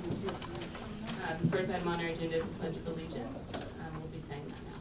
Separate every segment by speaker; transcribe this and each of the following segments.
Speaker 1: The first item on our agenda is the Pledge of Allegiance. We'll be saying that now.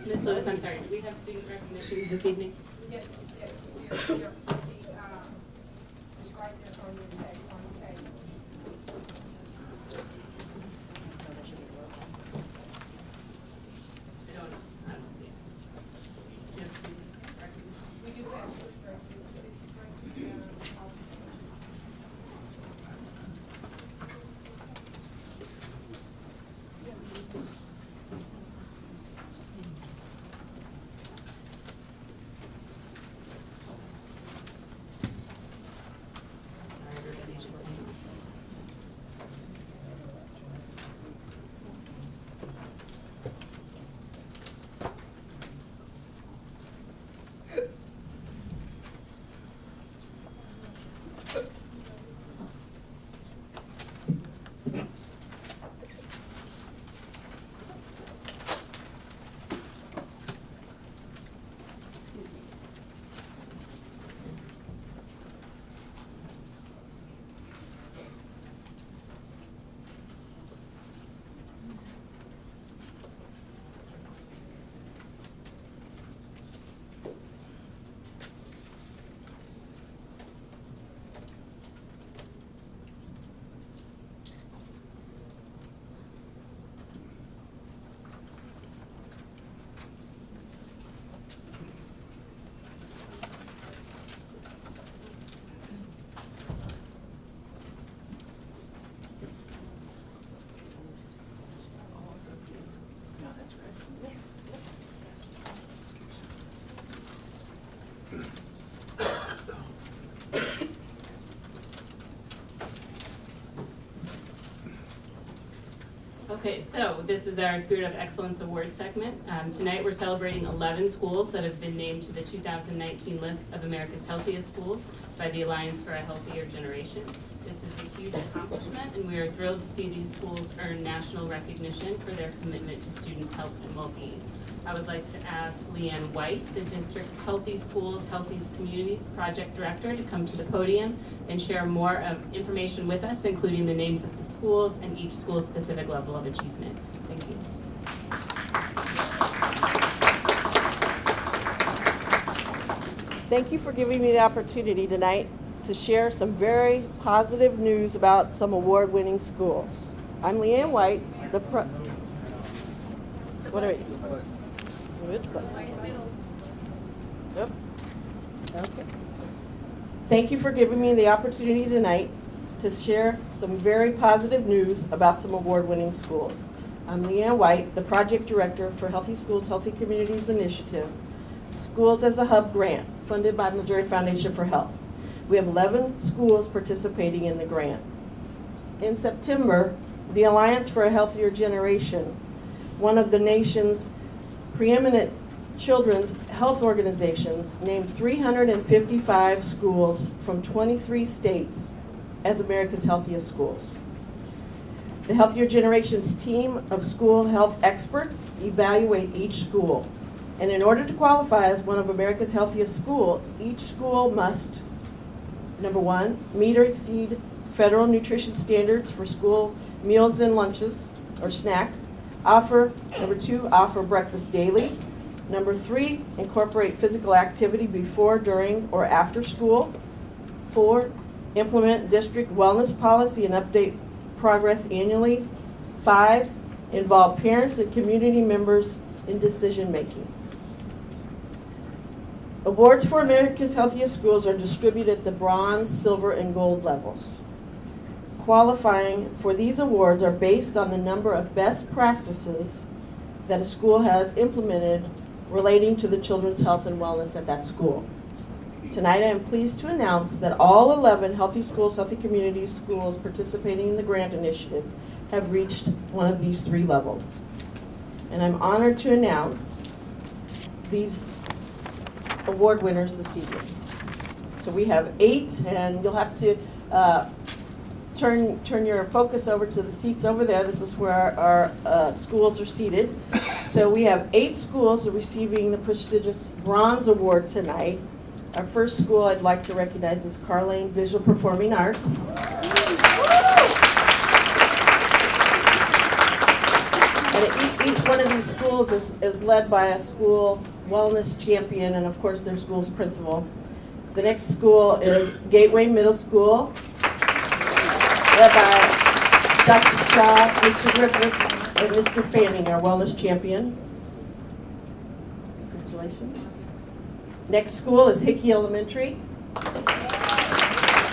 Speaker 1: Ms. Lewis, I'm sorry, do we have student recognition this evening?
Speaker 2: Yes, yes, it's right there on your tag, on the tag.
Speaker 1: I don't see it. Do you have student recognition?
Speaker 2: We do have it,
Speaker 1: Sorry, everybody should see it. Okay, so this is our Spirit of Excellence Award segment. Tonight we're celebrating 11 schools that have been named to the 2019 list of America's Healthiest Schools by the Alliance for a Healthier Generation. This is a huge accomplishment, and we are thrilled to see these schools earn national recognition for their commitment to students' health and well-being. I would like to ask Leanne White, the district's Healthy Schools, Healthy Communities Project Director, to come to the podium and share more information with us, including the names of the schools and each school's specific level of achievement. Thank you.
Speaker 3: Thank you for giving me the opportunity tonight to share some very positive news about some award-winning schools. I'm Leanne White, what are we? Which button? Yep. Okay. Thank you for giving me the opportunity tonight to share some very positive news about some award-winning schools. I'm Leanne White, the Project Director for Healthy Schools, Healthy Communities Initiative, Schools as a Hub grant funded by Missouri Foundation for Health. We have 11 schools participating in the grant. In September, the Alliance for a Healthier Generation, one of the nation's preeminent children's health organizations, named 355 schools from 23 states as America's healthiest schools. The Healthier Generations team of school health experts evaluate each school. And in order to qualify as one of America's healthiest schools, each school must, number one, meet or exceed federal nutrition standards for school meals and lunches or snacks. Number two, offer breakfast daily. Number three, incorporate physical activity before, during, or after school. 4, implement district wellness policy and update progress annually. 5, involve parents and community members in decision making. Awards for America's Healthiest Schools are distributed at the bronze, silver, and gold levels. Qualifying for these awards are based on the number of best practices that a school has implemented relating to the children's health and wellness at that school. Tonight I am pleased to announce that all 11 Healthy Schools, Healthy Communities schools participating in the grant initiative have reached one of these 3 levels. And I'm honored to announce these award winners this evening. So we have 8, and you'll have to turn your focus over to the seats over there. This is where our schools are seated. So we have 8 schools receiving the prestigious Bronze Award tonight. Our first school I'd like to recognize is Carlane Visual Performing Arts. And each one of these schools is led by a school wellness champion and of course their school's principal. The next school is Gateway Middle School, led by Dr. Shaw, Mr. Griffith, and Mr. Fanning, our wellness champion. Congratulations. Next school is Hickey Elementary.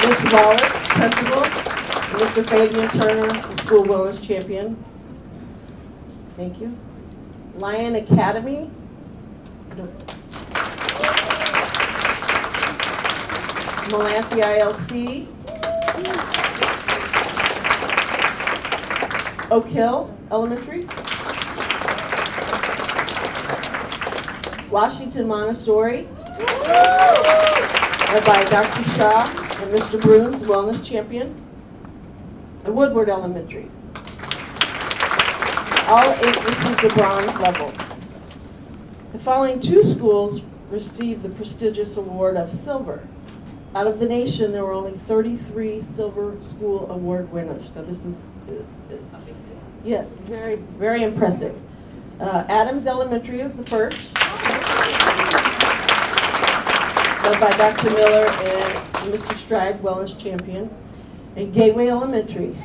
Speaker 3: Ms. Wallace, principal, and Mr. Fabian Turner, the school wellness champion. Thank you. Lion Academy. Melanthi ILC. Oak Hill Elementary. Washington Montessori, led by Dr. Shaw and Mr. Bruns, wellness champion. And Woodward Elementary. All 8 received the bronze level. The following 2 schools received the prestigious award of silver. Out of the nation, there were only 33 Silver School Award winners. So this is, yes, very, very impressive. Adams Elementary was the first, led by Dr. Miller and Mr. Stride, wellness champion. And Gateway Elementary,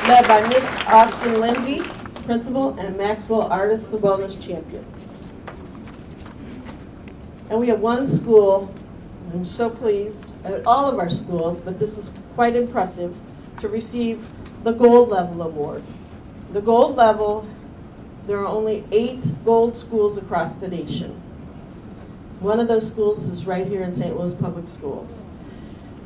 Speaker 3: led by Miss Austin Lindsay, principal, and Maxwell Artis, the wellness champion. And we have one school, I'm so pleased, at all of our schools, but this is quite impressive, to receive the Gold Level Award. The Gold Level, there are only 8 gold schools across the nation. One of those schools is right here in St. Louis Public Schools.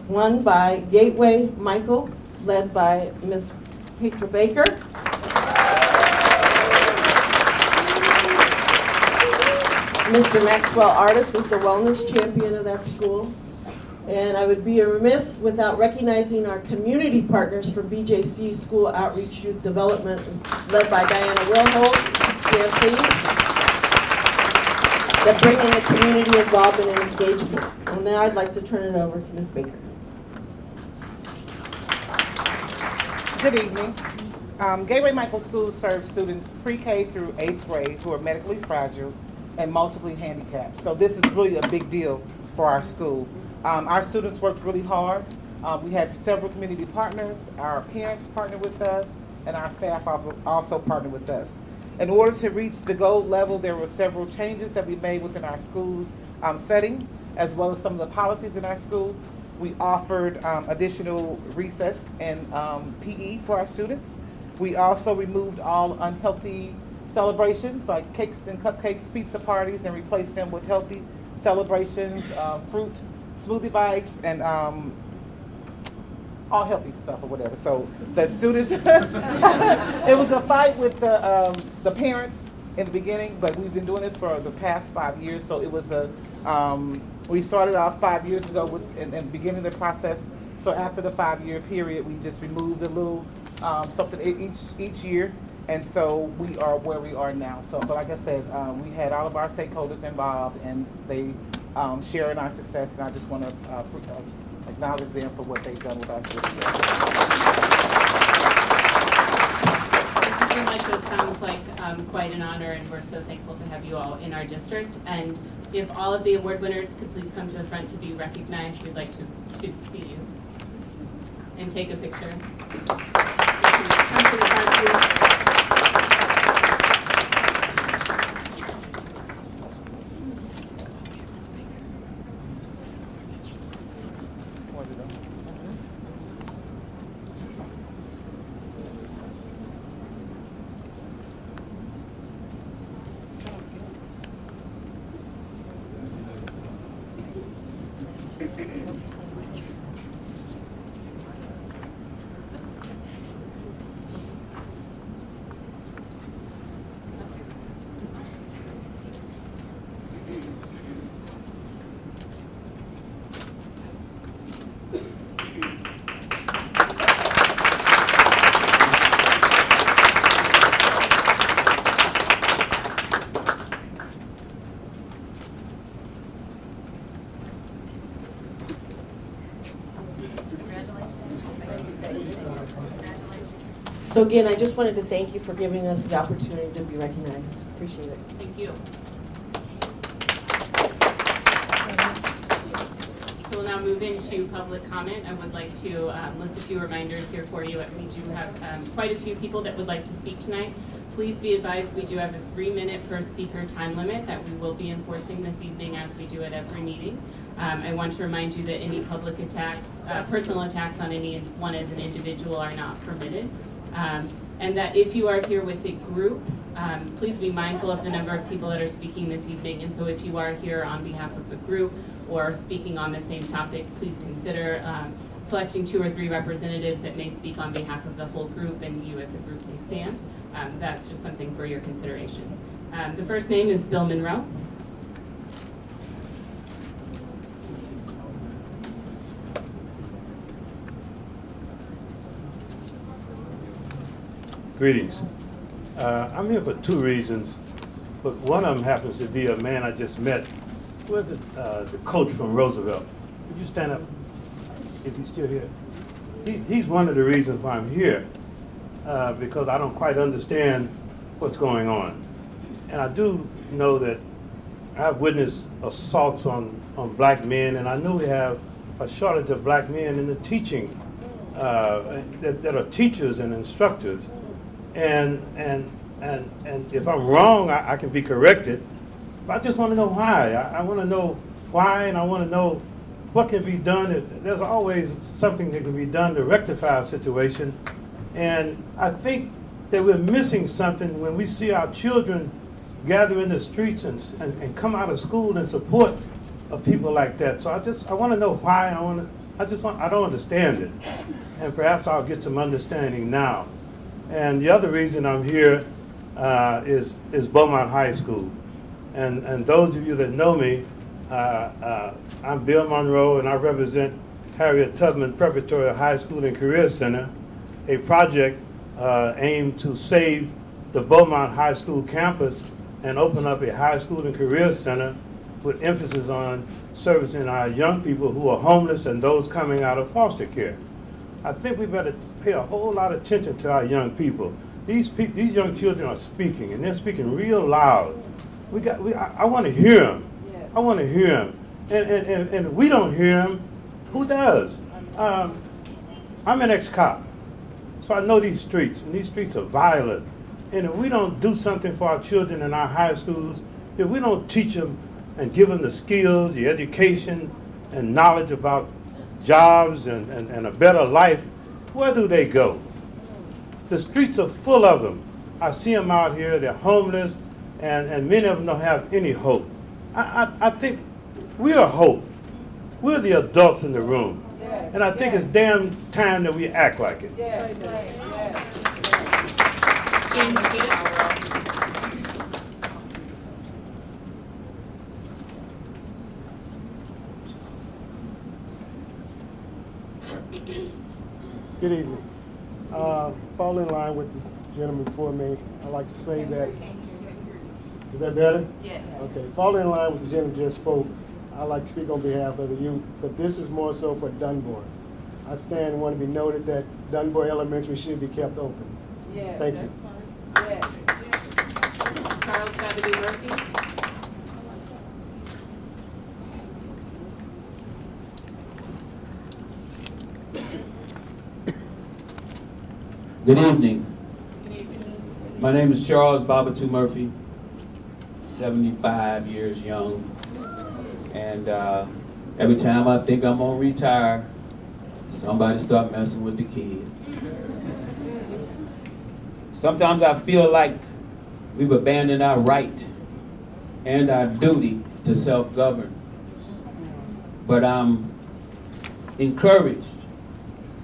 Speaker 3: One by Gateway Michael, led by Ms. Petra Baker. Mr. Maxwell Artis is the wellness champion of that school. And I would be remiss without recognizing our community partners from BJC School Outreach Youth Development, led by Diana Wilholt. Stand please. That bring in the community involvement and engagement. And now I'd like to turn it over to Ms. Baker.
Speaker 4: Good evening. Gateway Michael School serves students pre-K through 8th grade who are medically fragile and multiply handicapped. So this is really a big deal for our school. Our students worked really hard. We had several community partners. Our parents partnered with us, and our staff also partnered with us. In order to reach the gold level, there were several changes that we made within our school's setting, as well as some of the policies in our school. We offered additional recess and PE for our students. We also removed all unhealthy celebrations like cakes and cupcakes, pizza parties, and replaced them with healthy celebrations, fruit, smoothie bites, and all healthy stuff or whatever. So the students, it was a fight with the parents in the beginning, but we've been doing this for the past 5 years. So it was we started off 5 years ago in beginning the process. So after the 5-year period, we just removed a little something each year. And so we are where we are now. So, but like I said, we had all of our stakeholders involved, and they share in our success. And I just want to acknowledge them for what they've done with us.
Speaker 1: Thank you very much. It sounds like quite an honor, and we're so thankful to have you all in our district. And if all of the award winners could please come to the front to be recognized, we'd like to see you and take a picture. Come to the front, please.
Speaker 3: So again, I just wanted to thank you for giving us the opportunity to be recognized. Appreciate it.
Speaker 1: Thank you. So we'll now move into public comment. I would like to list a few reminders here for you. We do have quite a few people that would like to speak tonight. Please be advised we do have a 3-minute per speaker time limit that we will be enforcing this evening as we do at every meeting. I want to remind you that any public attacks, personal attacks on anyone as an individual are not permitted. And that if you are here with a group, please be mindful of the number of people that are speaking this evening. And so if you are here on behalf of a group or speaking on the same topic, please consider selecting 2 or 3 representatives that may speak on behalf of the whole group, and you as a group may stand. That's just something for your consideration. The first name is Bill Monroe.
Speaker 5: Greetings. I'm here for 2 reasons, but one of them happens to be a man I just met. Where's the coach from Roosevelt? Could you stand up if he's still here? He's one of the reasons why I'm here, because I don't quite understand what's going on. And I do know that I've witnessed assaults on black men, and I know we have a shortage of black men in the teaching, that are teachers and instructors. And if I'm wrong, I can be corrected. But I just want to know why. I want to know why, and I want to know what can be done. There's always something that can be done to rectify a situation. And I think that we're missing something when we see our children gather in the streets and come out of school in support of people like that. So I want to know why, and I don't understand it. And perhaps I'll get some understanding now. And the other reason I'm here is Beaumont High School. And those of you that know me, I'm Bill Monroe, and I represent Harriet Tubman Preparatory High School and Career Center, a project aimed to save the Beaumont High School campus and open up a high school and career center with emphasis on servicing our young people who are homeless and those coming out of foster care. I think we better pay a whole lot of attention to our young people. These young children are speaking, and they're speaking real loud. I want to hear them. I want to hear them. And if we don't hear them, who does? I'm an ex-cop, so I know these streets, and these streets are violent. And if we don't do something for our children in our high schools, if we don't teach them and give them the skills, the education, and knowledge about jobs and a better life, where do they go? The streets are full of them. I see them out here, they're homeless, and many of them don't have any hope. I think we're hope. We're the adults in the room. And I think it's damn time that we act like it.
Speaker 1: James Gates.
Speaker 6: Good evening. Fall in line with the gentleman before me. I'd like to say that, is that better?
Speaker 3: Yes.
Speaker 6: Okay, fall in line with the gentleman just spoke. I'd like to speak on behalf of the youth, but this is more so for Dunbar. I stand and want to be noted that Dunbar Elementary should be kept open.
Speaker 3: Yes.
Speaker 6: Thank you.
Speaker 3: Yes.
Speaker 1: Charles Babadoo Murphy.
Speaker 7: Good evening. My name is Charles Babatu Murphy, 75 years young. And every time I think I'm gonna retire, somebody start messing with the kids. Sometimes I feel like we've abandoned our right and our duty to self-govern. But I'm encouraged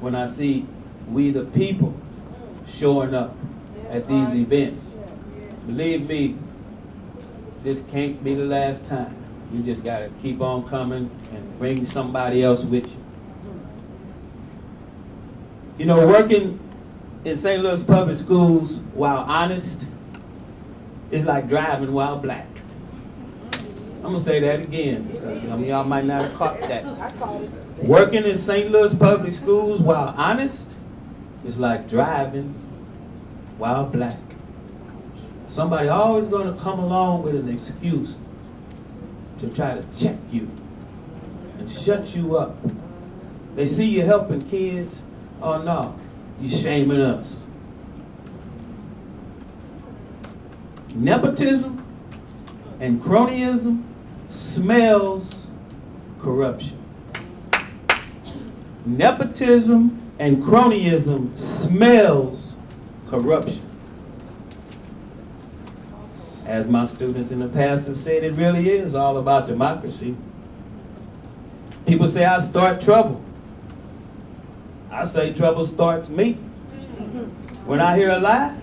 Speaker 7: when I see we the people showing up at these events. Believe me, this can't be the last time. You just gotta keep on coming and bring somebody else with you. You know, working in St. Louis public schools while honest is like driving while black. I'm gonna say that again, because some of y'all might not have caught that. Working in St. Louis public schools while honest is like driving while black. Somebody always going to come along with an excuse to try to check you and shut you up. They see you helping kids. Oh no, you shaming us. Nepotism and cronyism smells corruption. Nepotism and cronyism smells corruption. As my students in the past have said, it really is all about democracy. People say I start trouble. I say trouble starts me. When I hear a lie,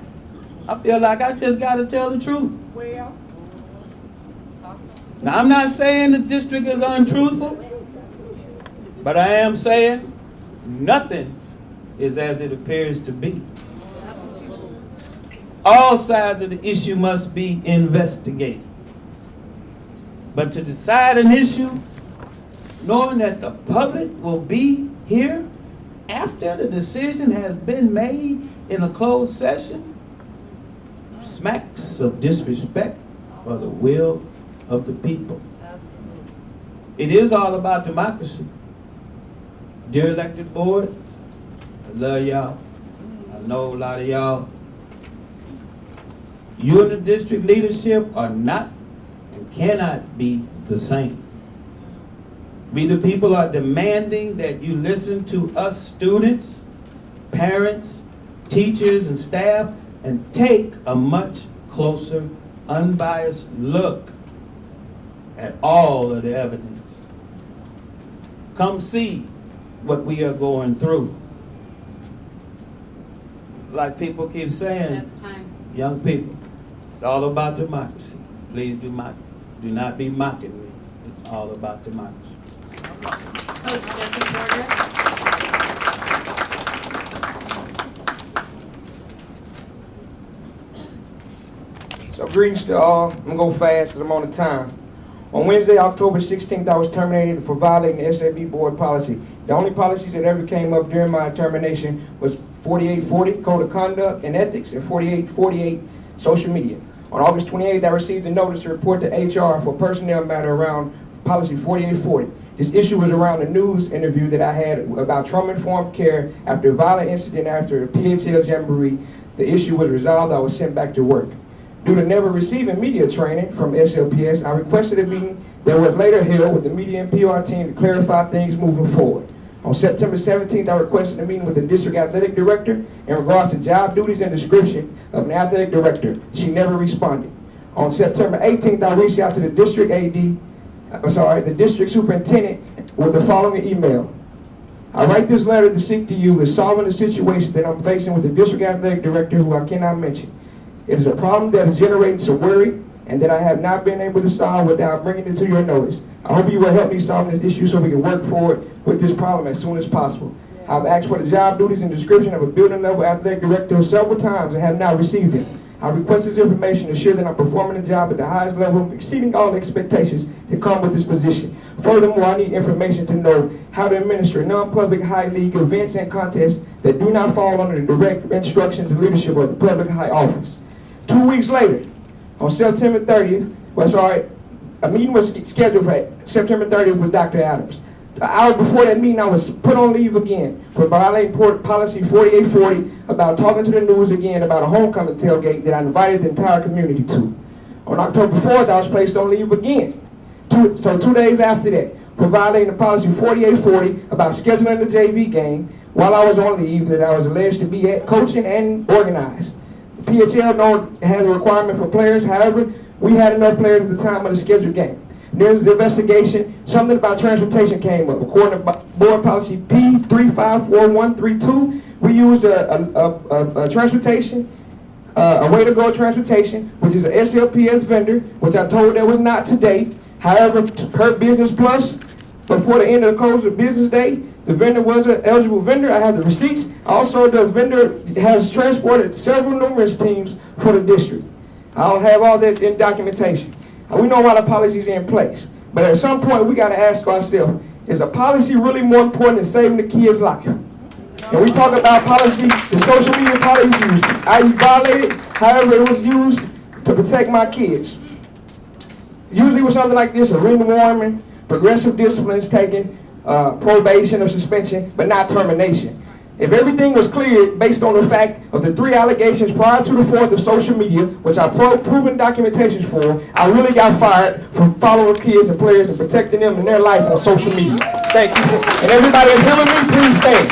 Speaker 7: I feel like I just got to tell the truth.
Speaker 3: Well,
Speaker 7: Now, I'm not saying the district is untruthful, but I am saying nothing is as it appears to be. All sides of the issue must be investigated. But to decide an issue, knowing that the public will be here after the decision has been made in a closed session, smacks of disrespect for the will of the people. It is all about democracy. Dear elected board, I love y'all. I know a lot of y'all. You and the district leadership are not and cannot be the same. We the people are demanding that you listen to us students, parents, teachers, and staff and take a much closer, unbiased look at all of the evidence. Come see what we are going through. Like people keep saying,
Speaker 1: That's time.
Speaker 7: young people, it's all about democracy. Please do not be mocking me. It's all about democracy.
Speaker 1: Coach Jesse Porter.
Speaker 8: So greetings to all. I'm gonna go fast because I'm on the time. On Wednesday, October 16th, I was terminated for violating the SAB board policy. The only policies that ever came up during my termination was 4840, Code of Conduct and Ethics, and 4848, Social Media. On August 28th, I received a notice to report to HR for personnel matter around policy 4840. This issue was around a news interview that I had about trauma-informed care after a violent incident after a PHL Jamboree. The issue was resolved. I was sent back to work. Due to never receiving media training from SLPS, I requested a meeting that was later held with the media and PR team to clarify things moving forward. On September 17th, I requested a meeting with the district athletic director in regards to job duties and description of an athletic director. She never responded. On September 18th, I reached out to the district the district superintendent with the following email. I write this letter to seek to you is solving the situation that I'm facing with the district athletic director who I cannot mention. It is a problem that is generating some worry and that I have not been able to solve without bringing it to your notice. I hope you will help me solve this issue so we can work forward with this problem as soon as possible. I've asked for the job duties and description of a building level athletic director several times and have not received it. I request this information to ensure that I'm performing the job at the highest level, exceeding all expectations that come with this position. Furthermore, I need information to know how to administer non-public high league events and contests that do not fall under the direct instructions and leadership of the public high office. 2 weeks later, on September 30th, a meeting was scheduled for September 30th with Dr. Adams. An hour before that meeting, I was put on leave again for violating policy 4840 about talking to the news again about a homecoming tailgate that I invited the entire community to. On October 4th, I was placed on leave again. 2 days after that, for violating the policy 4840 about scheduling the JV game while I was on leave that I was alleged to be at coaching and organized. The PHL has a requirement for players. However, we had enough players at the time of the scheduled game. There's the investigation. Something about transportation came up. According to board policy P354132, we used a transportation, a way to go transportation, which is an SLPS vendor, which I told that was not to date. However, per Business Plus, before the end of the close of business day, the vendor was an eligible vendor. I have the receipts. Also, the vendor has transported several numerous teams for the district. I'll have all that in documentation. We know why the policies are in place. But at some point, we got to ask ourselves, is a policy really more important than saving the kid's life? And we talk about policy, the social media policy, I violated, however it was used to protect my kids. Usually with something like this, a rewarming, progressive discipline is taken, probation or suspension, but not termination. If everything was cleared based on the fact of the 3 allegations prior to the 4th of social media, which I proven documentations for, I really got fired for following kids and players and protecting them in their life on social media. Thank you. And everybody that's hearing me, please stand.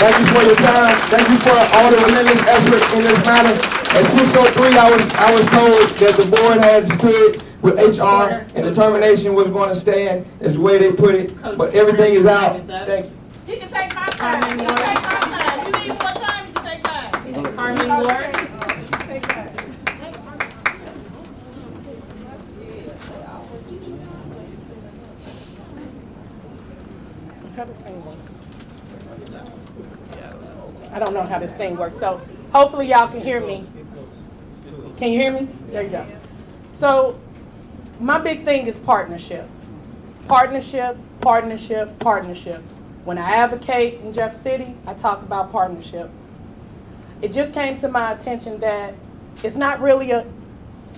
Speaker 8: Thank you for your time. Thank you for all the relentless effort in this matter. At 6:03, I was told that the board had stood with HR and determination was going to stand, is the way they put it.
Speaker 1: Coach,
Speaker 8: But everything is out.
Speaker 1: time is up.
Speaker 8: Thank you.
Speaker 2: You can take my time. You can take my time. You need more time, you can take mine.
Speaker 1: Carmen Ward.
Speaker 2: Take that.
Speaker 3: How does this thing work? I don't know how this thing works, so hopefully y'all can hear me. Can you hear me? There you go. So my big thing is partnership. Partnership, partnership, partnership. When I advocate in Jeff City, I talk about partnership. It just came to my attention that it's not really a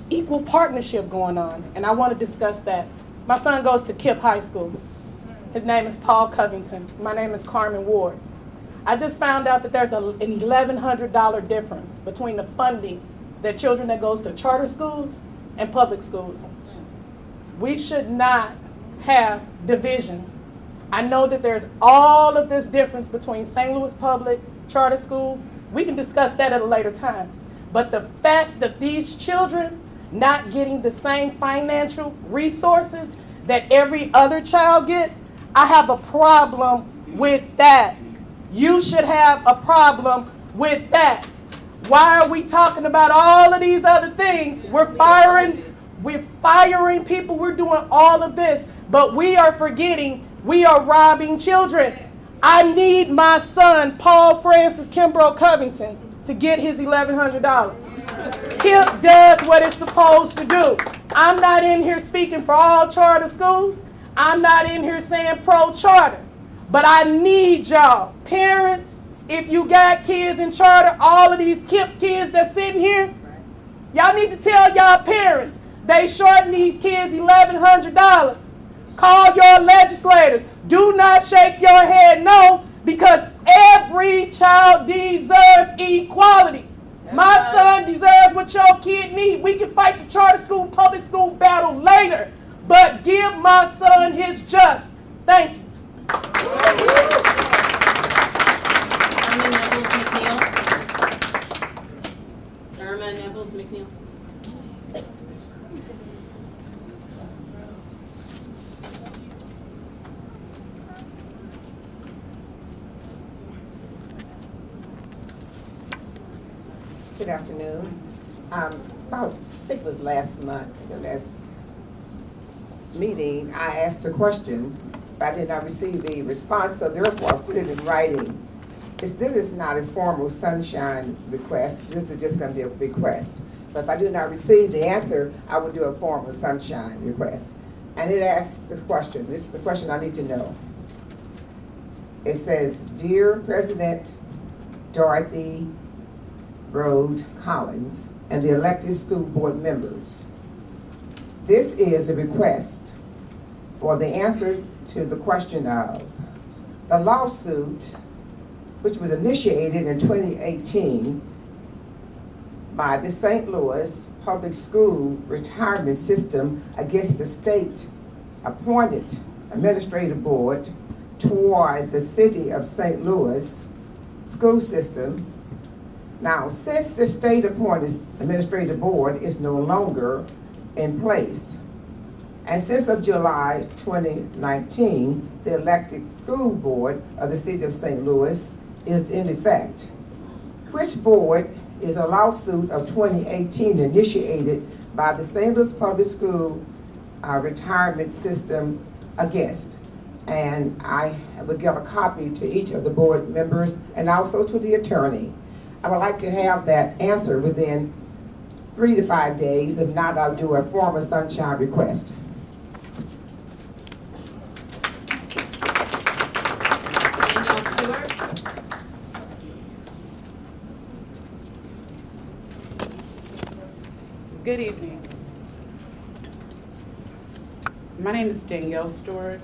Speaker 3: equal partnership going on, and I want to discuss that. My son goes to KIPP High School. His name is Paul Covington. My name is Carmen Ward. I just found out that there's an $1,100 difference between the funding that children that goes to charter schools and public schools. We should not have division. I know that there's all of this difference between St. Louis Public, charter school. We can discuss that at a later time. But the fact that these children not getting the same financial resources that every other child get, I have a problem with that. You should have a problem with that. Why are we talking about all of these other things? We're firing people, we're doing all of this, but we are forgetting we are robbing children. I need my son, Paul Francis Kimbrough Covington, to get his $1,100. KIPP does what it's supposed to do. I'm not in here speaking for all charter schools. I'm not in here saying pro-charter. But I need y'all, parents, if you got kids in charter, all of these KIPP kids that's sitting here, y'all need to tell y'all parents, they shorten these kids $1,100. Call your legislators. Do not shake your head no, because every child deserves equality. My son deserves what your kid needs. We can fight the charter school, public school battle later, but give my son his just. Thank you.
Speaker 1: Irma Nevels McNeil.
Speaker 9: Good afternoon. I think it was last month, the last meeting, I asked a question, but I did not receive the response, so therefore I put it in writing. This is not a formal sunshine request. This is just going to be a request. But if I do not receive the answer, I will do a formal sunshine request. And it asks this question. This is the question I need to know. It says, Dear President Dorothy Rhodes Collins and the elected school board members, this is a request for the answer to the question of the lawsuit which was initiated in 2018 by the St. Louis Public School Retirement System against the state-appointed administrative board toward the city of St. Louis school system. Now, since the state-appointed administrative board is no longer in place, and since of July 2019, the elected school board of the city of St. Louis is in effect, which board is a lawsuit of 2018 initiated by the St. Louis Public School Retirement System against? And I will give a copy to each of the board members and also to the attorney. I would like to have that answer within 3 to 5 days. If not, I'll do a formal sunshine request.
Speaker 1: Danielle Stewart.
Speaker 10: Good evening. My name is Danielle Stewart.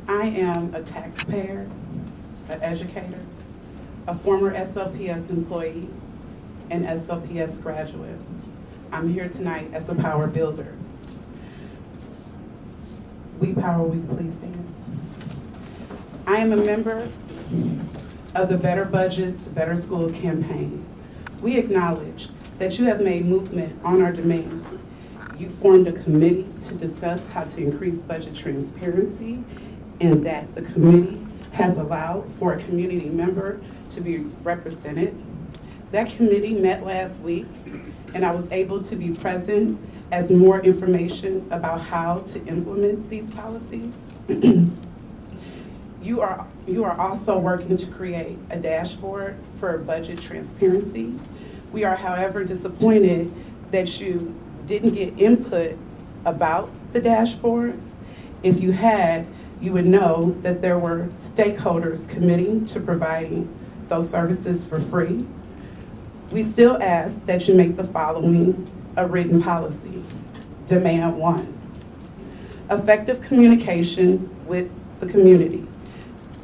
Speaker 10: I am a taxpayer, an educator, a former SLPS employee, and SLPS graduate. I'm here tonight as a power builder. We Power, we please stand. I am a member of the Better Budgets, Better School campaign. We acknowledge that you have made movement on our demands. You formed a committee to discuss how to increase budget transparency, and that the committee has allowed for a community member to be represented. That committee met last week, and I was able to be present as more information about how to implement these policies. You are also working to create a dashboard for budget transparency. We are, however, disappointed that you didn't get input about the dashboards. If you had, you would know that there were stakeholders committing to providing those services for free. We still ask that you make the following a written policy. Demand 1, effective communication with the community.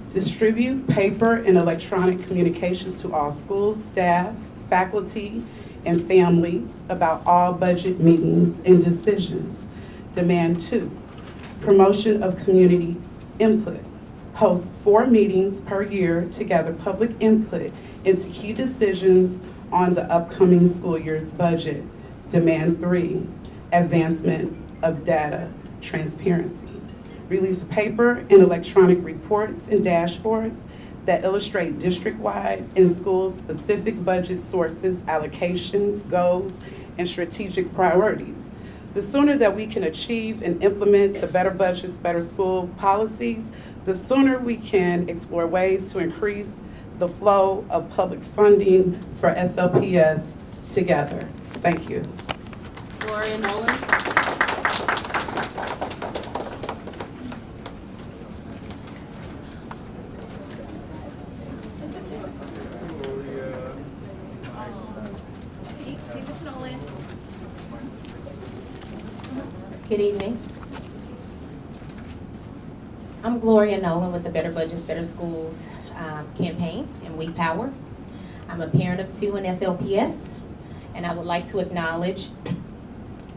Speaker 10: Distribute paper and electronic communications to all schools, staff, faculty, and families about all budget meetings and decisions. Demand 2, promotion of community input. Host 4 meetings per year to gather public input into key decisions on the upcoming school year's budget. Demand 3, advancement of data transparency. Release paper and electronic reports and dashboards that illustrate district-wide and school-specific budget sources, allocations, goals, and strategic priorities. The sooner that we can achieve and implement the Better Budgets, Better School policies, the sooner we can explore ways to increase the flow of public funding for SLPS together. Thank you.
Speaker 1: Gloria Nolan.
Speaker 11: Good evening. I'm Gloria Nolan with the Better Budgets, Better Schools campaign and We Power. I'm a parent of 2 in SLPS, and I would like to acknowledge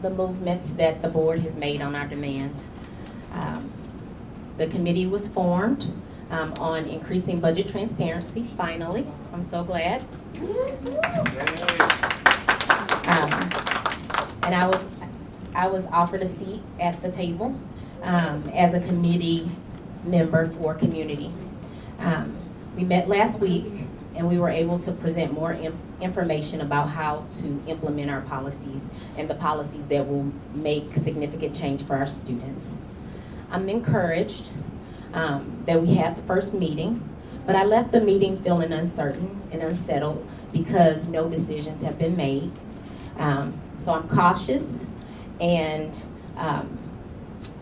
Speaker 11: the movements that the board has made on our demands. The committee was formed on increasing budget transparency, finally. I'm so glad. And I was offered a seat at the table as a committee member for community. We met last week, and we were able to present more information about how to implement our policies and the policies that will make significant change for our students. I'm encouraged that we had the first meeting, but I left the meeting feeling uncertain and unsettled because no decisions have been made. So I'm cautious, and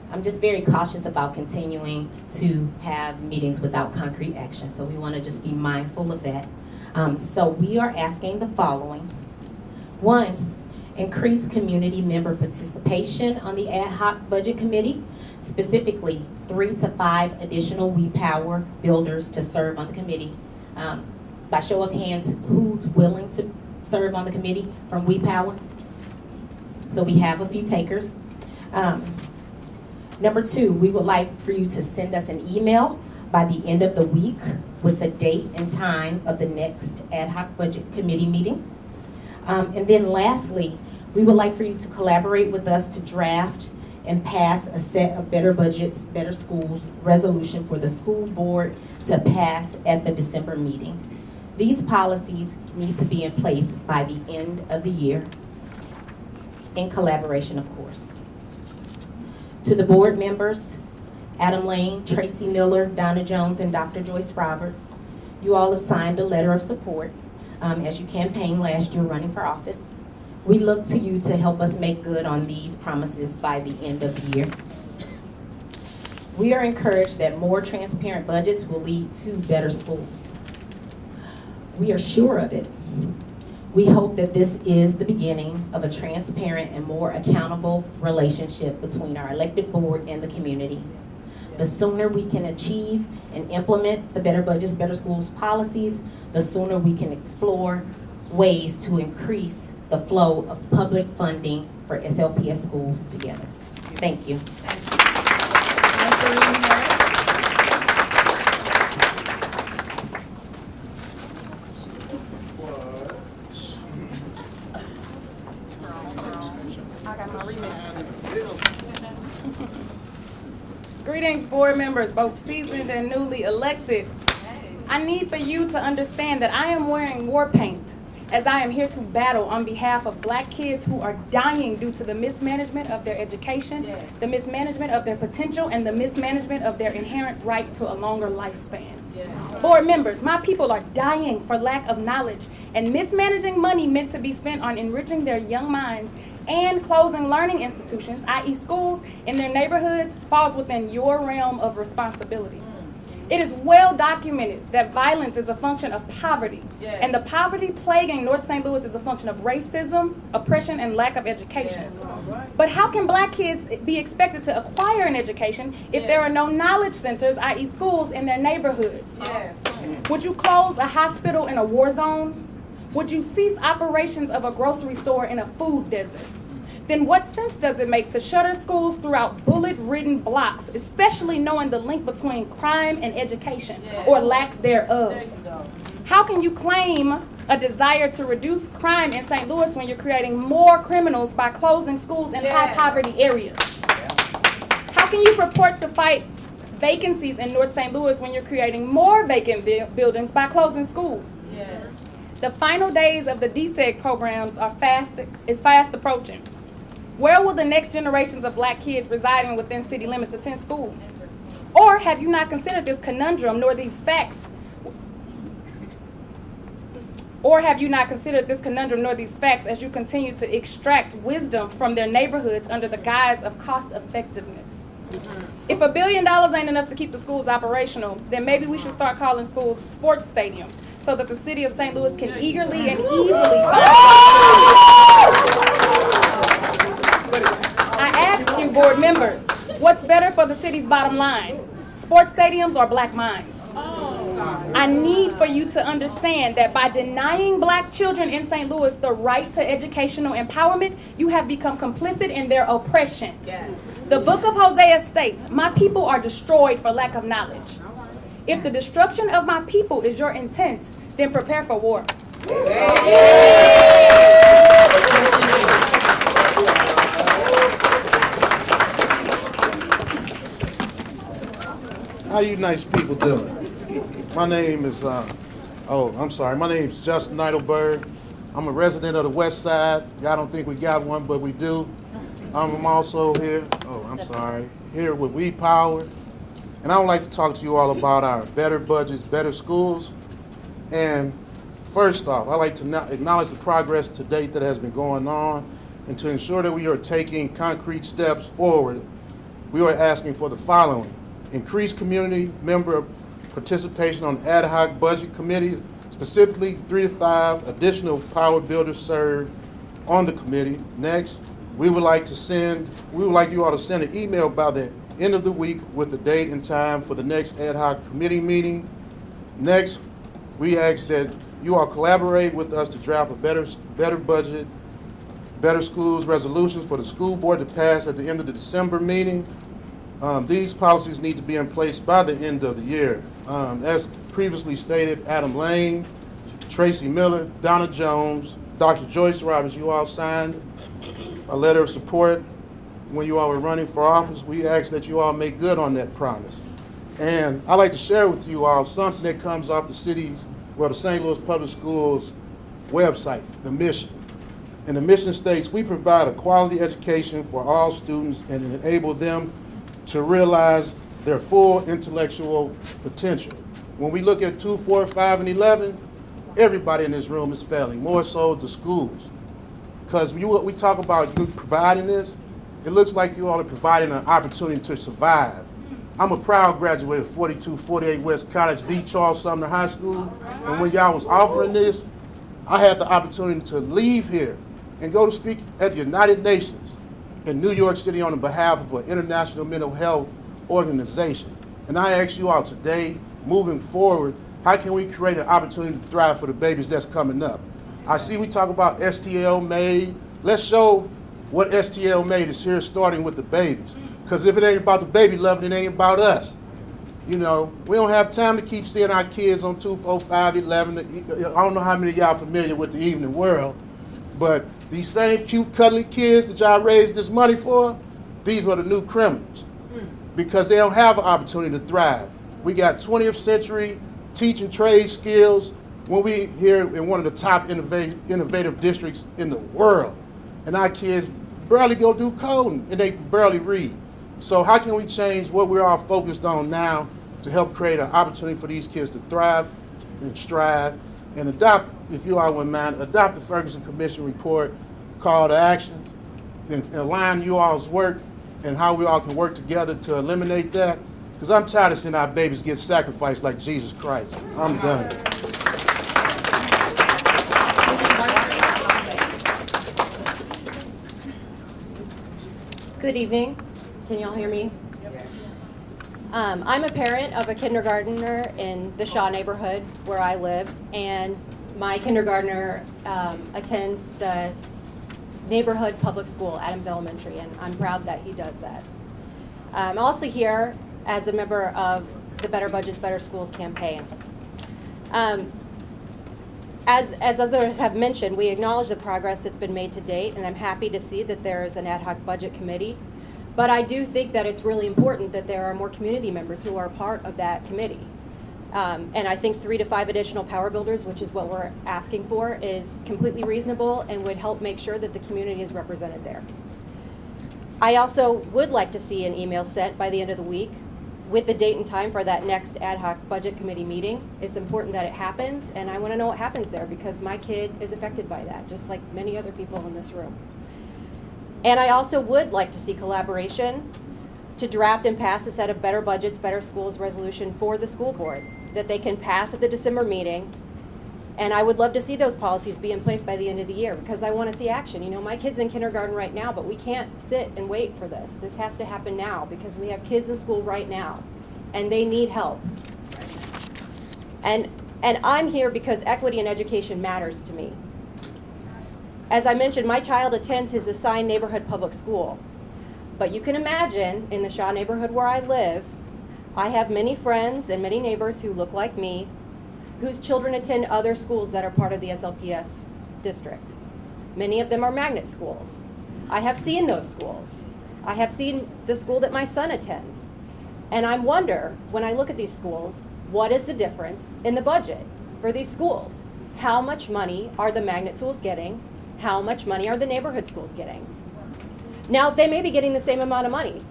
Speaker 11: I'm just very cautious about continuing to have meetings without concrete action. So we want to just be mindful of that. So we are asking the following. 1, increase community member participation on the ad hoc budget committee, specifically 3 to 5 additional We Power builders to serve on the committee. By show of hands, who's willing to serve on the committee from We Power? So we have a few takers. Number 2, we would like for you to send us an email by the end of the week with the date and time of the next ad hoc budget committee meeting. And then lastly, we would like for you to collaborate with us to draft and pass a set of Better Budgets, Better Schools resolution for the school board to pass at the December meeting. These policies need to be in place by the end of the year, in collaboration, of course. To the board members, Adam Lane, Tracy Miller, Donna Jones, and Dr. Joyce Roberts, you all have signed a letter of support as you campaigned last year running for office. We look to you to help us make good on these promises by the end of the year. We are encouraged that more transparent budgets will lead to better schools. We are sure of it. We hope that this is the beginning of a transparent and more accountable relationship between our elected board and the community. The sooner we can achieve and implement the Better Budgets, Better Schools policies, the sooner we can explore ways to increase the flow of public funding for SLPS schools together. Thank you.
Speaker 2: Greetings, board members, both seasoned and newly elected. I need for you to understand that I am wearing war paint as I am here to battle on behalf of Black kids who are dying due to the mismanagement of their education, the mismanagement of their potential, and the mismanagement of their inherent right to a longer lifespan. Board members, my people are dying for lack of knowledge and mismanaging money meant to be spent on enriching their young minds and closing learning institutions, i.e. schools, in their neighborhoods falls within your realm of responsibility. It is well documented that violence is a function of poverty, and the poverty plaguing North St. Louis is a function of racism, oppression, and lack of education. But how can Black kids be expected to acquire an education if there are no knowledge centers, i.e. schools, in their neighborhoods? Would you close a hospital in a war zone? Would you cease operations of a grocery store in a food desert? Then what sense does it make to shutter schools throughout bullet-ridden blocks, especially knowing the link between crime and education, or lack thereof? How can you claim a desire to reduce crime in St. Louis when you're creating more criminals by closing schools in high-poverty areas? How can you purport to fight vacancies in North St. Louis when you're creating more vacant buildings by closing schools? The final days of the DSEG programs is fast approaching. Where will the next generations of Black kids residing within city limits attend school? Or have you not considered this conundrum nor these facts? As you continue to extract wisdom from their neighborhoods under the guise of cost effectiveness? If $1 billion ain't enough to keep the schools operational, then maybe we should start calling schools sports stadiums so that the city of St. Louis can eagerly and easily I ask you, board members, what's better for the city's bottom line? Sports stadiums or Black minds? I need for you to understand that by denying Black children in St. Louis the right to educational empowerment, you have become complicit in their oppression. The book of Hosea states, "My people are destroyed for lack of knowledge." If the destruction of my people is your intent, then prepare for war.
Speaker 12: How you nice people doing? My name is, my name is Justin Neidelberg. I'm a resident of the West Side. Y'all don't think we got one, but we do. I'm also here, here with We Power. And I would like to talk to you all about our Better Budgets, Better Schools. And first off, I'd like to acknowledge the progress to date that has been going on, and to ensure that we are taking concrete steps forward, we are asking for the following: increased community member participation on the ad hoc budget committee, specifically 3 to 5 additional power builders served on the committee. Next, we would like you all to send an email by the end of the week with the date and time for the next ad hoc committee meeting. Next, we ask that you all collaborate with us to draft a better budget, better schools resolutions for the school board to pass at the end of the December meeting. These policies need to be in place by the end of the year. As previously stated, Adam Lane, Tracy Miller, Donna Jones, Dr. Joyce Roberts, you all signed a letter of support when you all were running for office. We ask that you all make good on that promise. And I'd like to share with you all something that comes off the St. Louis Public Schools website, the mission. And the mission states, we provide a quality education for all students and enable them to realize their full intellectual potential. When we look at 2, 4, 5, and 11, everybody in this room is failing, more so the schools. Because we talk about you providing this, it looks like you all are providing an opportunity to survive. I'm a proud graduate of 4248 West College, the Charles Sumner High School, and when y'all was offering this, I had the opportunity to leave here and go to speak at the United Nations in New York City on behalf of an international mental health organization. And I ask you all today, moving forward, how can we create an opportunity to thrive for the babies that's coming up? I see we talk about STL Made. Let's show what STL Made is here, starting with the babies. Because if it ain't about the baby loving, it ain't about us. You know, we don't have time to keep seeing our kids on 2, 4, 5, 11. I don't know how many of y'all familiar with the Evening World, but these same cute, cuddly kids that y'all raised this money for, these are the new criminals. Because they don't have an opportunity to thrive. We got 20th century teaching trade skills when we here in one of the top innovative districts in the world. And our kids barely go do coding and they can barely read. So how can we change what we're all focused on now to help create an opportunity for these kids to thrive and strive and adopt, if you all wouldn't mind, adopt the Ferguson Commission report, call to action, and align you all's work and how we all can work together to eliminate that. Because I'm tired of seeing our babies get sacrificed like Jesus Christ. I'm done.
Speaker 13: Good evening. Can y'all hear me? I'm a parent of a kindergartner in the Shaw neighborhood where I live, and my kindergartner attends the neighborhood public school, Adams Elementary, and I'm proud that he does that. I'm also here as a member of the Better Budgets, Better Schools campaign. As others have mentioned, we acknowledge the progress that's been made to date, and I'm happy to see that there is an ad hoc budget committee. But I do think that it's really important that there are more community members who are part of that committee. And I think 3 to 5 additional power builders, which is what we're asking for, is completely reasonable and would help make sure that the community is represented there. I also would like to see an email sent by the end of the week with the date and time for that next ad hoc budget committee meeting. It's important that it happens, and I want to know what happens there because my kid is affected by that, just like many other people in this room. And I also would like to see collaboration to draft and pass a set of Better Budgets, Better Schools resolution for the school board that they can pass at the December meeting. And I would love to see those policies be in place by the end of the year because I want to see action. You know, my kid's in kindergarten right now, but we can't sit and wait for this. This has to happen now because we have kids in school right now and they need help. And I'm here because equity in education matters to me. As I mentioned, my child attends his assigned neighborhood public school. But you can imagine in the Shaw neighborhood where I live, I have many friends and many neighbors who look like me, whose children attend other schools that are part of the SLPS district. Many of them are magnet schools. I have seen those schools. I have seen the school that my son attends. And I wonder, when I look at these schools, what is the difference in the budget for these schools? How much money are the magnet schools getting? How much money are the neighborhood schools getting? Now, they may be getting the same amount of money,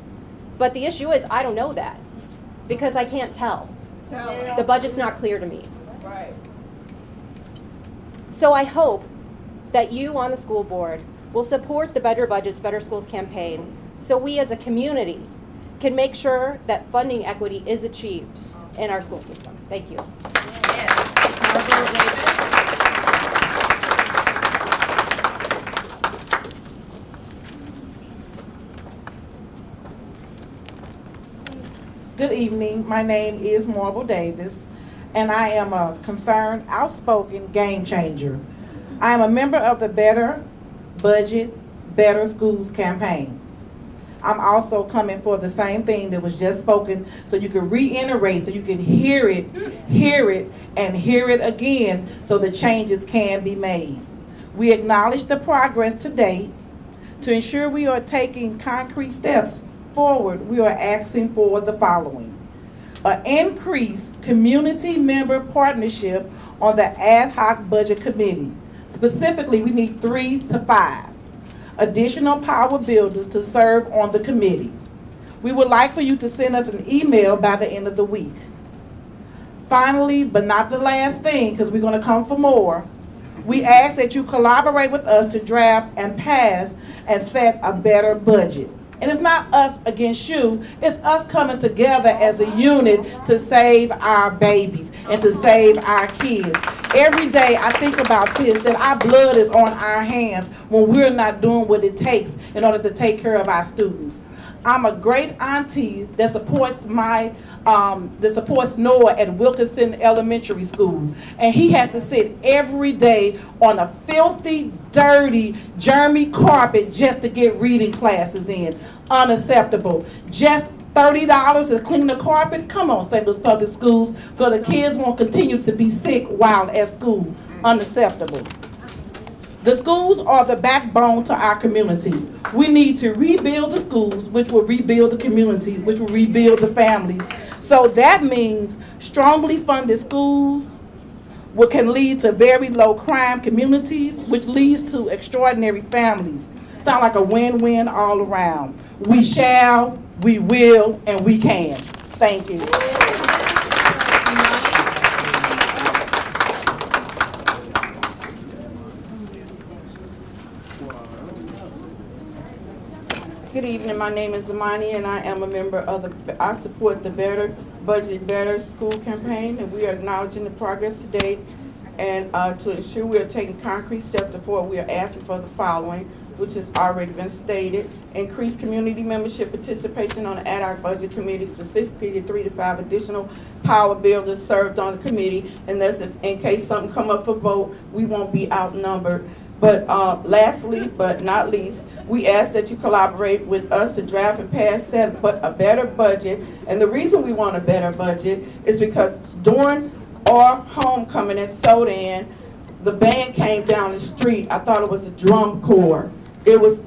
Speaker 13: but the issue is I don't know that because I can't tell. The budget's not clear to me.
Speaker 9: Right.
Speaker 13: So I hope that you on the school board will support the Better Budgets, Better Schools campaign so we as a community can make sure that funding equity is achieved in our school system. Thank you.
Speaker 14: Good evening. My name is Marble Davis, and I am a concerned, outspoken game changer. I am a member of the Better Budget, Better Schools campaign. I'm also coming for the same thing that was just spoken, so you can reiterate, so you can hear it, and hear it again, so the changes can be made. We acknowledge the progress to date. To ensure we are taking concrete steps forward, we are asking for the following: an increased community member partnership on the ad hoc budget committee. Specifically, we need 3 to 5 additional power builders to serve on the committee. We would like for you to send us an email by the end of the week. Finally, but not the last thing, because we're going to come for more, We ask that you collaborate with us to draft and pass and set a better budget. And it's not us against you, it's us coming together as a unit to save our babies and to save our kids. Every day I think about this, that our blood is on our hands when we're not doing what it takes in order to take care of our students. I'm a great auntie that supports Noah at Wilkinson Elementary School. And he has to sit every day on a filthy, dirty, germy carpet just to get reading classes in. Unacceptable. Just $30 to clean the carpet? Come on, St. Louis Public Schools, so the kids won't continue to be sick while at school. Unacceptable. The schools are the backbone to our community. We need to rebuild the schools, which will rebuild the community, which will rebuild the families. So that means strongly funded schools, what can lead to very low crime communities, which leads to extraordinary families. Sound like a win-win all around. We shall, we will, and we can. Thank you.
Speaker 15: Good evening, my name is Amani and I am a member of I support the Better Budget, Better School campaign, and we are acknowledging the progress to date, and to ensure we are taking concrete steps forward, we are asking for the following, which has already been stated: increase community membership participation on the ad hoc budget committee, specifically the 3 to 5 additional power builders served on the committee, and that's if, in case something come up for vote, we won't be outnumbered. But lastly, but not least, we ask that you collaborate with us to draft and pass a better budget. And the reason we want a better budget is because during our homecoming at Sodan, the band came down the street. I thought it was a drum corps. It was,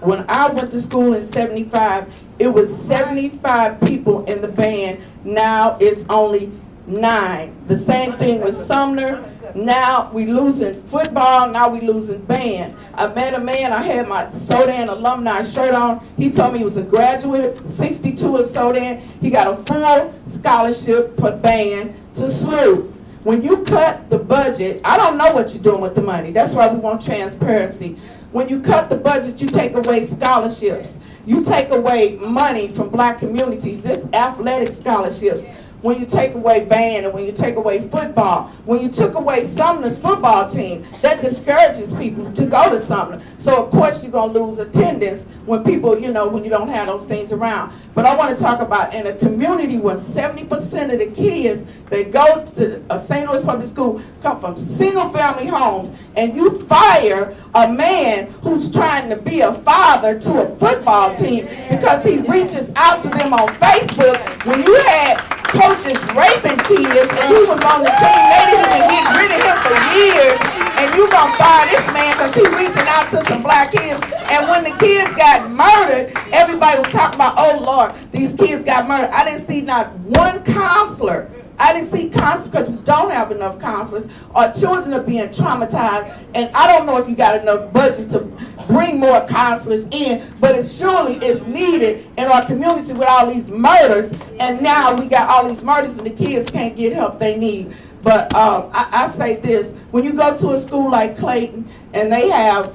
Speaker 15: when I went to school in '75, it was 75 people in the band. Now it's only 9. The same thing with Sumner. Now we losing football, now we losing band. I met a man, I had my Sodan alumni shirt on. He told me he was a graduate, 62 at Sodan. He got a full scholarship for band to SLU. When you cut the budget, I don't know what you're doing with the money. That's why we want transparency. When you cut the budget, you take away scholarships. You take away money from black communities, this athletic scholarships. When you take away band and when you take away football, when you took away Sumner's football team, that discourages people to go to Sumner. So of course you're gonna lose attendance when people, when you don't have those things around. But I want to talk about in a community where 70% of the kids that go to St. Louis Public School come from single family homes, and you fire a man who's trying to be a father to a football team because he reaches out to them on Facebook. When you had coaches raping kids and he was on the team, they didn't even get rid of him for years, and you gonna fire this man because he reaching out to some black kids. And when the kids got murdered, everybody was talking about, oh Lord, these kids got murdered. I didn't see not one counselor. I didn't see counselors because we don't have enough counselors. Our children are being traumatized, and I don't know if you got enough budget to bring more counselors in, but it surely is needed in our community with all these murders. And now we got all these murders and the kids can't get help they need. But I say this: when you go to a school like Clayton and they have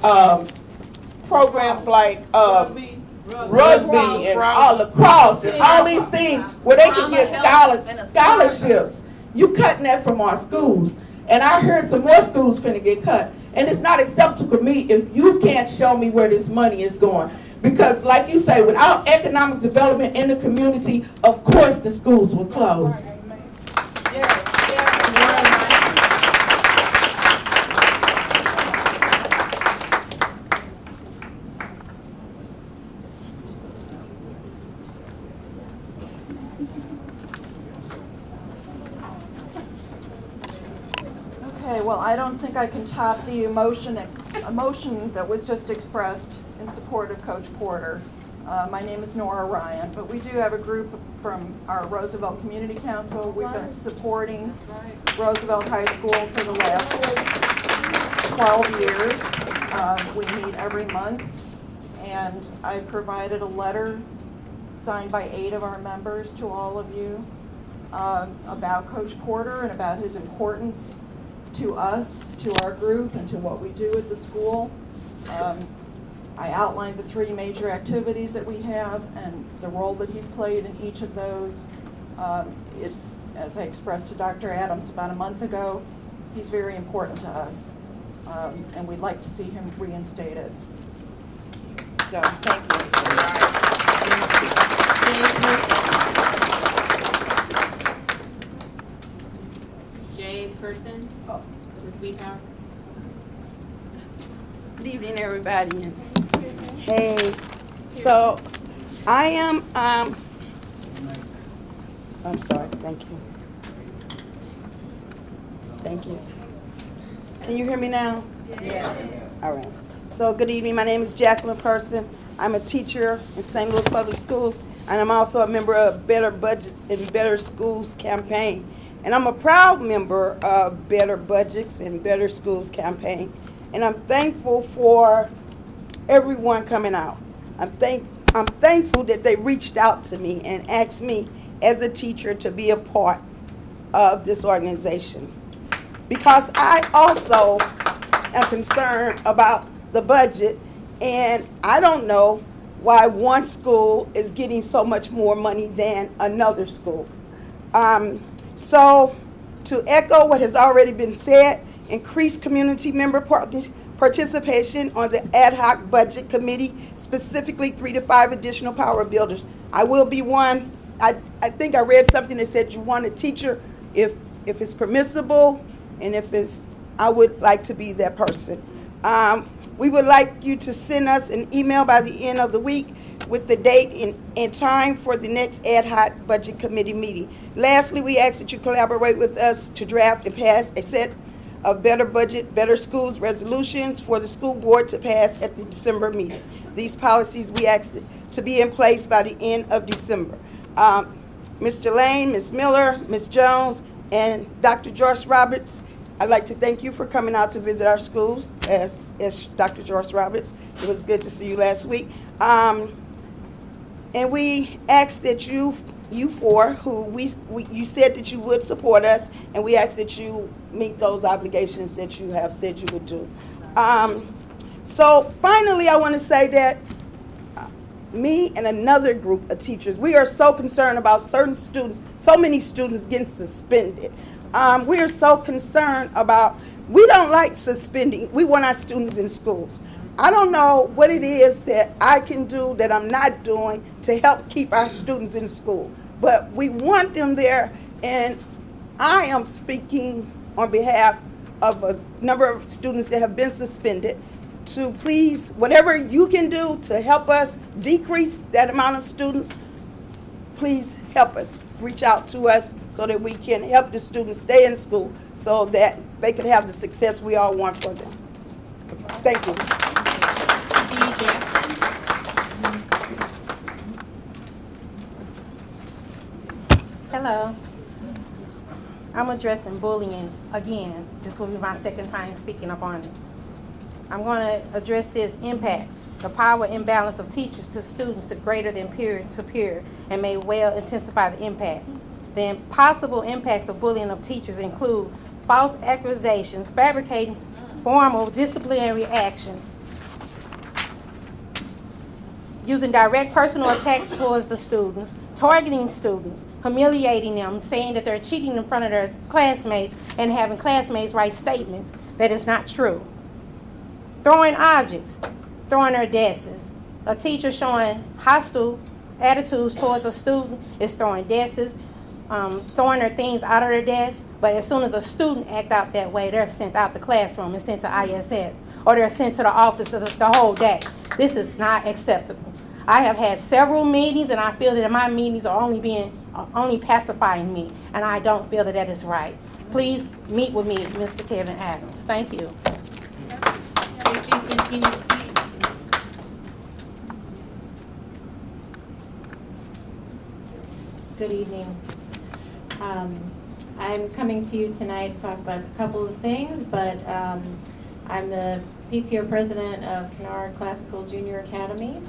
Speaker 15: programs like rugby and lacrosse and all these things where they can get scholarships, you cutting that from our schools. And I heard some more schools finna get cut. And it's not acceptable to me if you can't show me where this money is going. Because like you say, without economic development in the community, of course the schools will close.
Speaker 16: Okay, well, I don't think I can top the emotion that was just expressed in support of Coach Porter. My name is Nora Ryan, but we do have a group from our Roosevelt Community Council. We've been supporting Roosevelt High School for the last 12 years. We meet every month, and I provided a letter signed by 8 of our members to all of you about Coach Porter and about his importance to us, to our group, and to what we do at the school. I outlined the 3 major activities that we have and the role that he's played in each of those. It's, as I expressed to Dr. Adams about a month ago, he's very important to us, and we'd like to see him reinstated. So, thank you.
Speaker 1: Jay Person with We Power.
Speaker 15: Good evening, everybody. Hey, so I am, I'm sorry, thank you. Thank you. Can you hear me now? Yes. All right. So good evening, my name is Jacqueline Person. I'm a teacher in St. Louis Public Schools, and I'm also a member of Better Budgets and Better Schools campaign. And I'm a proud member of Better Budgets and Better Schools campaign. And I'm thankful for everyone coming out. I'm thankful that they reached out to me and asked me as a teacher to be a part of this organization. Because I also am concerned about the budget, and I don't know why one school is getting so much more money than another school. So to echo what has already been said, increase community member participation on the ad hoc budget committee, specifically 3 to 5 additional power builders. I will be one. I think I read something that said you want a teacher if it's permissible, and if it's, I would like to be that person. We would like you to send us an email by the end of the week with the date and time for the next ad hoc budget committee meeting. Lastly, we ask that you collaborate with us to draft and pass a set of Better Budget, Better Schools resolutions for the school board to pass at the December meeting. These policies we ask to be in place by the end of December. Mr. Lane, Ms. Miller, Ms. Jones, and Dr. Joyce Roberts, I'd like to thank you for coming out to visit our schools as Dr. Joyce Roberts. It was good to see you last week. And we ask that you four, who you said that you would support us, and we ask that you meet those obligations that you have said you would do. So finally, I want to say that me and another group of teachers, we are so concerned about certain students, so many students getting suspended. We are so concerned about, we don't like suspending. We want our students in schools. I don't know what it is that I can do that I'm not doing to help keep our students in school, but we want them there, and I am speaking on behalf of a number of students that have been suspended to please, whatever you can do to help us decrease that amount of students, please help us. Reach out to us so that we can help the students stay in school so that they can have the success we all want for them. Thank you.
Speaker 17: Hello. I'm addressing bullying again. This will be my second time speaking up on it. I'm going to address this impacts, the power imbalance of teachers to students to greater than peer to peer, and may well intensify the impact. The possible impacts of bullying of teachers include false accusations, fabricating formal disciplinary actions, using direct personal attacks towards the students, targeting students, humiliating them, saying that they're cheating in front of their classmates, and having classmates write statements that is not true. Throwing objects, throwing their desks. A teacher showing hostile attitudes towards a student is throwing desks, throwing their things out of their desk, but as soon as a student act out that way, they're sent out the classroom and sent to ISS, or they're sent to the office the whole day. This is not acceptable. I have had several meetings, and I feel that my meetings are only pacifying me, and I don't feel that that is right. Please meet with me, Mr. Kevin Adams. Thank you.
Speaker 18: Good evening. I'm coming to you tonight to talk about a couple of things, but I'm the PTO president of Kennard Classical Junior Academy.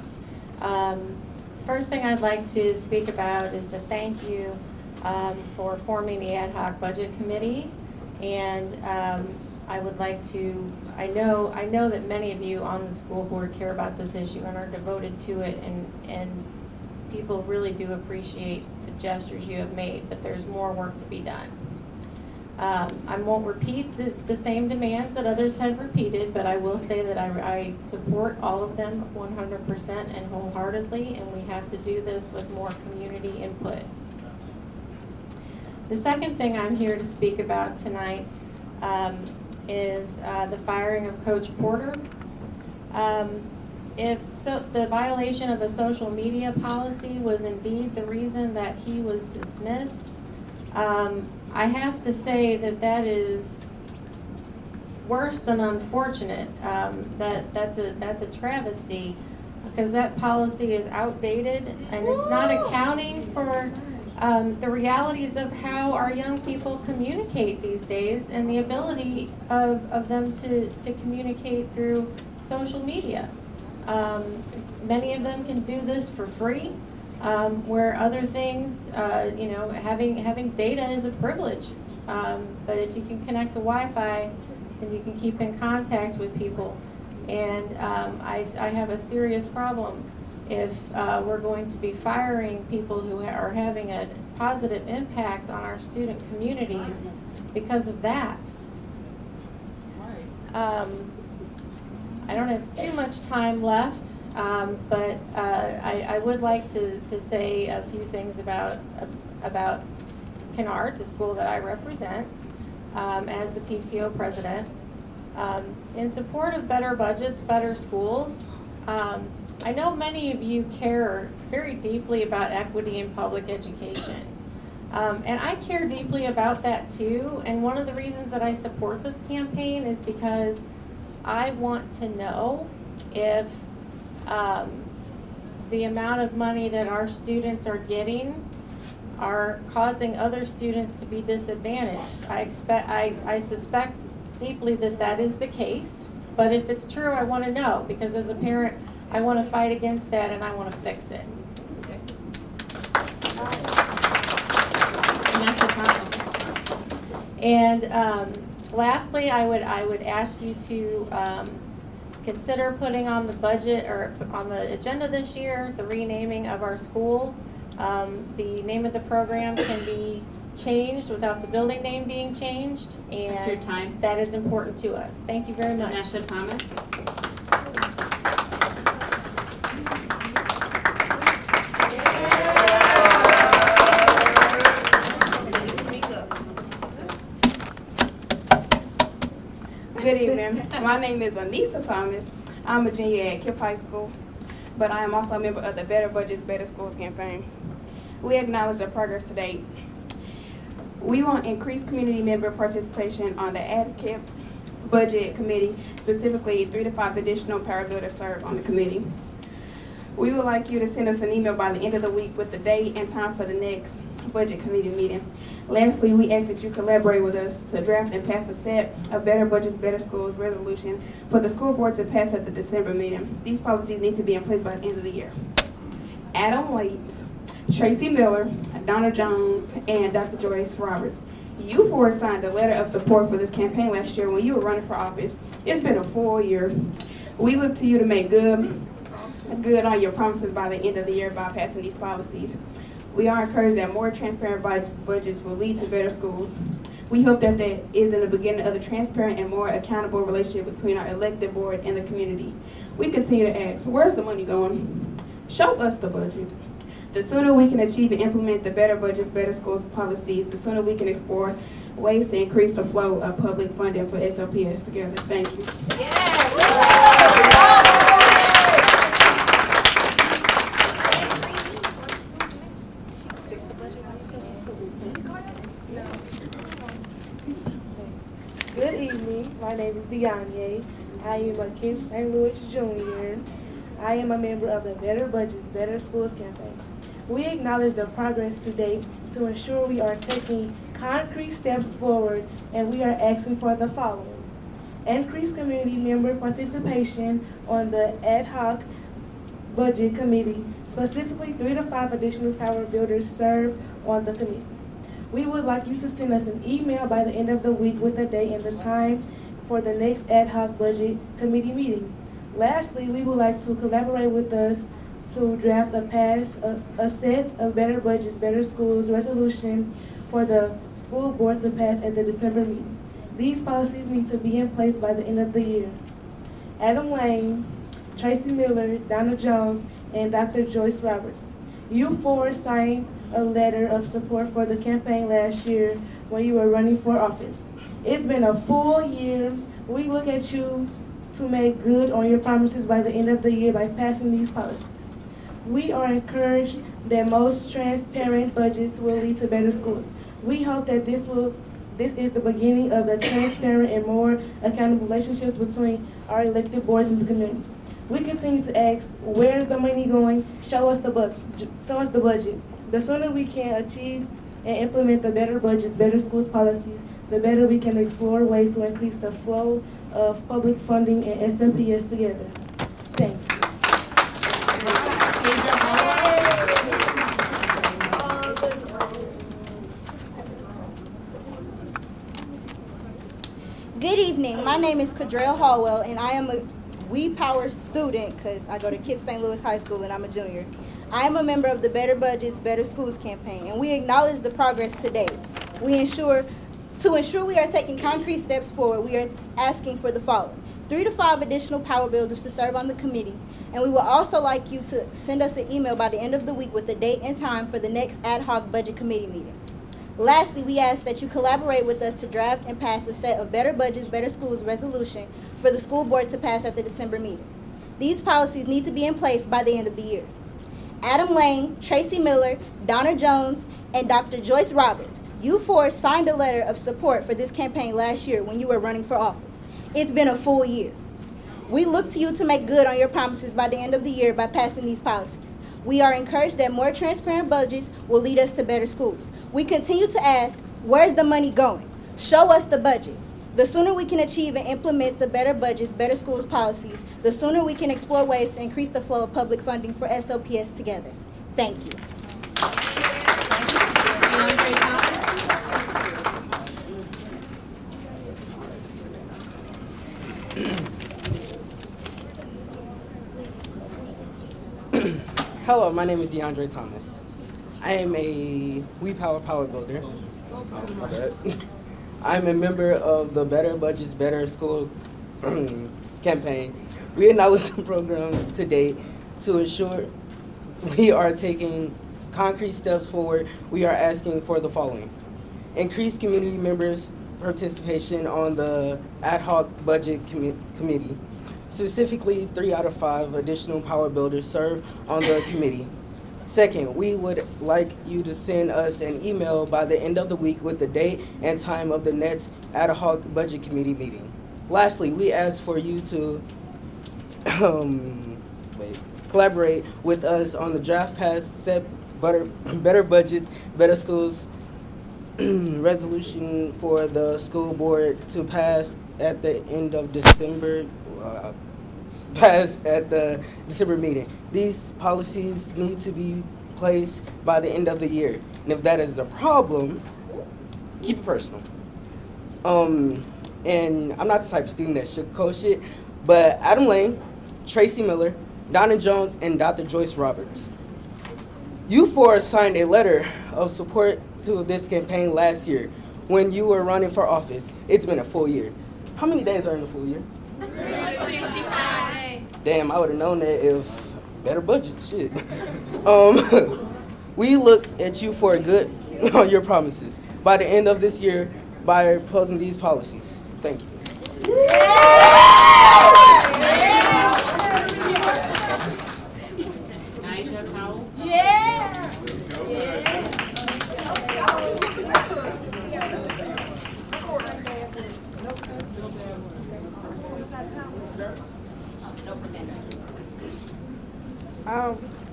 Speaker 18: First thing I'd like to speak about is to thank you for forming the ad hoc budget committee And I would like to, I know that many of you on the school board care about this issue and are devoted to it, and people really do appreciate the gestures you have made, but there's more work to be done. I won't repeat the same demands that others have repeated, but I will say that I support all of them 100% and wholeheartedly, and we have to do this with more community input. The second thing I'm here to speak about tonight is the firing of Coach Porter. If the violation of a social media policy was indeed the reason that he was dismissed, I have to say that is worse than unfortunate. That's a travesty, because that policy is outdated and it's not accounting for the realities of how our young people communicate these days and the ability of them to communicate through social media. Many of them can do this for free. Where other things, having data is a privilege. But if you can connect to Wi-Fi, then you can keep in contact with people. And I have a serious problem if we're going to be firing people who are having a positive impact on our student communities because of that. I don't have too much time left. But I would like to say a few things about Kennard, the school that I represent, as the PTO president. In support of better budgets, better schools, I know many of you care very deeply about equity in public education. And I care deeply about that too. And one of the reasons that I support this campaign is because I want to know if the amount of money that our students are getting are causing other students to be disadvantaged. I suspect deeply that is the case, but if it's true, I want to know, because as a parent, I want to fight against that and I want to fix it. And lastly, I would ask you to consider putting on the budget or on the agenda this year the renaming of our school. The name of the program can be changed without the building name being changed, and
Speaker 1: that's your time.
Speaker 18: That is important to us. Thank you very much.
Speaker 1: Vanessa Thomas.
Speaker 19: Good evening. My name is Anissa Thomas. I'm a junior at Kipp High School, but I am also a member of the Better Budgets, Better Schools campaign. We acknowledge our progress to date. We want increased community member participation on the AdKipp Budget Committee, specifically 3 to 5 additional parabuilders serve on the committee. We would like you to send us an email by the end of the week with the date and time for the next budget committee meeting. Lastly, we ask that you collaborate with us to draft and pass a set of Better Budgets, Better Schools resolution for the school board to pass at the December meeting. These policies need to be in place by the end of the year. Adam Waits, Tracy Miller, Donna Jones, and Dr. Joyce Roberts. You four signed a letter of support for this campaign last year when you were running for office. It's been a full year. We look to you to make good on your promises by the end of the year by passing these policies. We are encouraged that more transparent budgets will lead to better schools. We hope that is in the beginning of the transparent and more accountable relationship between our elected board and the community. We continue to ask, where's the money going? Show us the budget. The sooner we can achieve and implement the Better Budgets, Better Schools policies, the sooner we can explore ways to increase the flow of public funding for SLPS together. Thank you.
Speaker 20: Good evening. My name is Deonye. I am a Kipp St. Louis Junior. I am a member of the Better Budgets, Better Schools campaign. We acknowledge the progress to date to ensure we are taking concrete steps forward, and we are asking for the following: increased community member participation on the ad hoc budget committee, specifically 3 to 5 additional power builders serve on the committee. We would like you to send us an email by the end of the week with the date and the time for the next ad hoc budget committee meeting. Lastly, we would like to collaborate with us to draft a set of Better Budgets, Better Schools resolution for the school board to pass at the December meeting. These policies need to be in place by the end of the year. Adam Lane, Tracy Miller, Donna Jones, and Dr. Joyce Roberts. You four signed a letter of support for the campaign last year when you were running for office. It's been a full year. We look at you to make good on your promises by the end of the year by passing these policies. We are encouraged that most transparent budgets will lead to better schools. We hope that this is the beginning of the transparent and more accountable relationships between our elected boards and the community. We continue to ask, where's the money going? Show us the budget. The sooner we can achieve and implement the Better Budgets, Better Schools policies, the better we can explore ways to increase the flow of public funding and SLPS together. Thank you.
Speaker 21: Good evening. My name is Kadrell Hallwell, and I am a We Power student because I go to KIPP St. Louis High School and I'm a junior. I am a member of the Better Budgets, Better Schools campaign, and we acknowledge the progress to date. To ensure we are taking concrete steps forward, we are asking for the following: 3 to 5 additional power builders to serve on the committee, and we would also like you to send us an email by the end of the week with the date and time for the next ad hoc budget committee meeting. Lastly, we ask that you collaborate with us to draft and pass a set of Better Budgets, Better Schools resolution for the school board to pass at the December meeting. These policies need to be in place by the end of the year. Adam Lane, Tracy Miller, Donna Jones, and Dr. Joyce Roberts, you four signed a letter of support for this campaign last year when you were running for office. It's been a full year. We look to you to make good on your promises by the end of the year by passing these policies. We are encouraged that more transparent budgets will lead us to better schools. We continue to ask, where's the money going? Show us the budget. The sooner we can achieve and implement the Better Budgets, Better Schools policies, the sooner we can explore ways to increase the flow of public funding for SLPS together. Thank you.
Speaker 22: Hello, my name is DeAndre Thomas. I am a We Power Power Builder. I'm a member of the Better Budgets, Better School campaign. We acknowledge the program to date to ensure we are taking concrete steps forward. We are asking for the following: increase community members' participation on the ad hoc budget committee. Specifically, 3 out of 5 additional power builders serve on the committee. Second, we would like you to send us an email by the end of the week with the date and time of the next ad hoc budget committee meeting. Lastly, we ask for you to collaborate with us on the draft pass set Better Budgets, Better Schools resolution for the school board to pass at the end of December. Passed at the December meeting. These policies need to be placed by the end of the year. And if that is a problem, keep it personal. And I'm not the type of student that sugarcoat shit, but Adam Lane, Tracy Miller, Donna Jones, and Dr. Joyce Roberts. You four signed a letter of support to this campaign last year when you were running for office. It's been a full year. How many days are in a full year?
Speaker 1: 365 days.
Speaker 22: Damn, I would have known that if Better Budgets, shit. We look at you for good on your promises by the end of this year by proposing these policies. Thank you.
Speaker 1: Nigel Powell.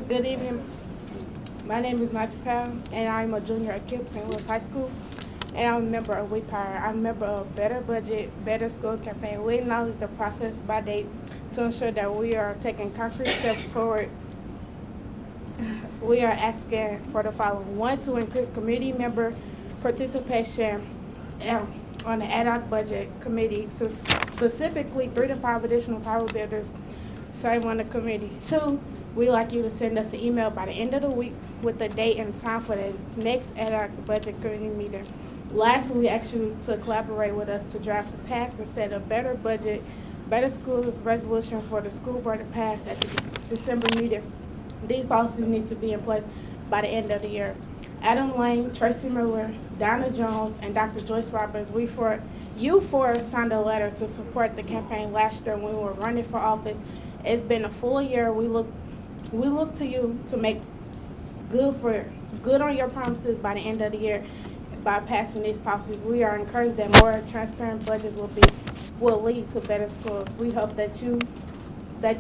Speaker 20: Good evening. My name is Nigel Powell, and I'm a junior at KIPP St. Louis High School, and I'm a member of We Power. I'm a member of Better Budget, Better School campaign. We acknowledge the process by date to ensure that we are taking concrete steps forward. We are asking for the following: 1, to increase community member
Speaker 19: participation on the ad hoc budget committee, so specifically 3 to 5 additional power builders serve on the committee. 2, we'd like you to send us an email by the end of the week with the date and time for the next ad hoc budget committee meeting. Lastly, we ask you to collaborate with us to draft the PACs and set a better budget, better schools resolution for the school board to pass at the December meeting. These policies need to be in place by the end of the year. Adam Lane, Tracy Miller, Donna Jones, and Dr. Joyce Roberts, you four signed a letter to support the campaign last year when we were running for office. It's been a full year. We look to you to make good on your promises by the end of the year by passing these policies. We are encouraged that more transparent budgets will lead to better schools. We hope that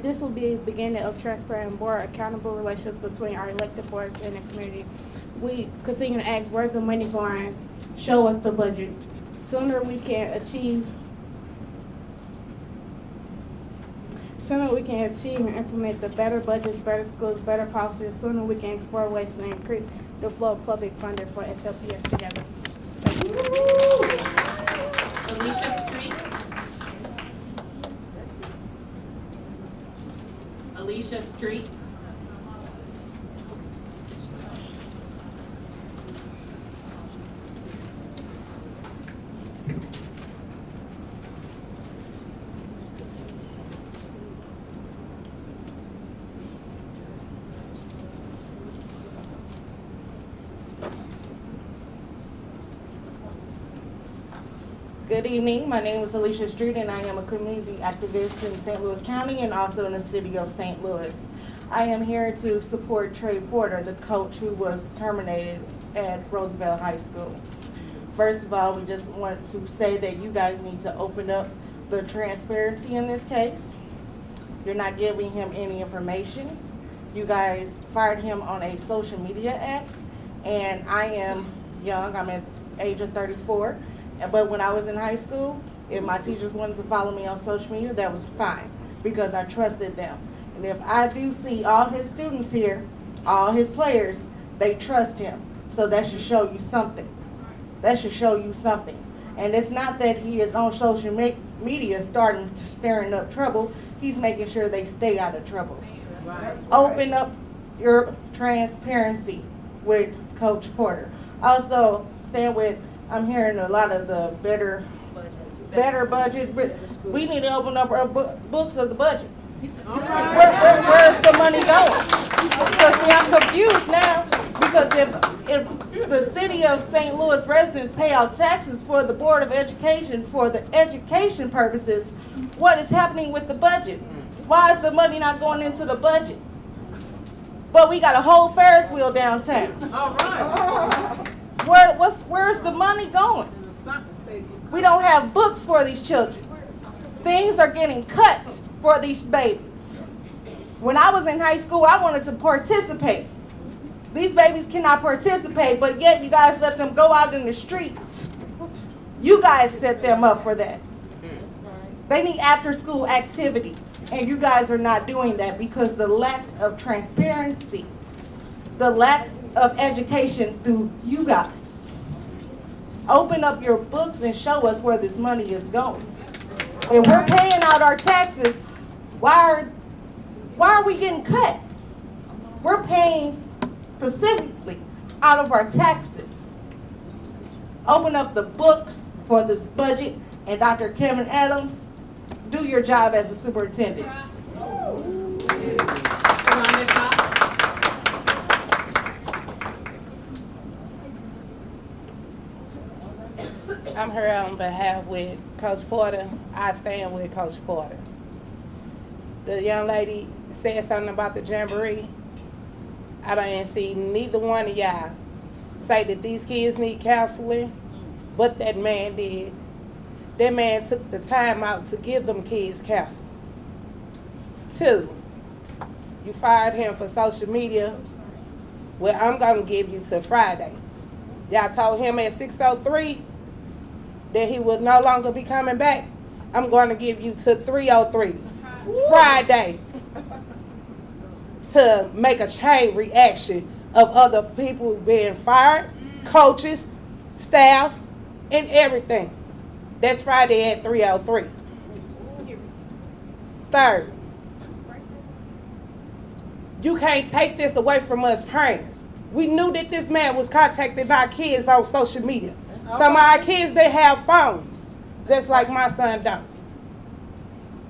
Speaker 19: this will be the beginning of transparent, more accountable relations between our elected boards and the community. We continue to ask, where's the money going? Show us the budget. Sooner we can achieve and implement the better budgets, better schools, better policies. Sooner we can explore ways to increase the flow of public funding for SLPS together.
Speaker 1: Alicia Street. Alicia Street.
Speaker 4: Good evening. My name is Alicia Street, and I am a community activist in St. Louis County and also in the city of St. Louis. I am here to support Trey Porter, the coach who was terminated at Roosevelt High School. First of all, we just want to say that you guys need to open up the transparency in this case. You're not giving him any information. You guys fired him on a social media act, and I am young. I'm at the age of 34. But when I was in high school, if my teachers wanted to follow me on social media, that was fine because I trusted them. And if I do see all his students here, all his players, they trust him. So that should show you something. That should show you something. And it's not that he is on social media starting to stirring up trouble. He's making sure they stay out of trouble. Open up your transparency with Coach Porter. Also, stand with, I'm hearing a lot of the better budget. We need to open up our books of the budget. Where's the money going? Because see, I'm confused now. Because if the city of St. Louis residents pay out taxes for the Board of Education for the education purposes, what is happening with the budget? Why is the money not going into the budget? But we got a whole Ferris wheel downtown. All right. Where's the money going? We don't have books for these children. Things are getting cut for these babies. When I was in high school, I wanted to participate. These babies cannot participate, but yet you guys let them go out in the streets. You guys set them up for that. They need after-school activities, and you guys are not doing that because the lack of transparency, the lack of education through you guys. Open up your books and show us where this money is going. If we're paying out our taxes, why are we getting cut? We're paying specifically out of our taxes. Open up the book for this budget, and Dr. Kevin Adams, do your job as a superintendent.
Speaker 14: I'm here on behalf with Coach Porter. I stand with Coach Porter. The young lady said something about the jamboree. I don't see neither one of y'all say that these kids need counseling, but that man did. That man took the time out to give them kids counseling. 2, you fired him for social media. Well, I'm going to give you to Friday. Y'all told him at 6:03 that he would no longer be coming back. I'm going to give you to 3:03 Friday to make a chain reaction of other people being fired, coaches, staff, and everything. That's Friday at 3:03. Third, you can't take this away from us parents. We knew that this man was contacting our kids on social media. Some of our kids, they have phones, just like my son don't.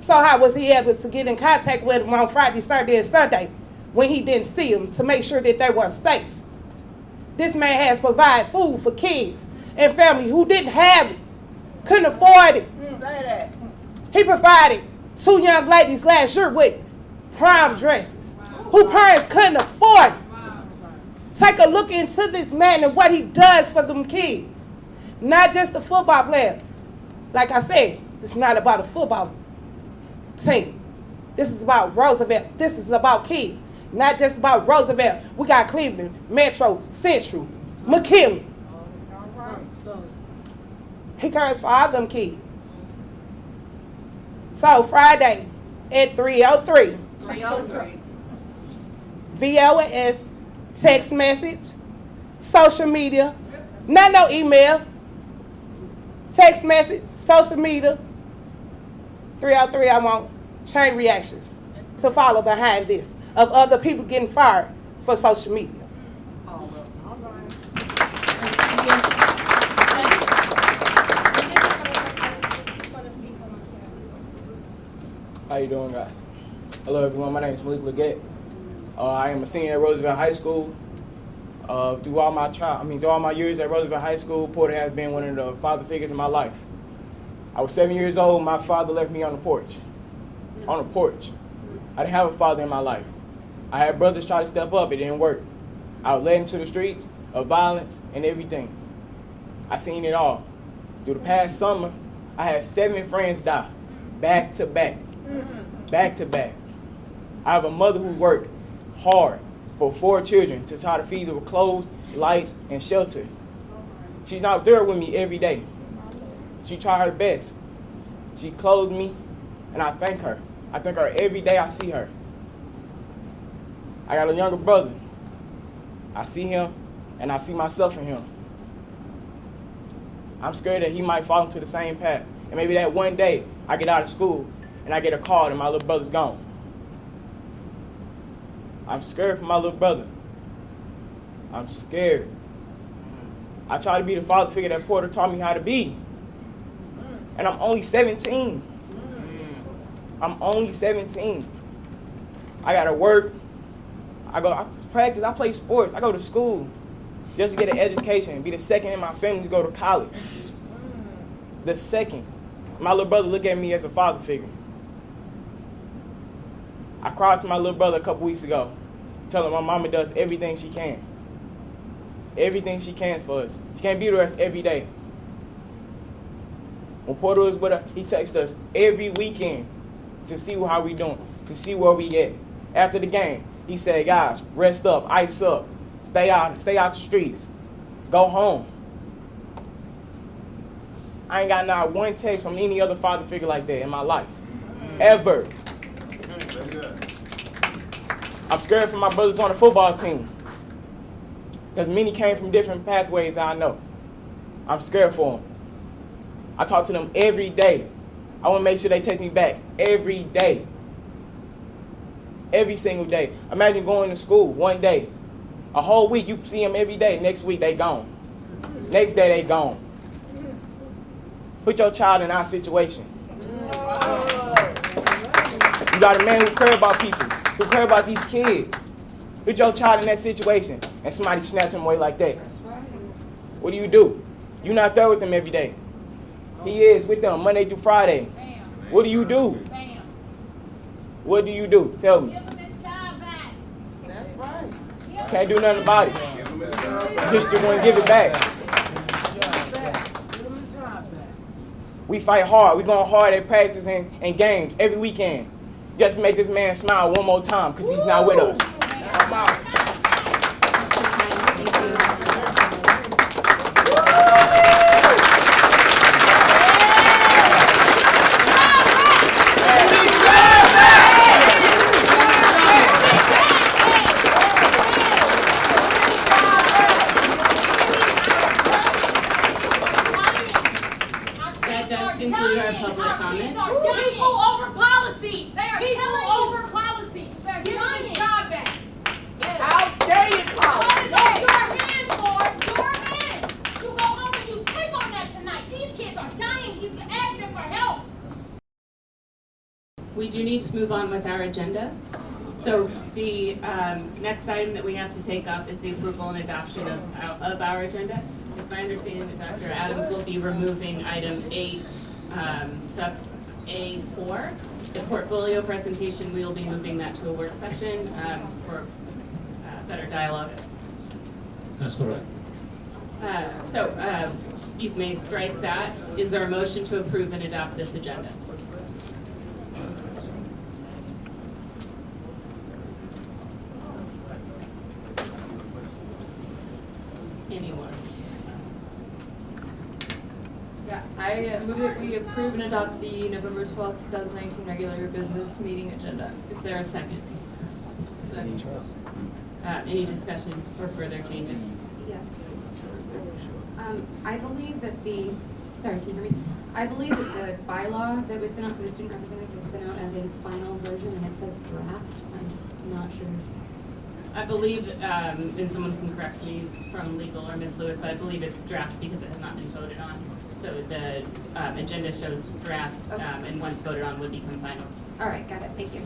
Speaker 14: So how was he able to get in contact with them on Friday, Saturday, and Sunday when he didn't see them to make sure that they were safe? This man has provided food for kids and family who didn't have it, couldn't afford it.
Speaker 3: Say that.
Speaker 14: He provided 2 young ladies last year with prom dresses who parents couldn't afford it. Take a look into this man and what he does for them kids. Not just a football player. Like I said, it's not about a football team. This is about Roosevelt. This is about kids. Not just about Roosevelt. We got Cleveland, Metro, Central, McKinley. He cares for all them kids. So Friday at 3:03.
Speaker 3: 3:03.
Speaker 14: VOS, text message, social media, not no email, text message, social media. 3:03, I want chain reactions to follow behind this of other people getting fired for social media.
Speaker 5: How you doing, guys? Hello, everyone. My name is Malik Leggett. I am a senior at Roosevelt High School. Through all my years at Roosevelt High School, Porter has been one of the father figures in my life. I was 7 years old. My father left me on the porch. On the porch. I didn't have a father in my life. I had brothers try to step up. It didn't work. I was led into the streets of violence and everything. I seen it all. Through the past summer, I had 7 friends die, back to back. Back to back. I have a mother who worked hard for 4 children to try to feed them with clothes, lights, and shelter. She's not there with me every day. She tried her best. She clothed me, and I thank her. I thank her every day I see her. I got a younger brother. I see him, and I see myself in him. I'm scared that he might fall into the same path. And maybe that one day I get out of school and I get a call and my little brother's gone. I'm scared for my little brother. I'm scared. I try to be the father figure that Porter taught me how to be. And I'm only 17. I'm only 17. I gotta work. I practice, I play sports, I go to school just to get an education, be the second in my family to go to college. The second. My little brother look at me as a father figure. I cried to my little brother a couple weeks ago, telling my mama does everything she can. Everything she can for us. She can't be with us every day. When Porter was with her, he texts us every weekend to see how we doing, to see where we at. After the game, he said, guys, rest up, ice up, stay out the streets, go home. I ain't got not one text from any other father figure like that in my life, ever. I'm scared for my brothers on the football team, because many came from different pathways that I know. I'm scared for them. I talk to them every day. I want to make sure they text me back every day. Every single day. Imagine going to school one day. A whole week, you see them every day. Next week, they gone. Next day, they gone. Put your child in our situation. You got a man who cares about people, who cares about these kids. Put your child in that situation, and somebody snatch him away like that. What do? You're not there with them every day. He is with them Monday through Friday. What do? What do you do? Tell me.
Speaker 3: That's right.
Speaker 5: Can't do nothing about it. Just to want to give it back. We fight hard. We going hard at practice and games every weekend just to make this man smile one more time because he's not with us.
Speaker 1: move on with our agenda. So the next item that we have to take up is the approval and adoption of our agenda. It's my understanding that Dr. Adams will be removing item 8, sub A4. The portfolio presentation, we will be moving that to a work session for better dialogue.
Speaker 6: That's correct.
Speaker 1: So you may strike that. Is there a motion to approve and adopt this agenda? Anyone?
Speaker 7: Yeah, I move that we approve and adopt the November 12th, 2019 regular business meeting agenda.
Speaker 1: Is there a second? Second. Any discussion or further changes?
Speaker 23: Yes. I believe that sorry, can you hear me? I believe that the bylaw that was sent out for the student representative was sent out as a final version and it says draft. I'm not sure.
Speaker 1: I believe, and someone can correct me from legal or Ms. Lewis, but I believe it's draft because it has not been voted on. So the agenda shows draft, and once voted on would become final.
Speaker 23: All right, got it. Thank you.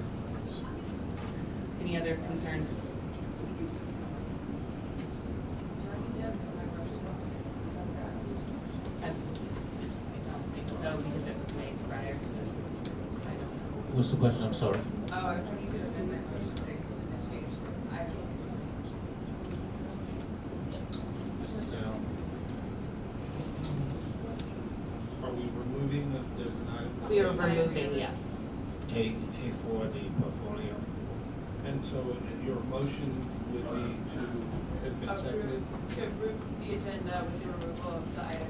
Speaker 1: Any other concerns? I don't think so because it was made prior to.
Speaker 6: What's the question? I'm sorry.
Speaker 7: Oh, if you could amend that motion to change item.
Speaker 6: This is,
Speaker 24: Are we removing there's an item?
Speaker 1: We are removing, yes.
Speaker 6: A4, the portfolio.
Speaker 24: And so your motion would be has been seconded?
Speaker 7: To approve the agenda with the removal of the item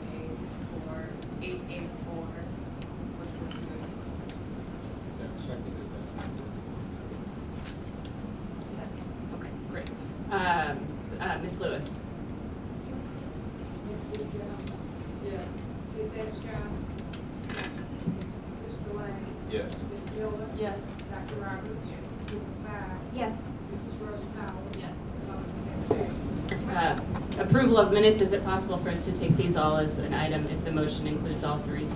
Speaker 7: A4, 8A4, which would be moved to closed session.
Speaker 24: That seconded that.
Speaker 1: Yes. Okay, great. Ms. Lewis?
Speaker 7: Yes.
Speaker 25: Ms. Estrella? Mr. Delaney?
Speaker 24: Yes.
Speaker 25: Ms. Miller?
Speaker 7: Yes.
Speaker 25: Dr. Roberts? Yes. Mrs. Powell?
Speaker 23: Yes.
Speaker 25: Mrs. Rose Powell?
Speaker 1: Yes.
Speaker 25: Ms. Day?
Speaker 1: Approval of minutes, is it possible for us to take these all as an item if the motion includes all three?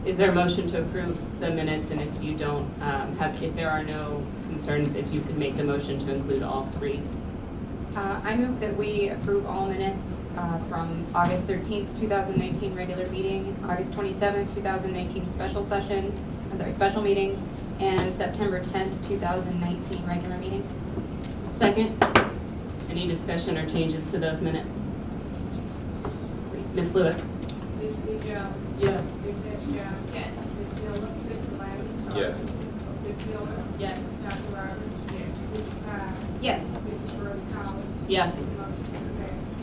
Speaker 1: Is there a motion to approve the minutes, and if you don't if there are no concerns, if you could make the motion to include all three?
Speaker 23: I move that we approve all minutes from August 13th, 2019 regular meeting, August 27th, 2019 special meeting, and September 10th, 2019 regular meeting.
Speaker 1: Second. Any discussion or changes to those minutes? Ms. Lewis?
Speaker 25: Ms. Jones?
Speaker 7: Yes.
Speaker 25: Ms. Estrella?
Speaker 7: Yes.
Speaker 25: Ms. Miller? Mr. Delaney?
Speaker 24: Yes.
Speaker 25: Ms. Miller?
Speaker 7: Yes.
Speaker 25: Dr. Roberts? Yes. Mrs. Powell?
Speaker 23: Yes.
Speaker 25: Mrs. Rose Powell?
Speaker 1: Yes.
Speaker 25: Motion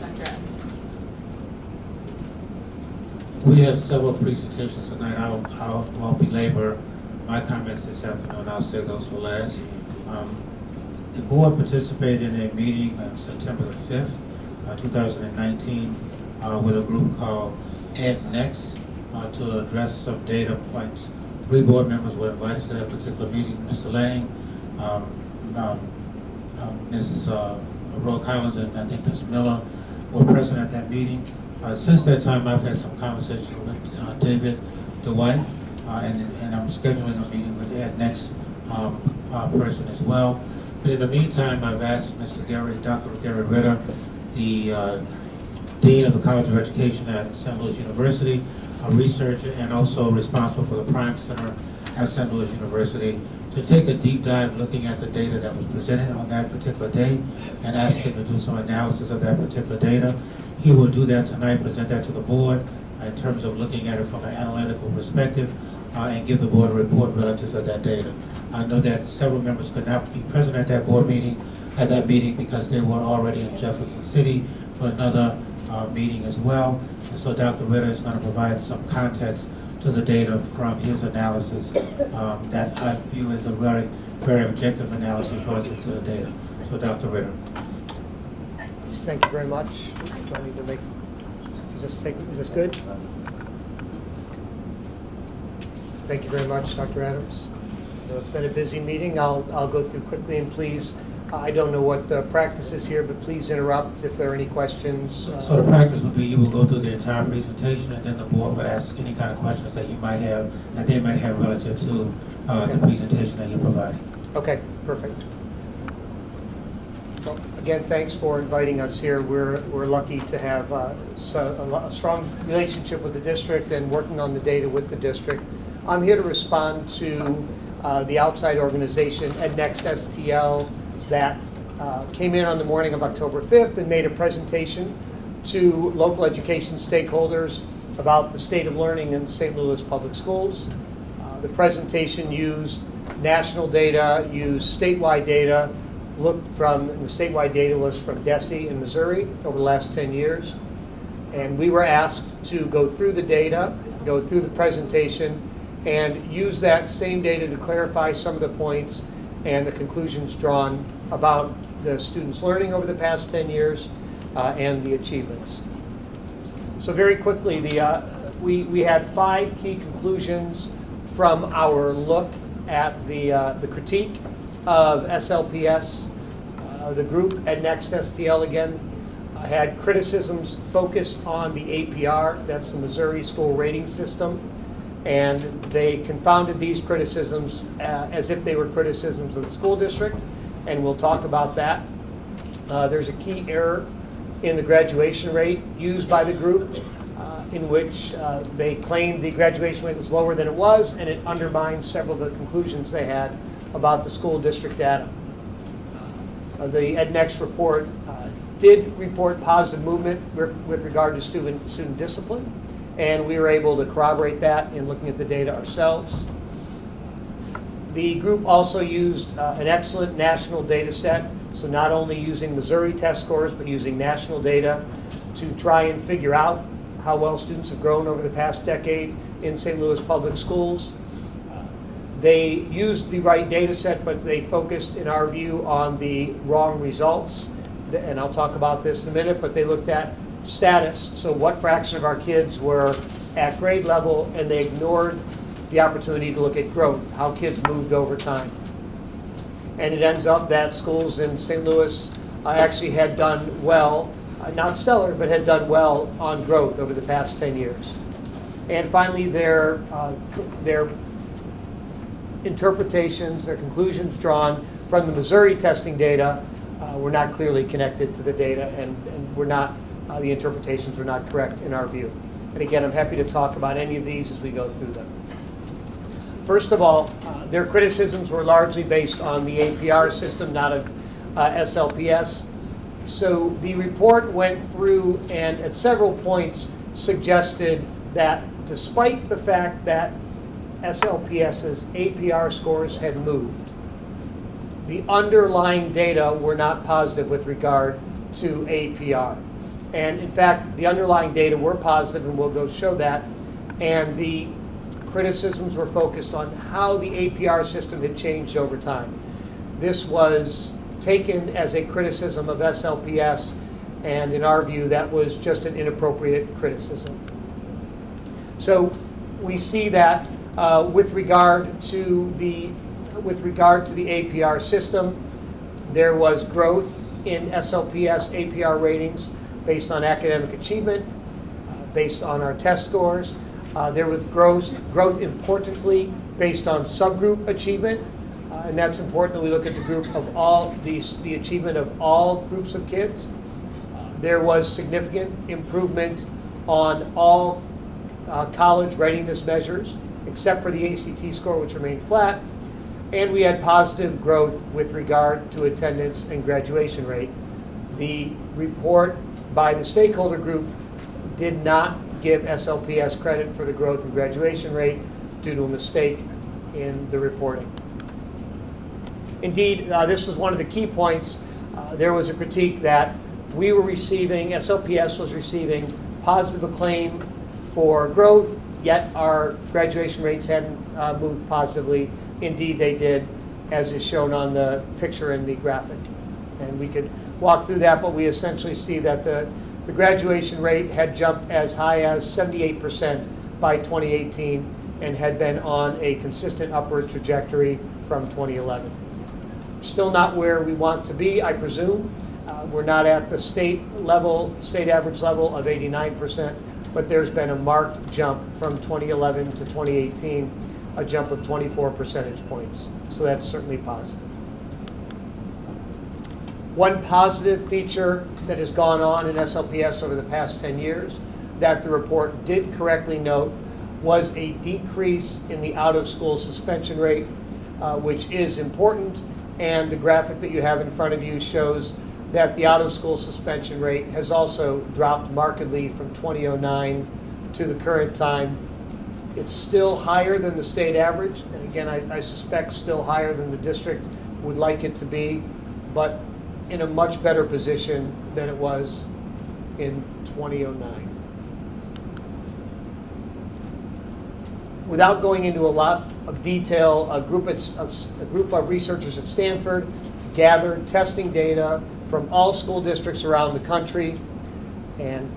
Speaker 25: carries.
Speaker 1: Dr. Adams?
Speaker 6: We have several presentations tonight. I won't belabor my comments this afternoon. I'll save those for last. The board participated in a meeting on September the 5th, 2019, with a group called EdNext to address some data points. 3 board members were invited to that particular meeting. Mr. Lang, Mrs. Roy Collins, and I think Ms. Miller were present at that meeting. Since that time, I've had some conversations with David DeWhite, and I'm scheduling a meeting with EdNext person as well. But in the meantime, I've asked Dr. Gary Ritter, the Dean of the College of Education at St. Louis University, a researcher and also responsible for the Prime Center at St. Louis University, to take a deep dive looking at the data that was presented on that particular day and ask him to do some analysis of that particular data. He will do that tonight, present that to the board in terms of looking at it from an analytical perspective and give the board a report relative to that data. I know that several members could not be present at that meeting because they were already in Jefferson City for another meeting as well. And so Dr. Ritter is going to provide some context to the data from his analysis that I view as a very, very objective analysis relative to the data. So Dr. Ritter.
Speaker 26: Thank you very much. Do I need to make, is this good? Thank you very much, Dr. Adams. It's been a busy meeting. I'll go through quickly, and please, I don't know what the practice is here, but please interrupt if there are any questions.
Speaker 6: So the practice would be you will go through the entire presentation, and then the board would ask any kind of questions that you might have, that they might have relative to the presentation that you're providing.
Speaker 26: Okay, perfect. Well, again, thanks for inviting us here. We're lucky to have a strong relationship with the district and working on the data with the district. I'm here to respond to the outside organization, EdNext STL, that came in on the morning of October 5th and made a presentation to local education stakeholders about the state of learning in St. Louis Public Schools. The presentation used national data, used statewide data, the statewide data was from DESE in Missouri over the last 10 years. And we were asked to go through the data, go through the presentation, and use that same data to clarify some of the points and the conclusions drawn about the students' learning over the past 10 years and the achievements. So very quickly, we had 5 key conclusions from our look at the critique of SLPS. The group EdNext STL again had criticisms focused on the APR, that's the Missouri School Rating System, and they confounded these criticisms as if they were criticisms of the school district, and we'll talk about that. There's a key error in the graduation rate used by the group, in which they claimed the graduation rate was lower than it was, and it undermined several of the conclusions they had about the school district data. The EdNext report did report positive movement with regard to student discipline, and we were able to corroborate that in looking at the data ourselves. The group also used an excellent national data set, so not only using Missouri test scores, but using national data to try and figure out how well students have grown over the past decade in St. Louis Public Schools. They used the right data set, but they focused, in our view, on the wrong results. And I'll talk about this in a minute, but they looked at status, so what fraction of our kids were at grade level, and they ignored the opportunity to look at growth, how kids moved over time. And it ends up that schools in St. Louis actually had done well, not stellar, but had done well on growth over the past 10 years. And finally, their interpretations, their conclusions drawn from the Missouri testing data were not clearly connected to the data, and were not, the interpretations were not correct in our view. And again, I'm happy to talk about any of these as we go through them. First of all, their criticisms were largely based on the APR system, not of SLPS. So the report went through and at several points suggested that despite the fact that SLPS's APR scores had moved, the underlying data were not positive with regard to APR. And in fact, the underlying data were positive, and we'll go show that. And the criticisms were focused on how the APR system had changed over time. This was taken as a criticism of SLPS, and in our view, that was just an inappropriate criticism. So we see that with regard to the APR system, there was growth in SLPS APR ratings based on academic achievement, based on our test scores. There was growth importantly based on subgroup achievement, and that's important. We look at the group of all the achievement of all groups of kids. There was significant improvement on all college readiness measures, except for the ACT score, which remained flat. And we had positive growth with regard to attendance and graduation rate. The report by the stakeholder group did not give SLPS credit for the growth and graduation rate due to a mistake in the reporting. Indeed, this was one of the key points. There was a critique that we were receiving, SLPS was receiving positive acclaim for growth, yet our graduation rates hadn't moved positively. Indeed, they did, as is shown on the picture in the graphic. And we could walk through that, but we essentially see that the graduation rate had jumped as high as 78% by 2018 and had been on a consistent upward trajectory from 2011. Still not where we want to be, I presume. We're not at the state average level of 89%, but there's been a marked jump from 2011 to 2018 a jump of 24 percentage points. So that's certainly positive. One positive feature that has gone on in SLPS over the past 10 years that the report did correctly note was a decrease in the out-of-school suspension rate, which is important. And the graphic that you have in front of you shows that the out-of-school suspension rate has also dropped markedly from 2009 to the current time. It's still higher than the state average, and again, I suspect still higher than the district would like it to be, but in a much better position than it was in 2009. Without going into a lot of detail, a group of researchers at Stanford gathered testing data from all school districts around the country and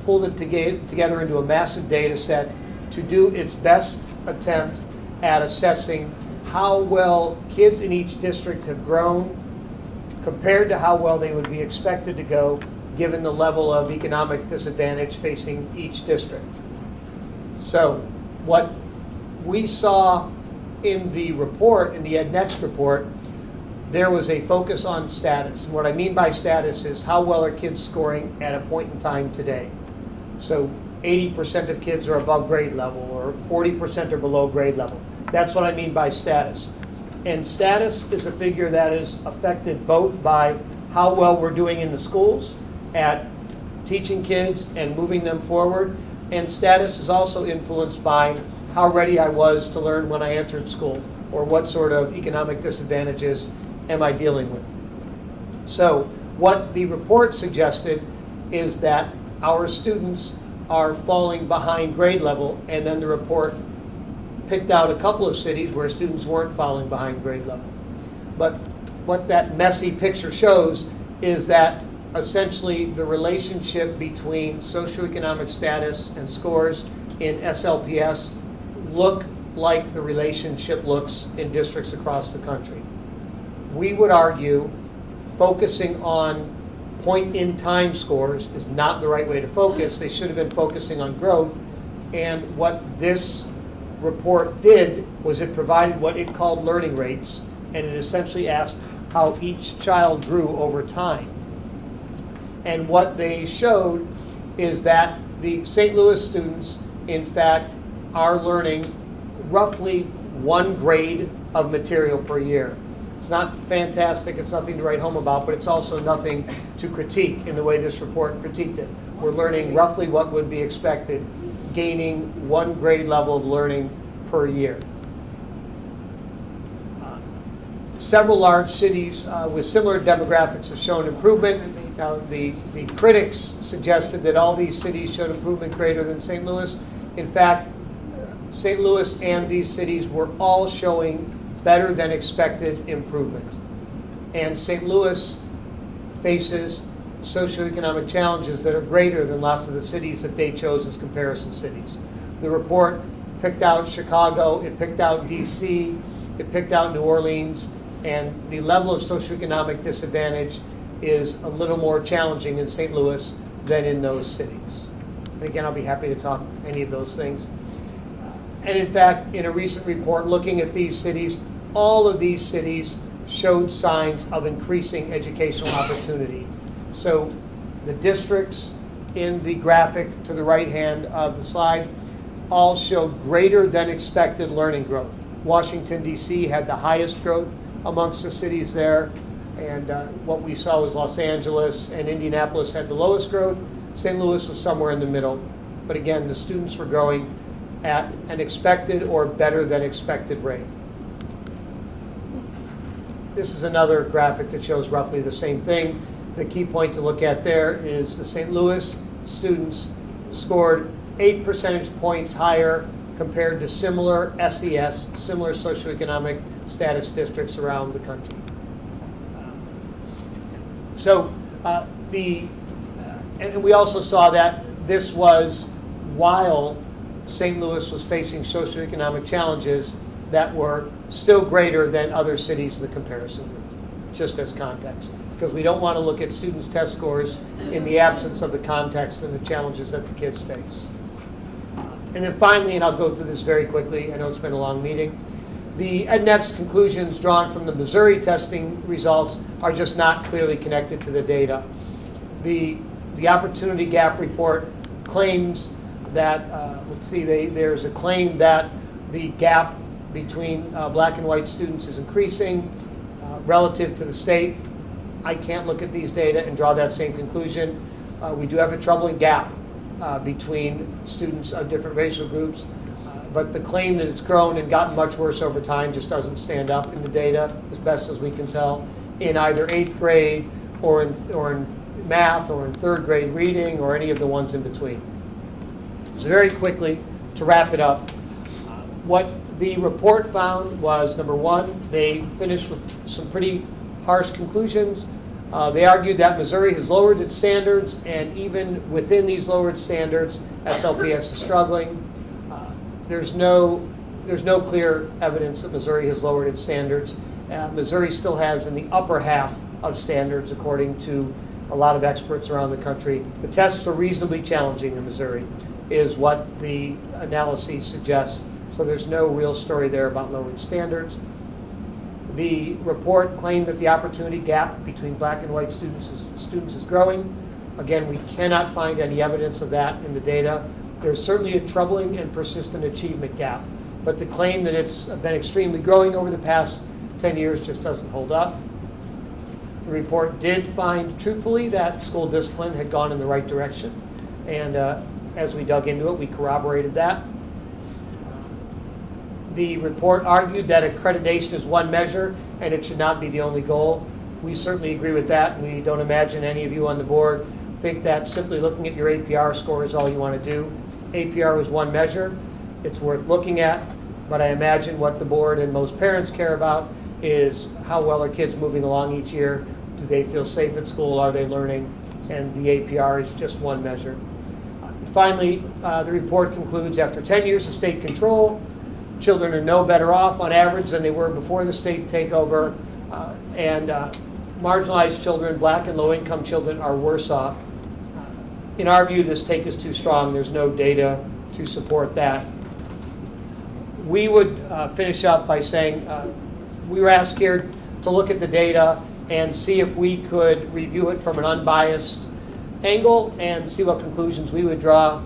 Speaker 26: pulled it together into a massive data set to do its best attempt at assessing how well kids in each district have grown compared to how well they would be expected to go given the level of economic disadvantage facing each district. So what we saw in the report, in the EdNext report, there was a focus on status. And what I mean by status is how well are kids scoring at a point in time today. So 80% of kids are above grade level or 40% are below grade level. That's what I mean by status. And status is a figure that is affected both by how well we're doing in the schools at teaching kids and moving them forward. And status is also influenced by how ready I was to learn when I entered school, or what sort of economic disadvantages am I dealing with. So what the report suggested is that our students are falling behind grade level, and then the report picked out a couple of cities where students weren't falling behind grade level. But what that messy picture shows is that essentially the relationship between socioeconomic status and scores in SLPS look like the relationship looks in districts across the country. We would argue focusing on point-in-time scores is not the right way to focus. They should have been focusing on growth. And what this report did was it provided what it called learning rates, and it essentially asked how each child grew over time. And what they showed is that the St. Louis students, in fact, are learning roughly 1 grade of material per year. It's not fantastic, it's nothing to write home about, but it's also nothing to critique in the way this report critiqued it. We're learning roughly what would be expected, gaining 1 grade level of learning per year. Several large cities with similar demographics have shown improvement. Now, the critics suggested that all these cities showed improvement greater than St. Louis. In fact, St. Louis and these cities were all showing better than expected improvement. And St. Louis faces socioeconomic challenges that are greater than lots of the cities that they chose as comparison cities. The report picked out Chicago, it picked out DC, it picked out New Orleans, and the level of socioeconomic disadvantage is a little more challenging in St. Louis than in those cities. And again, I'll be happy to talk any of those things. And in fact, in a recent report looking at these cities, all of these cities showed signs of increasing educational opportunity. So the districts in the graphic to the right hand of the slide all showed greater than expected learning growth. Washington, D.C. had the highest growth amongst the cities there, and what we saw was Los Angeles and Indianapolis had the lowest growth. St. Louis was somewhere in the middle, but again, the students were growing at an expected or better than expected rate. This is another graphic that shows roughly the same thing. The key point to look at there is the St. Louis students scored 8 percentage points higher compared to similar SES, similar socioeconomic status districts around the country. So and we also saw that this was while St. Louis was facing socioeconomic challenges that were still greater than other cities in the comparison group, just as context. Because we don't want to look at students' test scores in the absence of the context and the challenges that the kids face. And then finally, and I'll go through this very quickly, I know it's been a long meeting, the EdNext conclusions drawn from the Missouri testing results are just not clearly connected to the data. The Opportunity Gap report claims that, there's a claim that the gap between black and white students is increasing relative to the state. I can't look at these data and draw that same conclusion. We do have a troubling gap between students of different racial groups, but the claim that it's grown and gotten much worse over time just doesn't stand up in the data, as best as we can tell, in either 8th grade or in math or in 3rd grade reading or any of the ones in between. So very quickly, to wrap it up, what the report found was, number one, they finished with some pretty harsh conclusions. They argued that Missouri has lowered its standards, and even within these lowered standards, SLPS is struggling. There's no clear evidence that Missouri has lowered its standards. Missouri still has in the upper half of standards, according to a lot of experts around the country. The tests are reasonably challenging in Missouri, is what the analyses suggest. So there's no real story there about lowered standards. The report claimed that the opportunity gap between black and white students is growing. Again, we cannot find any evidence of that in the data. There's certainly a troubling and persistent achievement gap, but the claim that it's been extremely growing over the past 10 years just doesn't hold up. The report did find, truthfully, that school discipline had gone in the right direction, and as we dug into it, we corroborated that. The report argued that accreditation is one measure and it should not be the only goal. We certainly agree with that, and we don't imagine any of you on the board think that simply looking at your APR score is all you want to do. APR is one measure. It's worth looking at, but I imagine what the board and most parents care about is how well are kids moving along each year? Do they feel safe at school? Are they learning? And the APR is just one measure. Finally, the report concludes after 10 years of state control, children are no better off on average than they were before the state takeover, and marginalized children, black and low-income children, are worse off. In our view, this take is too strong. There's no data to support that. We would finish up by saying we were asked here to look at the data and see if we could review it from an unbiased angle and see what conclusions we would draw.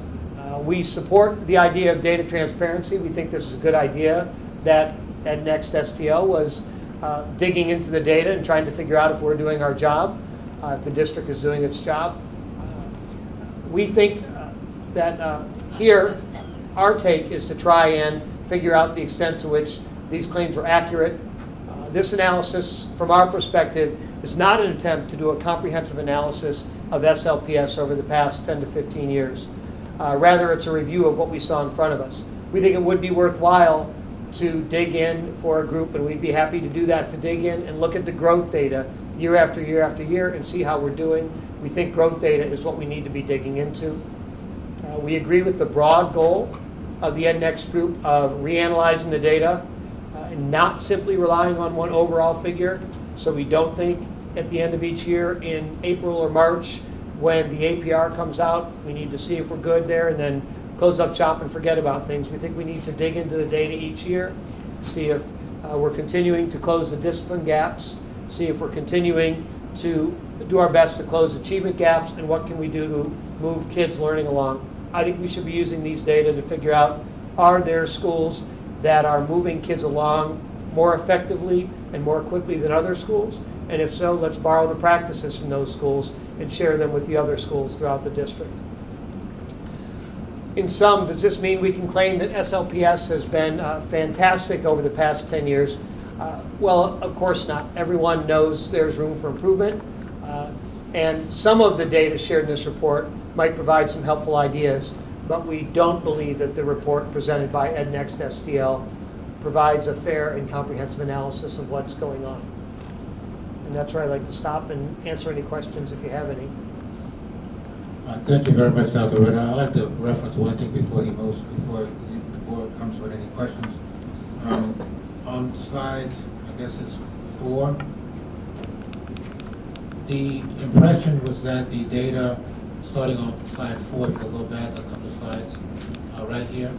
Speaker 26: We support the idea of data transparency. We think this is a good idea that EdNext STL was digging into the data and trying to figure out if we're doing our job, if the district is doing its job. We think that here, our take is to try and figure out the extent to which these claims were accurate. This analysis, from our perspective, is not an attempt to do a comprehensive analysis of SLPS over the past 10 to 15 years. Rather, it's a review of what we saw in front of us. We think it would be worthwhile to dig in for a group, and we'd be happy to do that, to dig in and look at the growth data year after year after year and see how we're doing. We think growth data is what we need to be digging into. We agree with the broad goal of the EdNext group of reanalyzing the data and not simply relying on one overall figure. So we don't think at the end of each year in April or March when the APR comes out, we need to see if we're good there and then close up shop and forget about things. We think we need to dig into the data each year, see if we're continuing to close the discipline gaps, see if we're continuing to do our best to close achievement gaps, and what can we do to move kids learning along. I think we should be using these data to figure out, are there schools that are moving kids along more effectively and more quickly than other schools? And if so, let's borrow the practices from those schools and share them with the other schools throughout the district. In sum, does this mean we can claim that SLPS has been fantastic over the past 10 years? Well, of course not. Everyone knows there's room for improvement. And some of the data shared in this report might provide some helpful ideas, but we don't believe that the report presented by EdNext STL provides a fair and comprehensive analysis of what's going on. And that's where I'd like to stop and answer any questions if you have any.
Speaker 6: Thank you very much, Dr. Ritter. I'd like to reference one thing before he moves, before the board comes with any questions. On slides, I guess it's 4, the impression was that the data, starting on slide 4, if you'll go back a couple of slides, right here,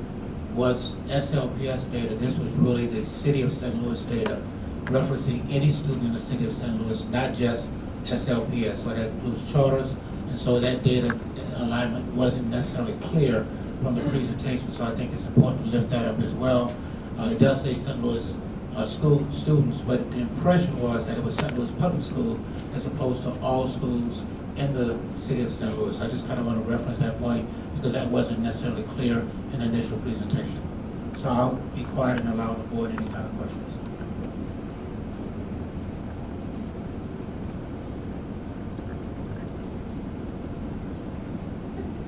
Speaker 6: was SLPS data. This was really the City of St. Louis data, referencing any student in the City of St. Louis, not just SLPS. So that includes charters, and so that data alignment wasn't necessarily clear from the presentation, so I think it's important to lift that up as well. It does say St. Louis school students, but the impression was that it was St. Louis Public School as opposed to all schools in the City of St. Louis. I just kind of want to reference that point because that wasn't necessarily clear in the initial presentation. So I'll be quiet and allow the board any kind of questions.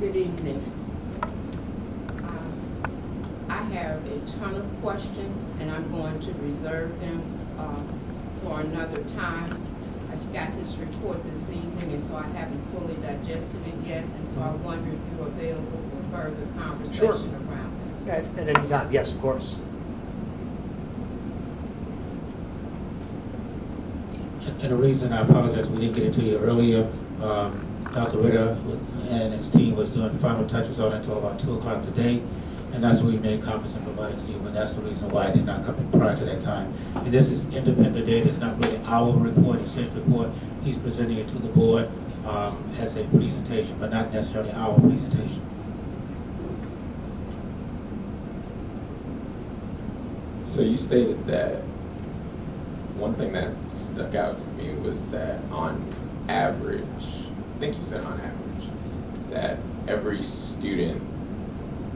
Speaker 2: Good evening. I have a ton of questions, and I'm going to reserve them for another time. I got this report this evening, and so I haven't fully digested it yet, and so I wonder if you're available for further conversation around this.
Speaker 26: At any time, yes, of course.
Speaker 6: And the reason I apologize, we didn't get it to you earlier. Dr. Ritter and his team was doing final touches on it until about 2 o'clock today, and that's what we made comments and provided to you, and that's the reason why I did not come in prior to that time. And this is independent data, it's not really our report, it's his report. He's presenting it to the board as a presentation, but not necessarily our presentation.
Speaker 8: So you stated that one thing that stuck out to me was that on average, I think you said on average, that every student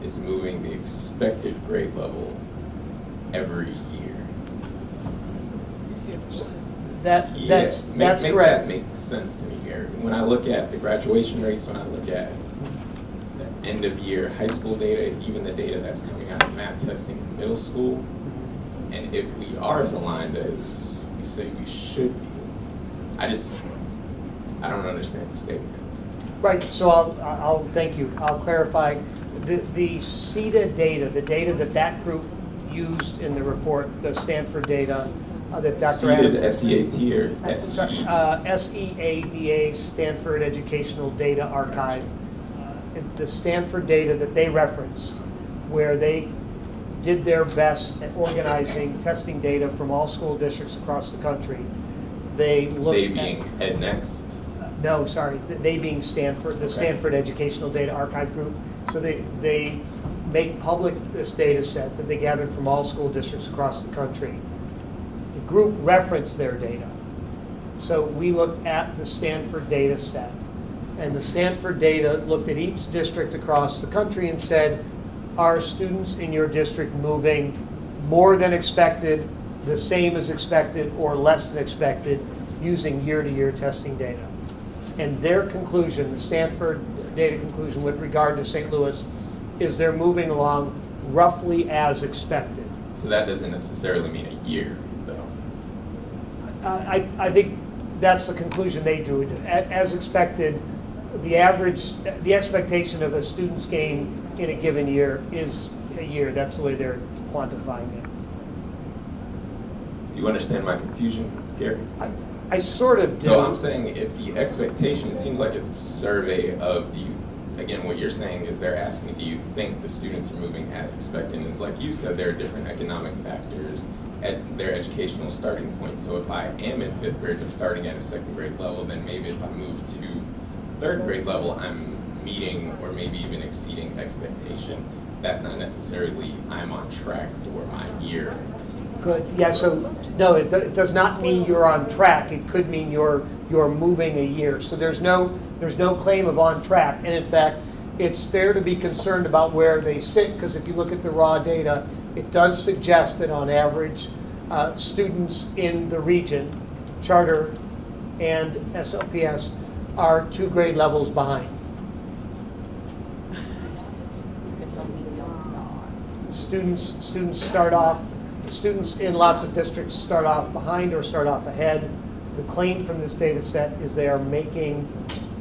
Speaker 8: is moving the expected grade level every year.
Speaker 26: That's correct.
Speaker 8: That makes sense to me here. When I look at the graduation rates, when I look at the end of year high school data, even the data that's coming out of math testing in middle school, and if we are as aligned as we say we should be, I don't understand the statement.
Speaker 26: Right, so I'll thank you. I'll clarify. The CETA data, the data that group used in the report, the Stanford data that Dr.
Speaker 8: CETA, S-E-A-T or S-E-E?
Speaker 26: SEADA, Stanford Educational Data Archive. The Stanford data that they referenced, where they did their best at organizing testing data from all school districts across the country. They
Speaker 8: being EdNext?
Speaker 26: No, sorry, they being Stanford, the Stanford Educational Data Archive Group. So they make public this data set that they gathered from all school districts across the country. The group referenced their data. So we looked at the Stanford data set. And the Stanford data looked at each district across the country and said, are students in your district moving more than expected, the same as expected, or less than expected using year-to-year testing data? And their conclusion, the Stanford data conclusion with regard to St. Louis, is they're moving along roughly as expected.
Speaker 8: So that doesn't necessarily mean a year, though.
Speaker 26: I think that's the conclusion they drew. As expected, the expectation of a student's gain in a given year is a year. That's the way they're quantifying it.
Speaker 8: Do you understand my confusion, Gary?
Speaker 26: I sort of do.
Speaker 8: So I'm saying if the expectation, it seems like it's a survey of, again, what you're saying is they're asking, do you think the students are moving as expected? And it's like you said, there are different economic factors at their educational starting point. So if I am in 5th grade but starting at a 2nd grade level, then maybe if I move to 3rd grade level, I'm meeting or maybe even exceeding expectation. That's not necessarily I'm on track for my year.
Speaker 26: Good. Yeah, so no, it does not mean you're on track. It could mean you're moving a year. So there's no claim of on track. And in fact, it's fair to be concerned about where they sit, because if you look at the raw data, it does suggest that on average, students in the region, charter and SLPS, are 2 grade levels behind. Students in lots of districts start off behind or start off ahead. The claim from this data set is they are making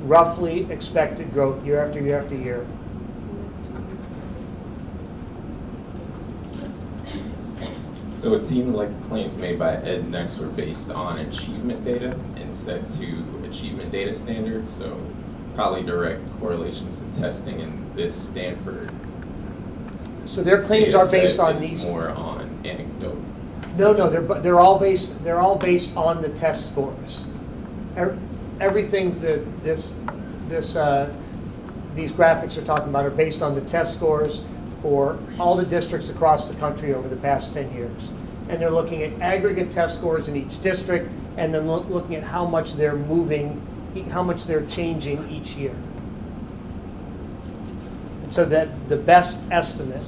Speaker 26: roughly expected growth year after year after year.
Speaker 8: So it seems like the claims made by EdNext were based on achievement data and set to achievement data standards, so probably direct correlations to testing, and this Stanford
Speaker 26: So their claims
Speaker 8: data
Speaker 26: are based
Speaker 8: set
Speaker 26: on
Speaker 8: is
Speaker 26: these.
Speaker 8: more on anecdote.
Speaker 26: No, they're all based on the test scores. Everything that these graphics are talking about are based on the test scores for all the districts across the country over the past 10 years. And they're looking at aggregate test scores in each district, and then looking at how much they're moving, how much they're changing each year. And so that the best estimate,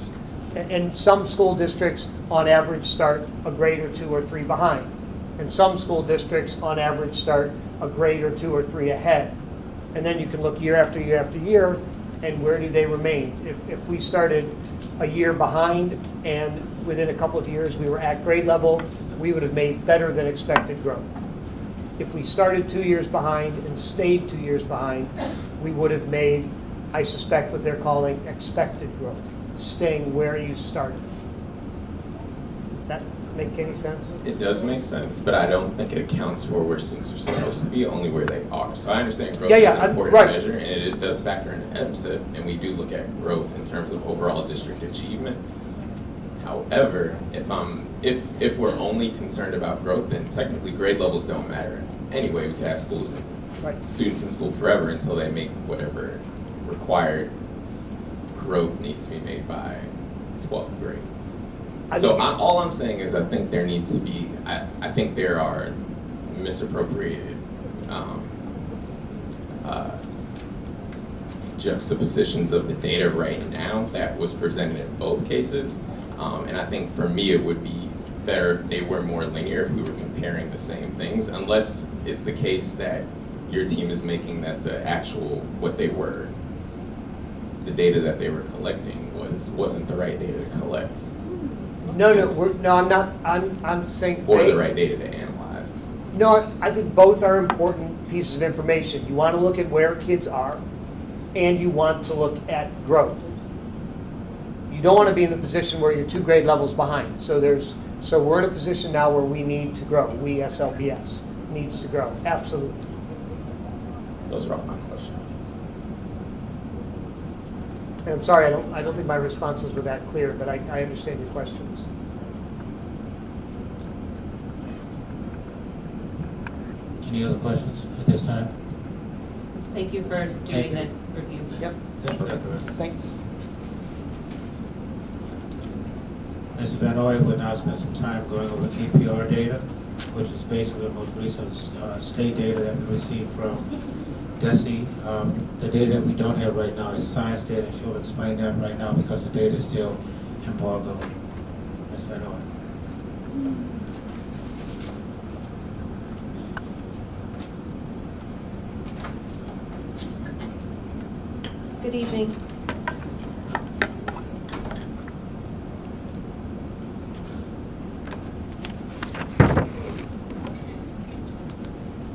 Speaker 26: and some school districts on average start a grade or 2 or 3 behind. And some school districts on average start a grade or 2 or 3 ahead. And then you can look year after year after year, and where do they remain? If we started a year behind and within a couple of years we were at grade level, we would have made better than expected growth. If we started 2 years behind and stayed 2 years behind, we would have made, I suspect, what they're calling expected growth, staying where you started. Does that make any sense?
Speaker 8: It does make sense, but I don't think it accounts for where students are supposed to be, only where they are. So I understand growth is an important measure, and it does factor into EBSIT, and we do look at growth in terms of overall district achievement. However, if we're only concerned about growth, then technically grade levels don't matter. Anyway, we could have schools and students in school forever until they make whatever required growth needs to be made by 12th grade. So all I'm saying is I think there needs to be, I think there are misappropriated juxtapositions of the data right now that was presented in both cases. And I think for me it would be better if they were more linear, if we were comparing the same things, unless it's the case that your team is making that the actual, what they were, the data that they were collecting wasn't the right data to collect.
Speaker 26: No, I'm not. I'm saying.
Speaker 8: Or the right data to analyze.
Speaker 26: No, I think both are important pieces of information. You want to look at where kids are, and you want to look at growth. You don't want to be in the position where you're 2 grade levels behind. So we're in a position now where we need to grow. We, SLPS, needs to grow. Absolutely.
Speaker 8: Those are all my questions.
Speaker 26: And I'm sorry, I don't think my responses were that clear, but I understand your questions.
Speaker 6: Any other questions at this time?
Speaker 1: Thank you for doing this review.
Speaker 26: Yep. Thanks.
Speaker 6: Mr. Van Ooy will now spend some time going over APR data, which is basically the most recent state data that we received from DESE. The data that we don't have right now is science data, and she'll explain that right now because the data is still embargoed. Ms. Van Ooy.
Speaker 20: Good evening.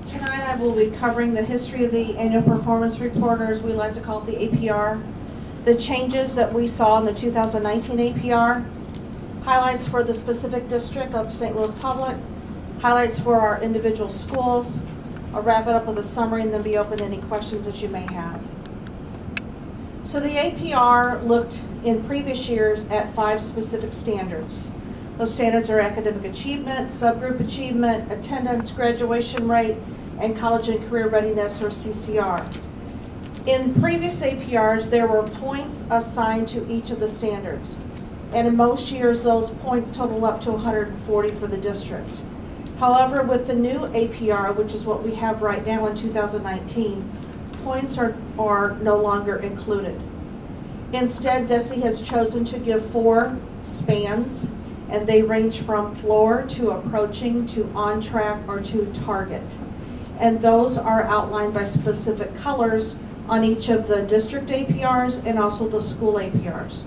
Speaker 20: Tonight I will be covering the history of the annual performance report, or as we like to call it, the APR, the changes that we saw in the 2019 APR, highlights for the specific district of St. Louis Public, highlights for our individual schools. I'll wrap it up with a summary and then be open to any questions that you may have. So the APR looked in previous years at 5 specific standards. Those standards are academic achievement, subgroup achievement, attendance, graduation rate, and college and career readiness, or CCR. In previous APRs, there were points assigned to each of the standards. And in most years, those points total up to 140 for the district. However, with the new APR, which is what we have right now in 2019, points are no longer included. Instead, DESE has chosen to give 4 spans, and they range from floor to approaching to on track or to target. And those are outlined by specific colors on each of the district APRs and also the school APRs.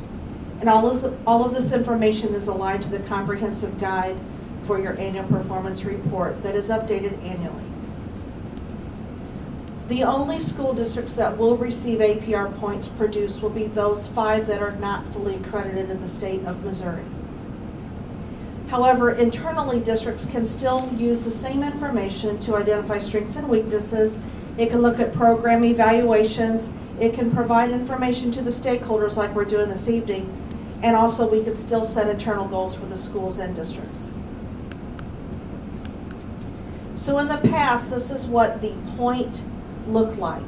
Speaker 20: And all of this information is aligned to the comprehensive guide for your annual performance report that is updated annually. The only school districts that will receive APR points produced will be those 5 that are not fully accredited in the state of Missouri. However, internally, districts can still use the same information to identify strengths and weaknesses. It can look at program evaluations. It can provide information to the stakeholders like we're doing this evening.
Speaker 3: And also, we could still set internal goals for the schools and districts. So in the past, this is what the point looked like.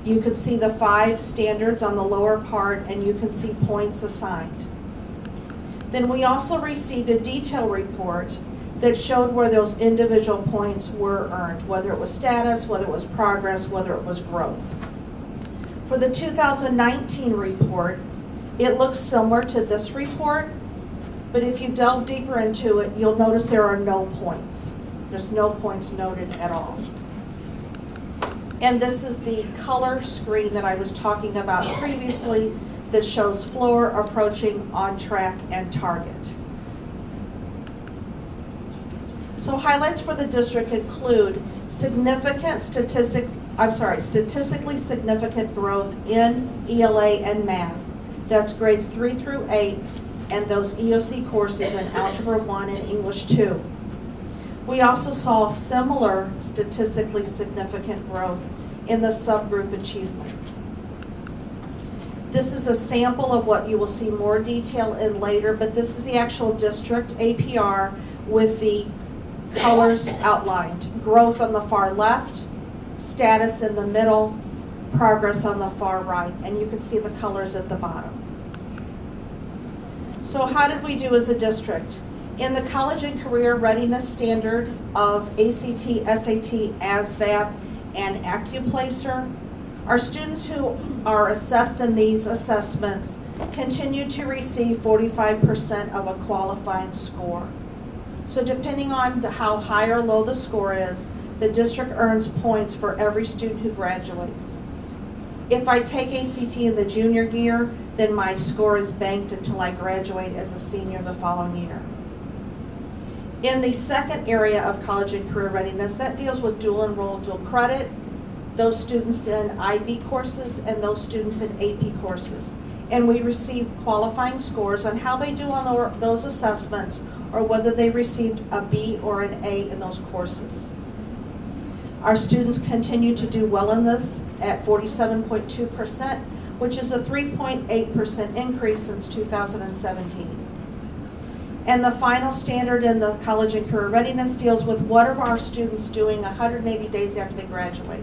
Speaker 3: You could see the 5 standards on the lower part, and you can see points assigned. Then we also received a detail report that showed where those individual points were earned, whether it was status, whether it was progress, whether it was growth. For the 2019 report, it looks similar to this report, but if you delve deeper into it, you'll notice there are no points. There's no points noted at all. And this is the color screen that I was talking about previously that shows floor, approaching, on track, and target. So highlights for the district include statistically significant growth in ELA and math. That's grades 3 through 8 and those EOC courses in Algebra 1 and English 2. We also saw similar statistically significant growth in the subgroup achievement. This is a sample of what you will see more detail in later, but this is the actual district APR with the colors outlined. Growth on the far left, status in the middle, progress on the far right, and you can see the colors at the bottom. So how did we do as a district? In the College and Career Readiness Standard of ACT, SAT, ASVAB, and AccuPlacer, our students who are assessed in these assessments continue to receive 45% of a qualifying score. So depending on how high or low the score is, the district earns points for every student who graduates. If I take ACT in the junior year, then my score is banked until I graduate as a senior the following year. In the second area of college and career readiness, that deals with dual enroll, dual credit, those students in IB courses and those students in AP courses. And we receive qualifying scores on how they do on those assessments or whether they received a B or an A in those courses. Our students continue to do well in this at 47.2%, which is a 3.8% increase since 2017. And the final standard in the college and career readiness deals with what are our students doing 180 days after they graduate.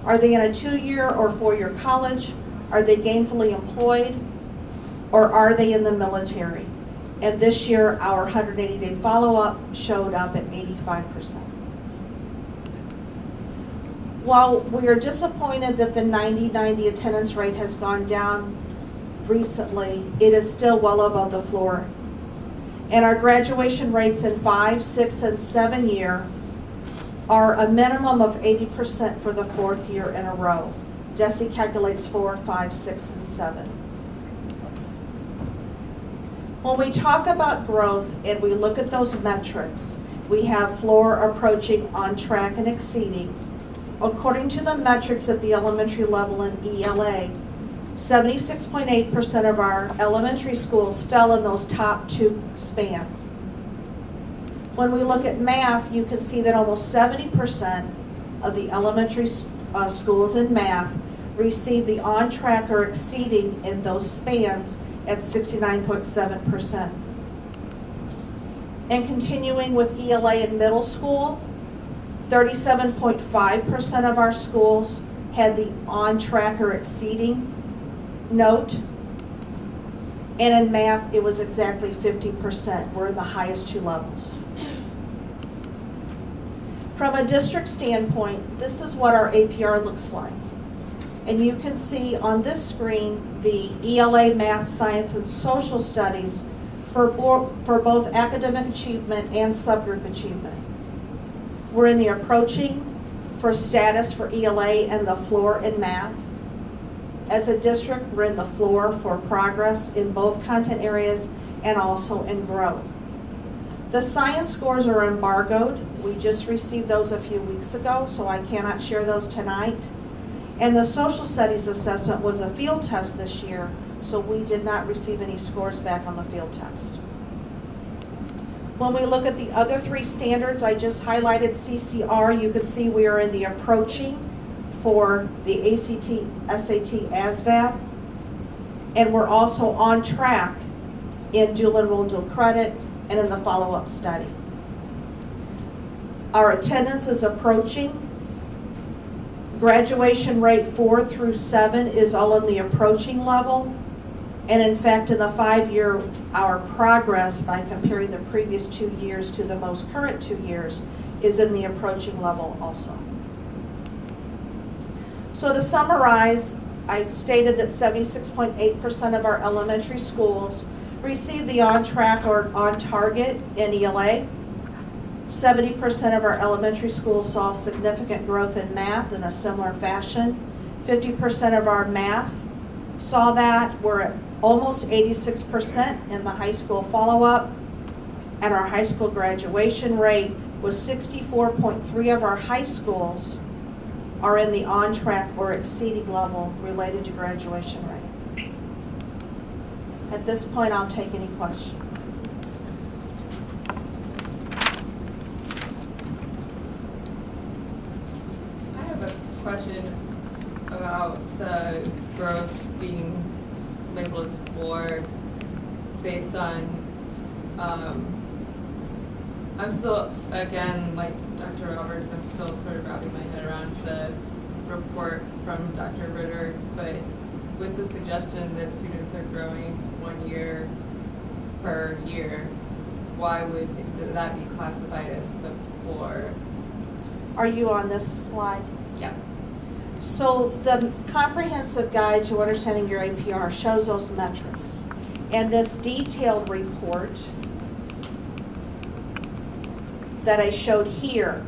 Speaker 3: Are they in a 2-year or 4-year college? Are they gainfully employed? Or are they in the military? And this year, our 180-day follow-up showed up at 85%. While we are disappointed that the 90-90 attendance rate has gone down recently, it is still well above the floor. And our graduation rates in 5, 6, and 7 year are a minimum of 80% for the 4th year in a row. DESE calculates 4, 5, 6, and 7. When we talk about growth and we look at those metrics, we have floor, approaching, on track, and exceeding. According to the metrics at the elementary level in ELA, 76.8% of our elementary schools fell in those top 2 spans. When we look at math, you can see that almost 70% of the elementary schools in math receive the on track or exceeding in those spans at 69.7%. And continuing with ELA in middle school, 37.5% of our schools had the on track or exceeding note. And in math, it was exactly 50%. We're in the highest 2 levels. From a district standpoint, this is what our APR looks like. And you can see on this screen the ELA, math, science, and social studies for both academic achievement and subgroup achievement. We're in the approaching for status for ELA and the floor in math. As a district, we're in the floor for progress in both content areas and also in growth. The science scores are embargoed. We just received those a few weeks ago, so I cannot share those tonight. And the social studies assessment was a field test this year, so we did not receive any scores back on the field test. When we look at the other 3 standards, I just highlighted CCR. You can see we are in the approaching for the ACT, SAT, ASVAB, and we're also on track
Speaker 9: in dual enrolled dual credit, and in the follow-up study. Our attendance is approaching. Graduation rate 4 through 7 is all in the approaching level. And in fact, in the 5-year, our progress by comparing the previous 2 years to the most current 2 years is in the approaching level also. So to summarize, I stated that 76.8% of our elementary schools received the on track or on target in ELA. 70% of our elementary schools saw significant growth in math in a similar fashion. 50% of our math saw that. We're at almost 86% in the high school follow-up. And our high school graduation rate was 64.3% of our high schools are in the on track or exceeding level related to graduation rate. At this point, I'll take any questions.
Speaker 7: I have a question about the growth being labeled as floor based on, I'm still, again, like Dr. Roberts, I'm still sort of wrapping my head around the report from Dr. Ritter, but with the suggestion that students are growing 1 year per year, why would that be classified as the floor?
Speaker 9: Are you on this slide?
Speaker 7: Yeah.
Speaker 9: So the comprehensive guide to understanding your APR shows those metrics. And this detailed report that I showed here,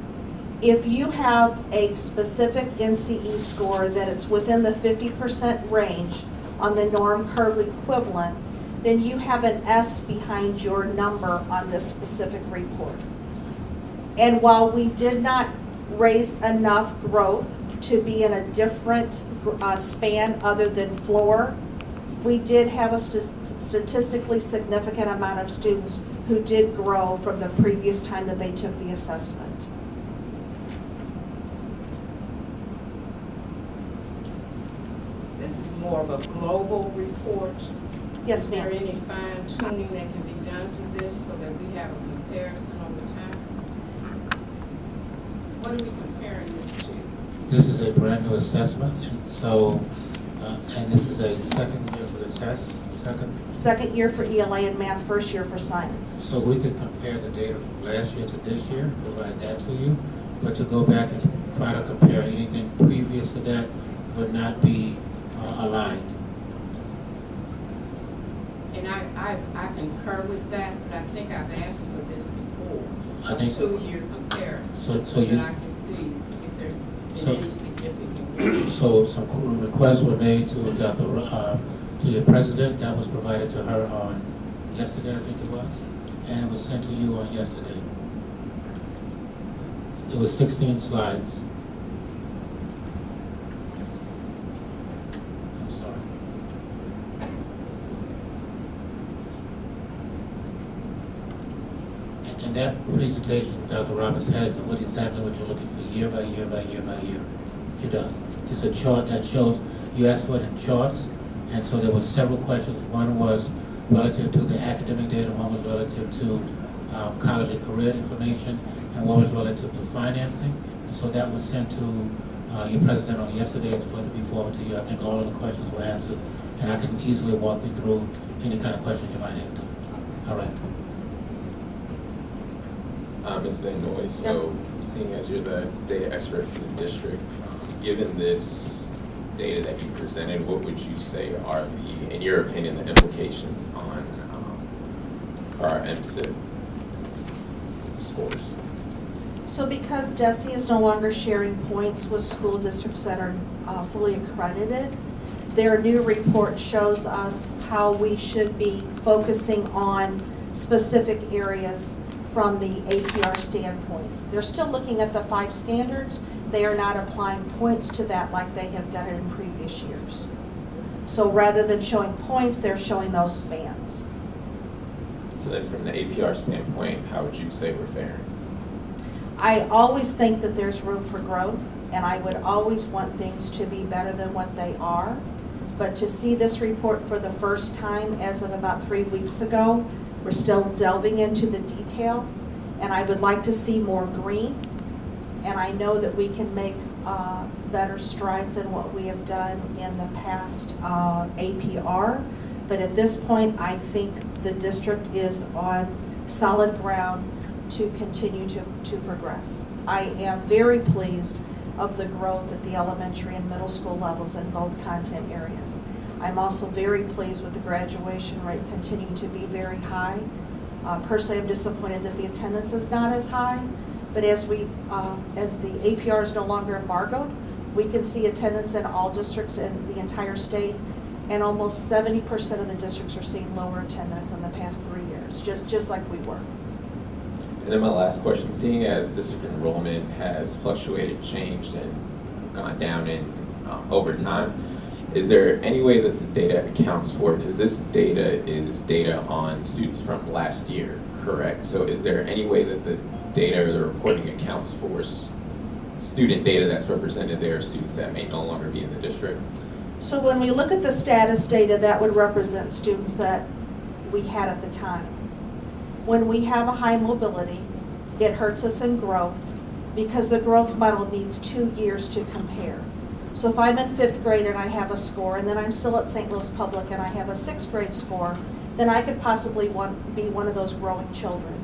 Speaker 9: if you have a specific NCE score that it's within the 50% range on the norm curve equivalent, then you have an S behind your number on this specific report. And while we did not raise enough growth to be in a different span other than floor, we did have a statistically significant amount of students who did grow from the previous time that they took the assessment.
Speaker 2: This is more of a global report.
Speaker 9: Yes, ma'am.
Speaker 2: Is there any fine tuning that can be done to this so that we have a comparison over time? What are we comparing this to?
Speaker 6: This is a brand new assessment, and so, and this is a second year for the test,
Speaker 9: Second year for ELA and math, first year for science.
Speaker 6: So we could compare the data from last year to this year, provide that to you, but to go back and try to compare anything previous to that would not be aligned.
Speaker 2: And I concur with that, but I think I've asked for this before.
Speaker 6: I think
Speaker 2: a 2-year comparison,
Speaker 6: so
Speaker 2: so
Speaker 6: you-
Speaker 2: that I can see if there's been any significant growth.
Speaker 6: So some requests were made to to your president. That was provided to her on yesterday, I think it was, and it was sent to you on yesterday. It was 16 slides. I'm sorry. And that presentation, Dr. Roberts, has exactly what you're looking for, year by year by year by year. It does. It's a chart that shows, you asked for it in charts, and so there were several questions. One was relative to the academic data, one was relative to college and career information, and one was relative to financing. And so that was sent to your president on yesterday for it to be forwarded to you. I think all of the questions were answered, and I can easily walk you through any kind of questions you might have to. All right.
Speaker 8: Ms. Van Noy, so
Speaker 9: Yes.
Speaker 8: seeing as you're the data expert for the district, given this data that you presented, what would you say are the, in your opinion, the implications on our MSIP scores?
Speaker 9: So because DESE is no longer sharing points with school districts that are fully accredited, their new report shows us how we should be focusing on specific areas from the APR standpoint. They're still looking at the 5 standards. They are not applying points to that like they have done it in previous years. So rather than showing points, they're showing those spans.
Speaker 8: So then from the APR standpoint, how would you say we're faring?
Speaker 9: I always think that there's room for growth, and I would always want things to be better than what they are. But to see this report for the first time as of about 3 weeks ago, we're still delving into the detail, and I would like to see more green. And I know that we can make better strides in what we have done in the past APR. But at this point, I think the district is on solid ground to continue to progress. I am very pleased of the growth at the elementary and middle school levels in both content areas. I'm also very pleased with the graduation rate continuing to be very high. Personally, I'm disappointed that the attendance is not as high, but as the APR is no longer embargoed, we can see attendance in all districts in the entire state, and almost 70% of the districts are seeing lower attendance in the past 3 years, just like we were.
Speaker 8: And then my last question, seeing as district enrollment has fluctuated, changed, and gone down in over time, is there any way that the data accounts for, because this data is data on students from last year, correct? So is there any way that the data or the reporting accounts for student data that's represented there, students that may no longer be in the district?
Speaker 9: So when we look at the status data, that would represent students that we had at the time. When we have a high mobility, it hurts us in growth because the growth model needs 2 years to compare. So if I'm in 5th grade and I have a score, and then I'm still at St. Louis Public and I have a 6th grade score, then I could possibly be one of those growing children.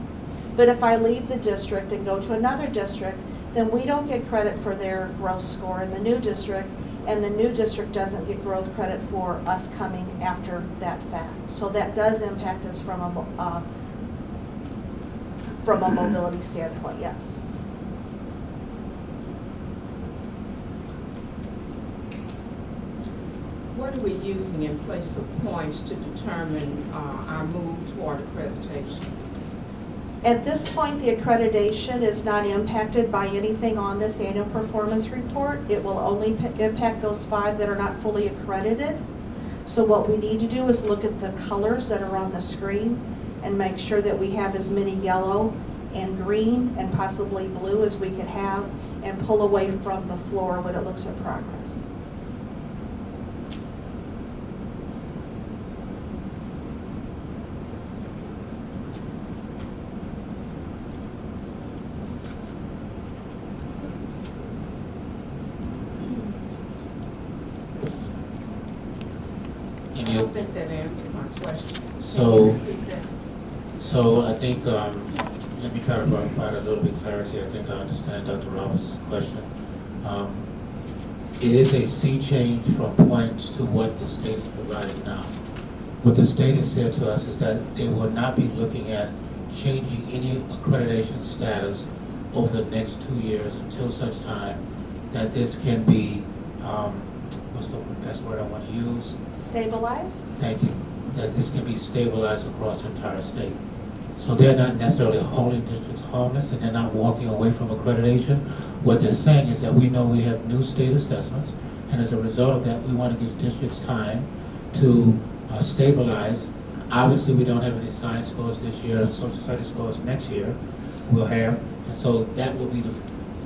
Speaker 9: But if I leave the district and go to another district, then we don't get credit for their growth score in the new district, and the new district doesn't get growth credit for us coming after that fact. So that does impact us from a mobility standpoint, yes.
Speaker 2: What are we using in place of points to determine our move toward accreditation?
Speaker 9: At this point, the accreditation is not impacted by anything on this annual performance report. It will only impact those 5 that are not fully accredited. So what we need to do is look at the colors that are on the screen and make sure that we have as many yellow and green and possibly blue as we could have, and pull away from the floor when it looks at progress.
Speaker 2: I don't think that answered my question.
Speaker 6: So I think, let me try to provide a little bit of clarity. I think I understand Dr. Roberts' question. It is a sea change from points to what the state is providing now. What the state has said to us is that they will not be looking at changing any accreditation status over the next 2 years until such time that this can be, what's the best word I want to use?
Speaker 9: Stabilized?
Speaker 6: Thank you. That this can be stabilized across the entire state. So they're not necessarily holding districts harmless, and they're not walking away from accreditation. What they're saying is that we know we have new state assessments, and as a result of that, we want to give districts time to stabilize. Obviously, we don't have any science scores this year, social studies scores next year we'll have, and so that will be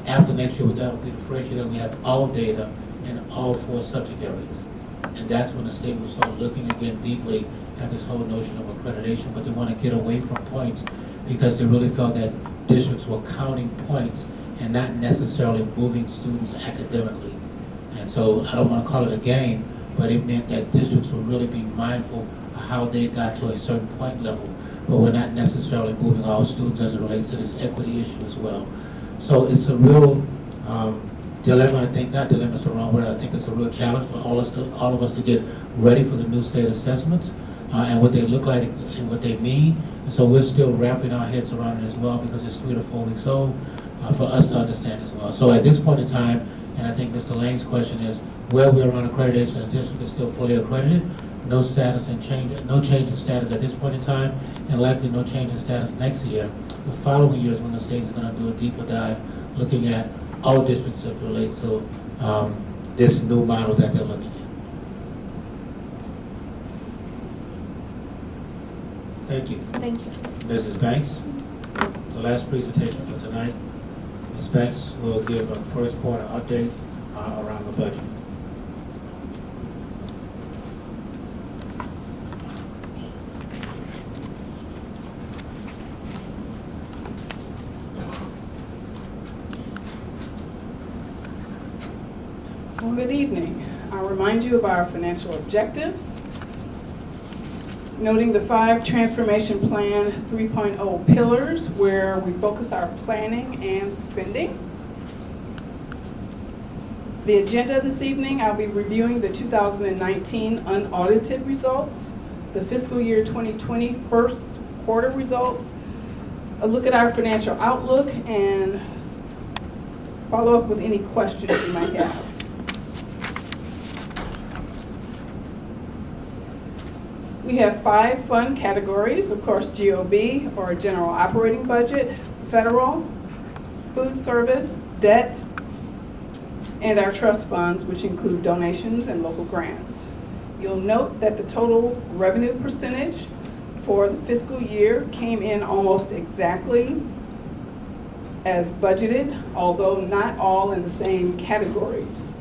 Speaker 6: after next year, that will be the first year that we have all data in all 4 subject areas. And that's when the state will start looking again deeply at this whole notion of accreditation, but they want to get away from points because they really felt that districts were counting points and not necessarily moving students academically. And so I don't want to call it a game, but it meant that districts would really be mindful of how they got to a certain point level, but we're not necessarily moving all students as it relates to this equity issue as well. So it's a real dilemma, I think. Not dilemma is the wrong word. I think it's a real challenge for all of us to get ready for the new state assessments and what they look like and what they mean. And so we're still wrapping our heads around it as well because it's 3 to 4 weeks old for us to understand as well. So at this point in time, and I think Mr. Lane's question is, where we are on accreditation, the district is still fully accredited. No status and change, no change in status at this point in time, and likely no change in status next year. The following years, when the state is going to do a deeper dive, looking at all districts that relate to this new model that they're looking at. Thank you.
Speaker 9: Thank you.
Speaker 6: Mrs. Banks, the last presentation for tonight. Ms. Banks will give a first quarter update around the budget.
Speaker 10: Good evening. I'll remind you of our financial objectives, noting the 5 Transformation Plan 3.0 pillars where we focus our planning and spending. The agenda this evening, I'll be reviewing the 2019 unaudited results, the fiscal year 2020 first quarter results, a look at our financial outlook, and follow up with any questions you might have. We have 5 fund categories, of course, GOB, or general operating budget, federal, food service, debt, and our trust funds, which include donations and local grants. You'll note that the total revenue percentage for the fiscal year came in almost exactly as budgeted, although not all in the same categories.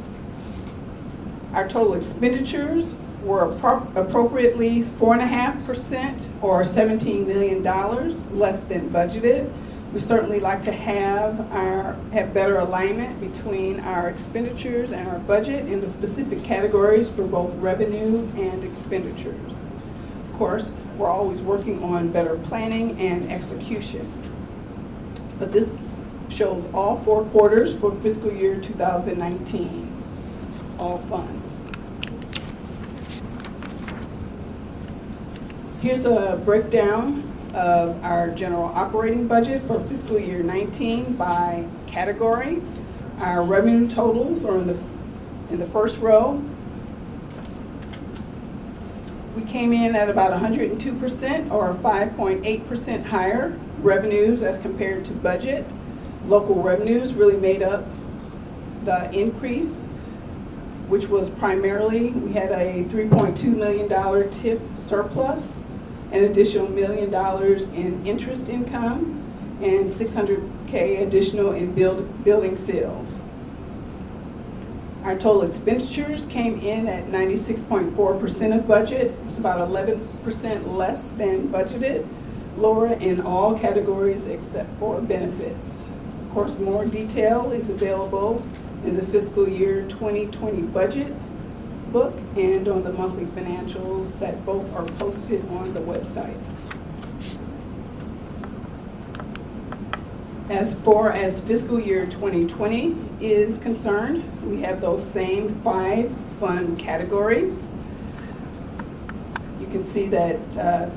Speaker 10: Our total expenditures were appropriately 4.5% or $17 million less than budgeted. We certainly like to have better alignment between our expenditures and our budget in the specific categories for both revenue and expenditures. Of course, we're always working on better planning and execution. But this shows all 4 quarters for fiscal year 2019, all funds. Here's a breakdown of our general operating budget for fiscal year 19 by category. Our revenue totals are in the first row. We came in at about 102% or 5.8% higher revenues as compared to budget. Local revenues really made up the increase, which was primarily, we had a $3.2 million TIF surplus, an additional $1 million in interest income, and $600K additional in building sales. Our total expenditures came in at 96.4% of budget. It's about 11% less than budgeted, lower in all categories except for benefits. Of course, more detail is available in the fiscal year 2020 budget book and on the monthly financials that both are posted on the website. As far as fiscal year 2020 is concerned, we have those same 5 fund categories. You can see that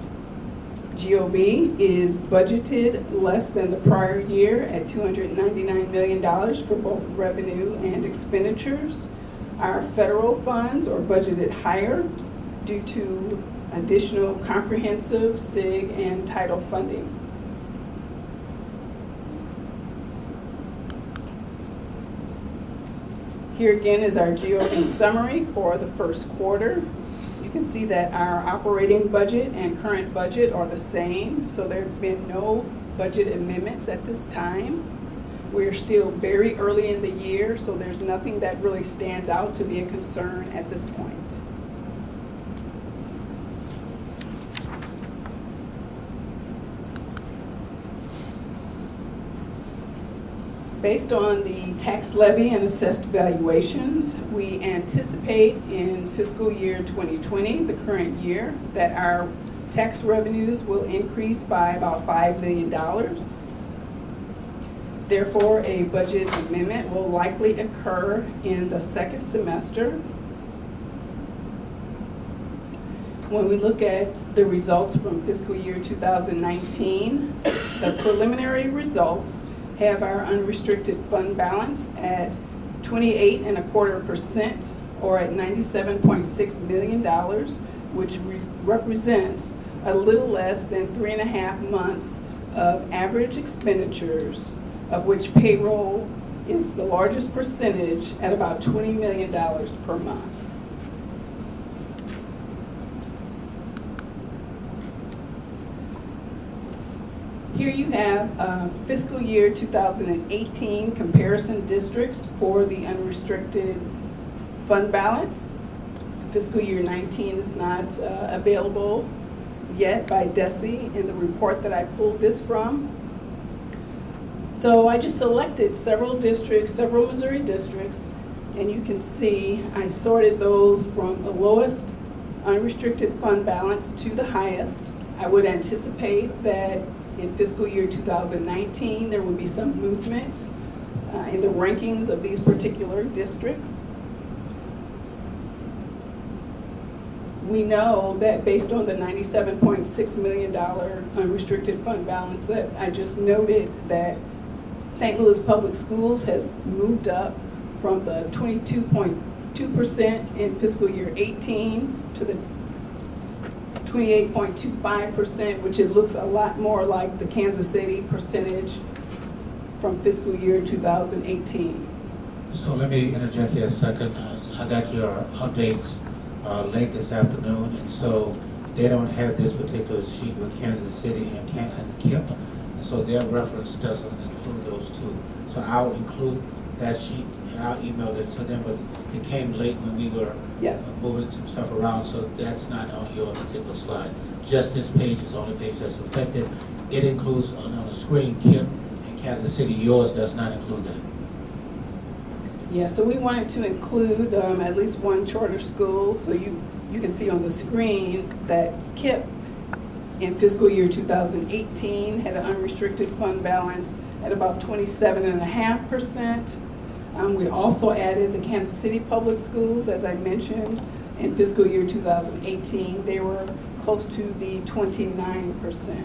Speaker 10: GOB is budgeted less than the prior year at $299 million for both revenue and expenditures. Our federal funds are budgeted higher due to additional comprehensive SIG and title funding. Here again is our GOB summary for the first quarter. You can see that our operating budget and current budget are the same, so there have been no budget amendments at this time. We're still very early in the year, so there's nothing that really stands out to be a concern at this point. Based on the tax levy and assessed valuations, we anticipate in fiscal year 2020, the current year, that our tax revenues will increase by about $5 million. Therefore, a budget amendment will likely occur in the second semester. When we look at the results from fiscal year 2019, the preliminary results have our unrestricted fund balance at 28.25% or at $97.6 million, which represents a little less than 3.5 months of average expenditures, of which payroll is the largest percentage at about $20 million per month. Here you have fiscal year 2018 comparison districts for the unrestricted fund balance. Fiscal year 19 is not available yet by DESE in the report that I pulled this from. So I just selected several districts, several Missouri districts, And you can see I sorted those from the lowest unrestricted fund balance to the highest. I would anticipate that in fiscal year 2019, there will be some movement in the rankings of these particular districts. We know that based on the $97.6 million unrestricted fund balance that I just noted, that St. Louis Public Schools has moved up from the 22.2% in fiscal year 18 to the 28.25%, which it looks a lot more like the Kansas City percentage from fiscal year 2018.
Speaker 6: So let me interject here a second. I got your updates late this afternoon, and so they don't have this particular sheet with Kansas City and KIPP, and so their reference doesn't include those two. So I'll include that sheet and I'll email it to them, but it came late when we were moving some stuff around, so that's not on your particular slide. Just this page is the only page that's affected. It includes on the screen KIPP and Kansas City. Yours does not include that.
Speaker 10: Yeah, so we wanted to include at least one charter school, so you can see on the screen that KIPP in fiscal year 2018 had an unrestricted fund balance at about 27.5%. We also added the Kansas City Public Schools, as I mentioned, in fiscal year 2018. They were close to the 29%.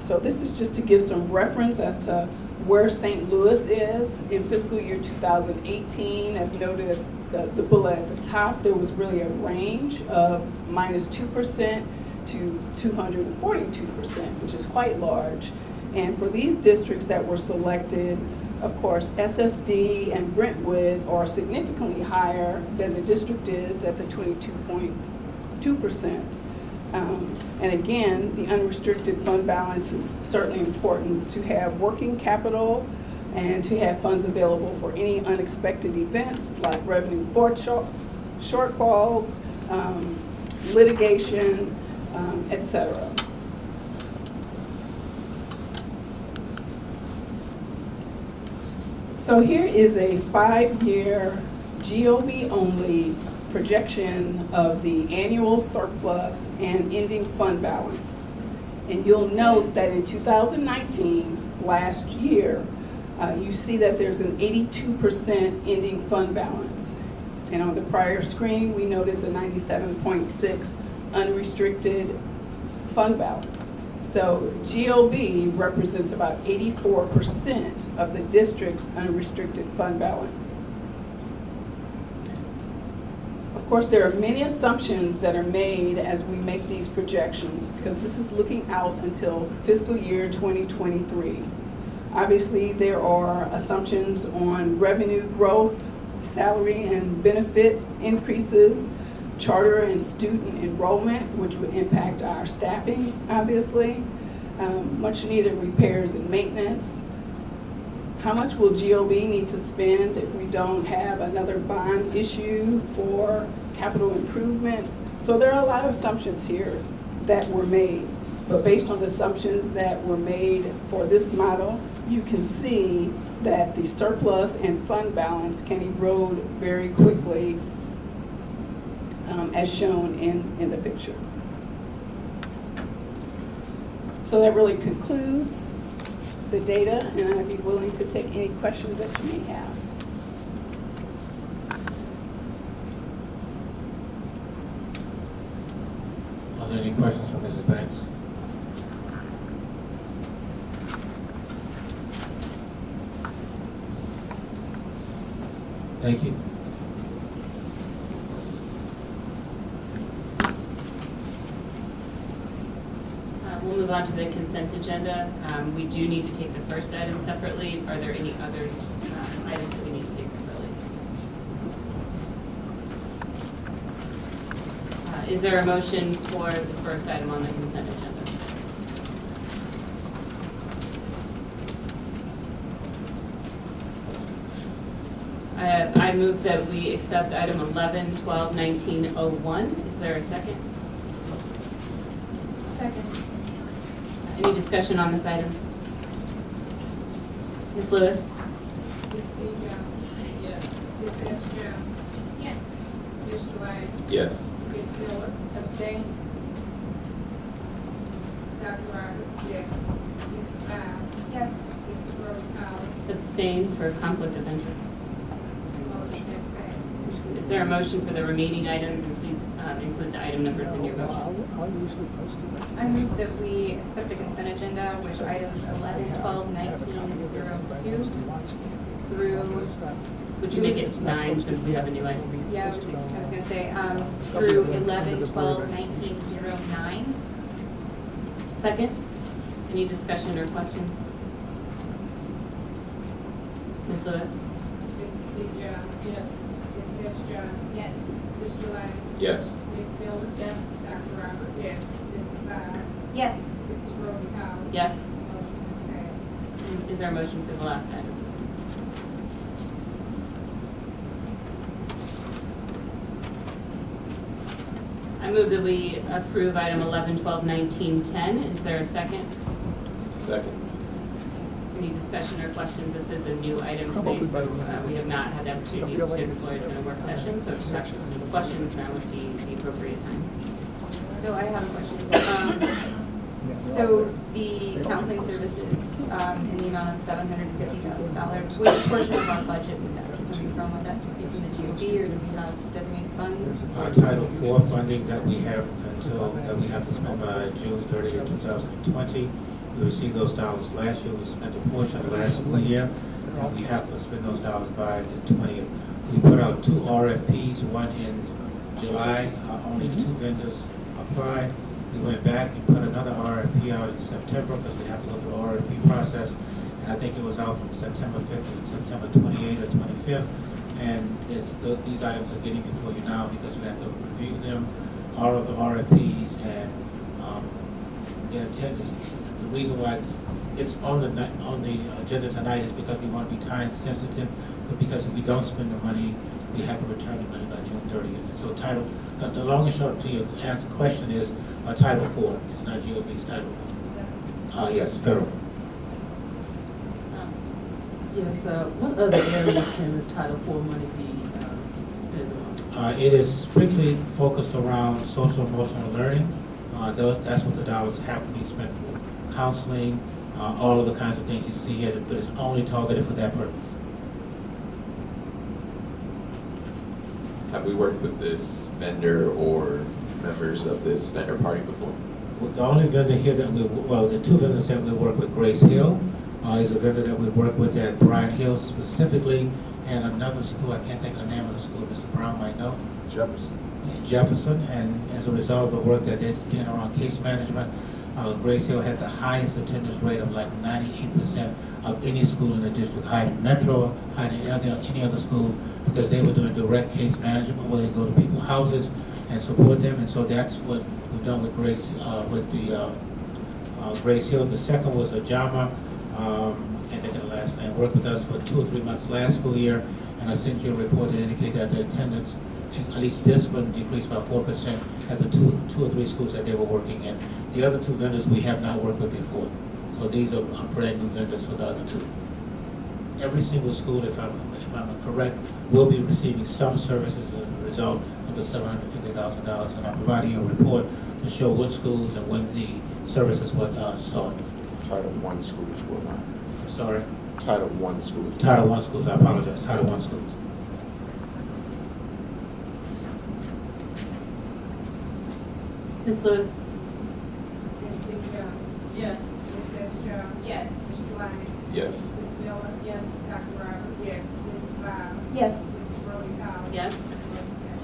Speaker 10: So this is just to give some reference as to where St. Louis is in fiscal year 2018. As noted at the bullet at the top, there was really a range of -2% to 242%, which is quite large. And for these districts that were selected, of course, SSD and Brentwood are significantly higher than the district is at the 22.2%. And again, the unrestricted fund balance is certainly important to have working capital and to have funds available for any unexpected events like revenue shortfalls, litigation, etc. So here is a 5-year GOB-only projection of the annual surplus and ending fund balance. And you'll note that in 2019, last year, you see that there's an 82% ending fund balance. And on the prior screen, we noted the 97.6 unrestricted fund balance. So GOB represents about 84% of the district's unrestricted fund balance. Of course, there are many assumptions that are made as we make these projections, because this is looking out until fiscal year 2023. Obviously, there are assumptions on revenue growth, salary and benefit increases, charter and student enrollment, which would impact our staffing, obviously, much needed repairs and maintenance. How much will GOB need to spend if we don't have another bond issue for capital improvements? So there are a lot of assumptions here that were made. But based on the assumptions that were made for this model, you can see that the surplus and fund balance can erode very quickly, as shown in the picture. So that really concludes the data, and I'd be willing to take any questions that you may have.
Speaker 6: Are there any questions from Mrs. Banks? Thank you.
Speaker 1: We'll move on to the consent agenda. We do need to take the first item separately. Are there any other items that we need to take separately? Is there a motion for the first item on the consent agenda? I move that we accept item 11, 12, 19, 01. Is there a second?
Speaker 21: Second.
Speaker 1: Any discussion on this item? Ms. Lewis?
Speaker 25: Ms. Jones? Yes. Ms. Jones?
Speaker 8: Yes.
Speaker 25: Ms. Miller,
Speaker 7: Abstain?
Speaker 25: Dr. Roberts. Yes. Mrs. Bowers.
Speaker 23: Yes.
Speaker 25: Mrs. Rose Powell.
Speaker 1: Abstain for conflict of interest.
Speaker 25: Motion has passed.
Speaker 1: Is there a motion for the remaining items, and please include the item numbers in your motion.
Speaker 23: I move that we accept the consent agenda with items 11, 12, 19, 02 through,
Speaker 1: Would you make it 9 since we have a new item?
Speaker 23: yeah, I was gonna say, through 11, 12, 19, 09.
Speaker 1: Second? Any discussion or questions? Ms. Lewis?
Speaker 25: Mrs. Fitzgerald. Yes. Ms. Fitzgerald.
Speaker 23: Yes.
Speaker 25: Mr. Lang.
Speaker 8: Yes.
Speaker 25: Ms. Miller. Yes. Dr. Roberts. Yes. Mrs. Bowers.
Speaker 23: Yes.
Speaker 25: Mrs. Rose Powell.
Speaker 1: Yes.
Speaker 25: Motion has passed.
Speaker 1: Is there a motion for the last item? I move that we approve item 11, 12, 19, 10. Is there a second?
Speaker 8: Second.
Speaker 1: Any discussion or questions? This is a new item tonight, so we have not had the opportunity to explore this in a work session, so if you have questions, now would be the appropriate time.
Speaker 23: So I have a question. So the counseling services, in the amount of $750,000, which portion of our budget would that be coming from? Would that just be from the GOB, or do we have designated funds?
Speaker 6: Title IV funding that we have that we have to spend by June 30th, 2020. We received those dollars last year. We spent a portion last school year, and we have to spend those dollars by the 20th. We put out 2 RFPs, one in July. Only 2 vendors applied. We went back and put another RFP out in September because we have to go through the RFP process. And I think it was out from September 5th to September 28th or 25th. And these items are getting before you now because we have to review them, all of the RFPs, and the intent is, the reason why it's on the agenda tonight is because we want to be time sensitive, because if we don't spend the money, we have to return the money by June 30th. And so the long and short to your question is Title IV. It's not GOB, it's Title IV. Yes, federal.
Speaker 3: Yes, what other areas can this Title IV money be spent on?
Speaker 6: It is strictly focused around social emotional learning. That's what the dollars have to be spent for. Counseling, all of the kinds of things you see here, but it's only targeted for that purpose.
Speaker 8: Have we worked with this vendor or members of this vendor party before?
Speaker 6: Well, the only vendor here that the 2 vendors that we work with, Grace Hill is a vendor that we work with at Bryan Hill specifically, and another school, I can't think of the name of the school, Mr. Brown might know. Jefferson, and as a result of the work that they did around case management, Grace Hill had the highest attendance rate of like 98% of any school in the district, higher than Metro, higher than any other school, because they were doing direct case management where they go to people's houses and support them, and so that's what we've done with Grace, Grace Hill. The second was Ajama, I can't think of the last name, worked with us for 2 or 3 months last school year, and I sent you a report to indicate that the attendance, at least this one, decreased by 4% at the two or three schools that they were working in. The other 2 vendors we have not worked with before, so these are brand new vendors for the other 2. Every single school, if I'm correct, will be receiving some services as a result of the $750,000, and I'm providing you a report to show what schools and when the services were sought.
Speaker 11: Title I schools will not.
Speaker 6: Sorry?
Speaker 11: Title I schools.
Speaker 6: Title I schools, I apologize, Title I schools.
Speaker 1: Ms. Lewis?
Speaker 25: Ms. Fitzgerald.
Speaker 7: Yes.
Speaker 25: Ms. Fitzgerald.
Speaker 23: Yes.
Speaker 25: Mr. Lang.
Speaker 8: Yes.
Speaker 25: Ms. Miller.
Speaker 23: Yes.
Speaker 25: Dr. Roberts. Yes. Mrs. Bowers.
Speaker 23: Yes.
Speaker 25: Mrs. Rose Powell.
Speaker 1: Yes.
Speaker 25: Motion has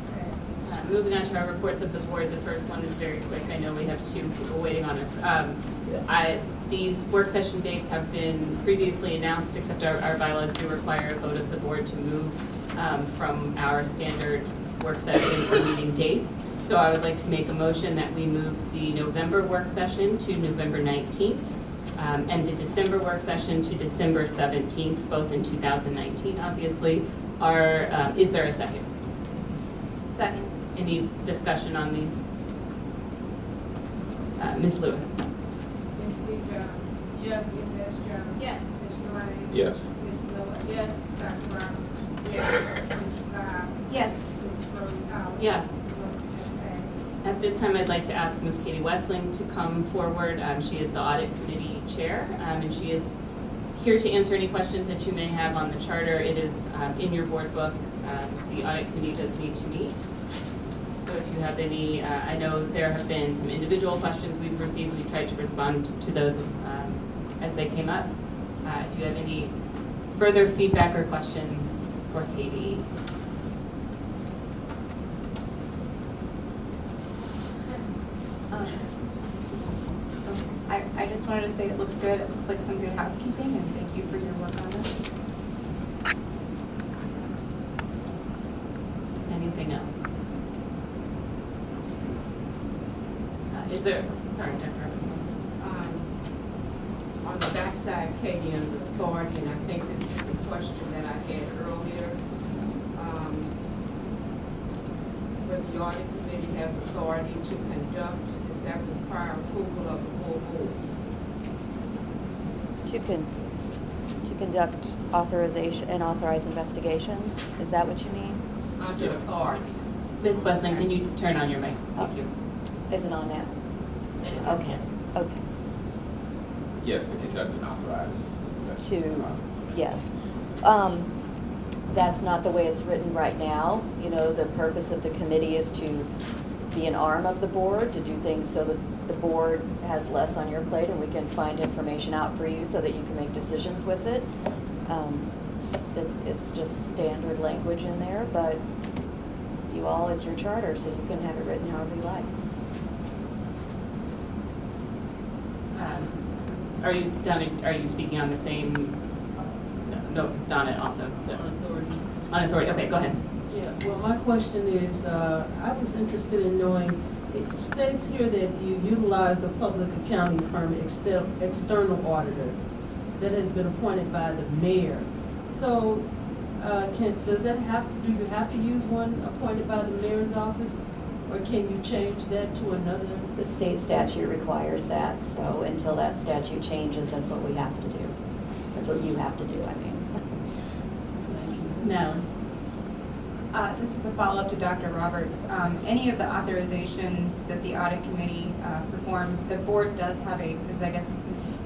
Speaker 25: passed.
Speaker 1: Moving on to our reports of the board, the first one is very quick. I know we have 2 people waiting on us. These work session dates have been previously announced, except our bylaws do require a vote of the board to move from our standard work session or meeting dates. So I would like to make a motion that we move the November work session to November 19th and the December work session to December 17th, both in 2019, obviously. Is there a second?
Speaker 23: Second.
Speaker 1: Any discussion on these? Ms. Lewis?
Speaker 25: Ms. Fitzgerald.
Speaker 7: Yes.
Speaker 25: Ms. Fitzgerald.
Speaker 23: Yes.
Speaker 25: Mr. Lang.
Speaker 8: Yes.
Speaker 25: Ms. Miller.
Speaker 7: Yes.
Speaker 25: Dr. Roberts. Yes. Mrs. Bowers.
Speaker 23: Yes.
Speaker 25: Mrs. Rose Powell.
Speaker 1: Yes.
Speaker 25: Motion
Speaker 1: this time I'd like to ask Ms. Katie Westling to come forward. She is the Audit Committee Chair, and she is here to answer any questions that you may have on the charter. It is in your board book. The Audit Committee does need to meet. So if you have any, I know there have been some individual questions we've received. We tried to respond to those as they came up. If you have any further feedback or questions for Katie.
Speaker 23: I just wanted to say it looks good. It looks like some good housekeeping, and thank you for your work on this.
Speaker 1: Anything else? Is there, sorry, Dr. Robinson.
Speaker 2: On the backside, Katie, under authority, and I think this is a question that I had earlier, where the audit committee has authority to conduct, is that with prior approval of the whole board?
Speaker 12: To conduct authorization and authorize investigations, is that what you mean?
Speaker 2: Under authority.
Speaker 1: Ms. Westling, can you turn on your mic? Thank you.
Speaker 12: Is it on now?
Speaker 1: It is.
Speaker 12: Okay, okay.
Speaker 8: Yes, to conduct and authorize investigations.
Speaker 12: Yes. That's not the way it's written right now. You know, the purpose of the committee is to be an arm of the board, to do things so that the board has less on your plate and we can find information out for you so that you can make decisions with it. It's just standard language in there, but you all, it's your charter, so you can have it written however you like.
Speaker 1: Are you, Donna, are you speaking on the same, no, Donna also, so. On authority, okay, go ahead.
Speaker 13: Yeah, well, my question is, I was interested in knowing, it states here that you utilize the public accounting firm external auditor that has been appointed by the mayor. So, do you have to use one appointed by the mayor's office, or can you change that to another?
Speaker 12: The state statute requires that, so until that statute changes, that's what we have to do. That's what you have to do, I mean.
Speaker 1: No.
Speaker 23: Just as a follow-up to Dr. Roberts, any of the authorizations that the audit committee performs, the board does have this is, I guess,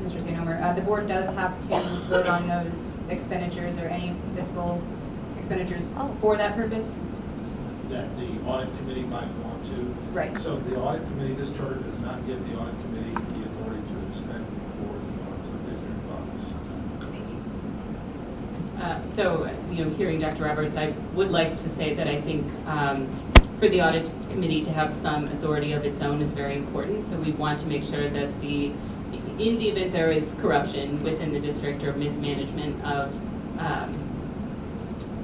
Speaker 23: Mr. St. Omer, the board does have to vote on those expenditures or any fiscal expenditures for that purpose?
Speaker 24: That the audit committee might want to.
Speaker 23: Right.
Speaker 24: So the audit committee, this charter does not give the audit committee the authority to expend board funds or district funds.
Speaker 1: So, you know, hearing Dr. Roberts, I would like to say that I think for the audit committee to have some authority of its own is very important. So we want to make sure that in the event there is corruption within the district or mismanagement of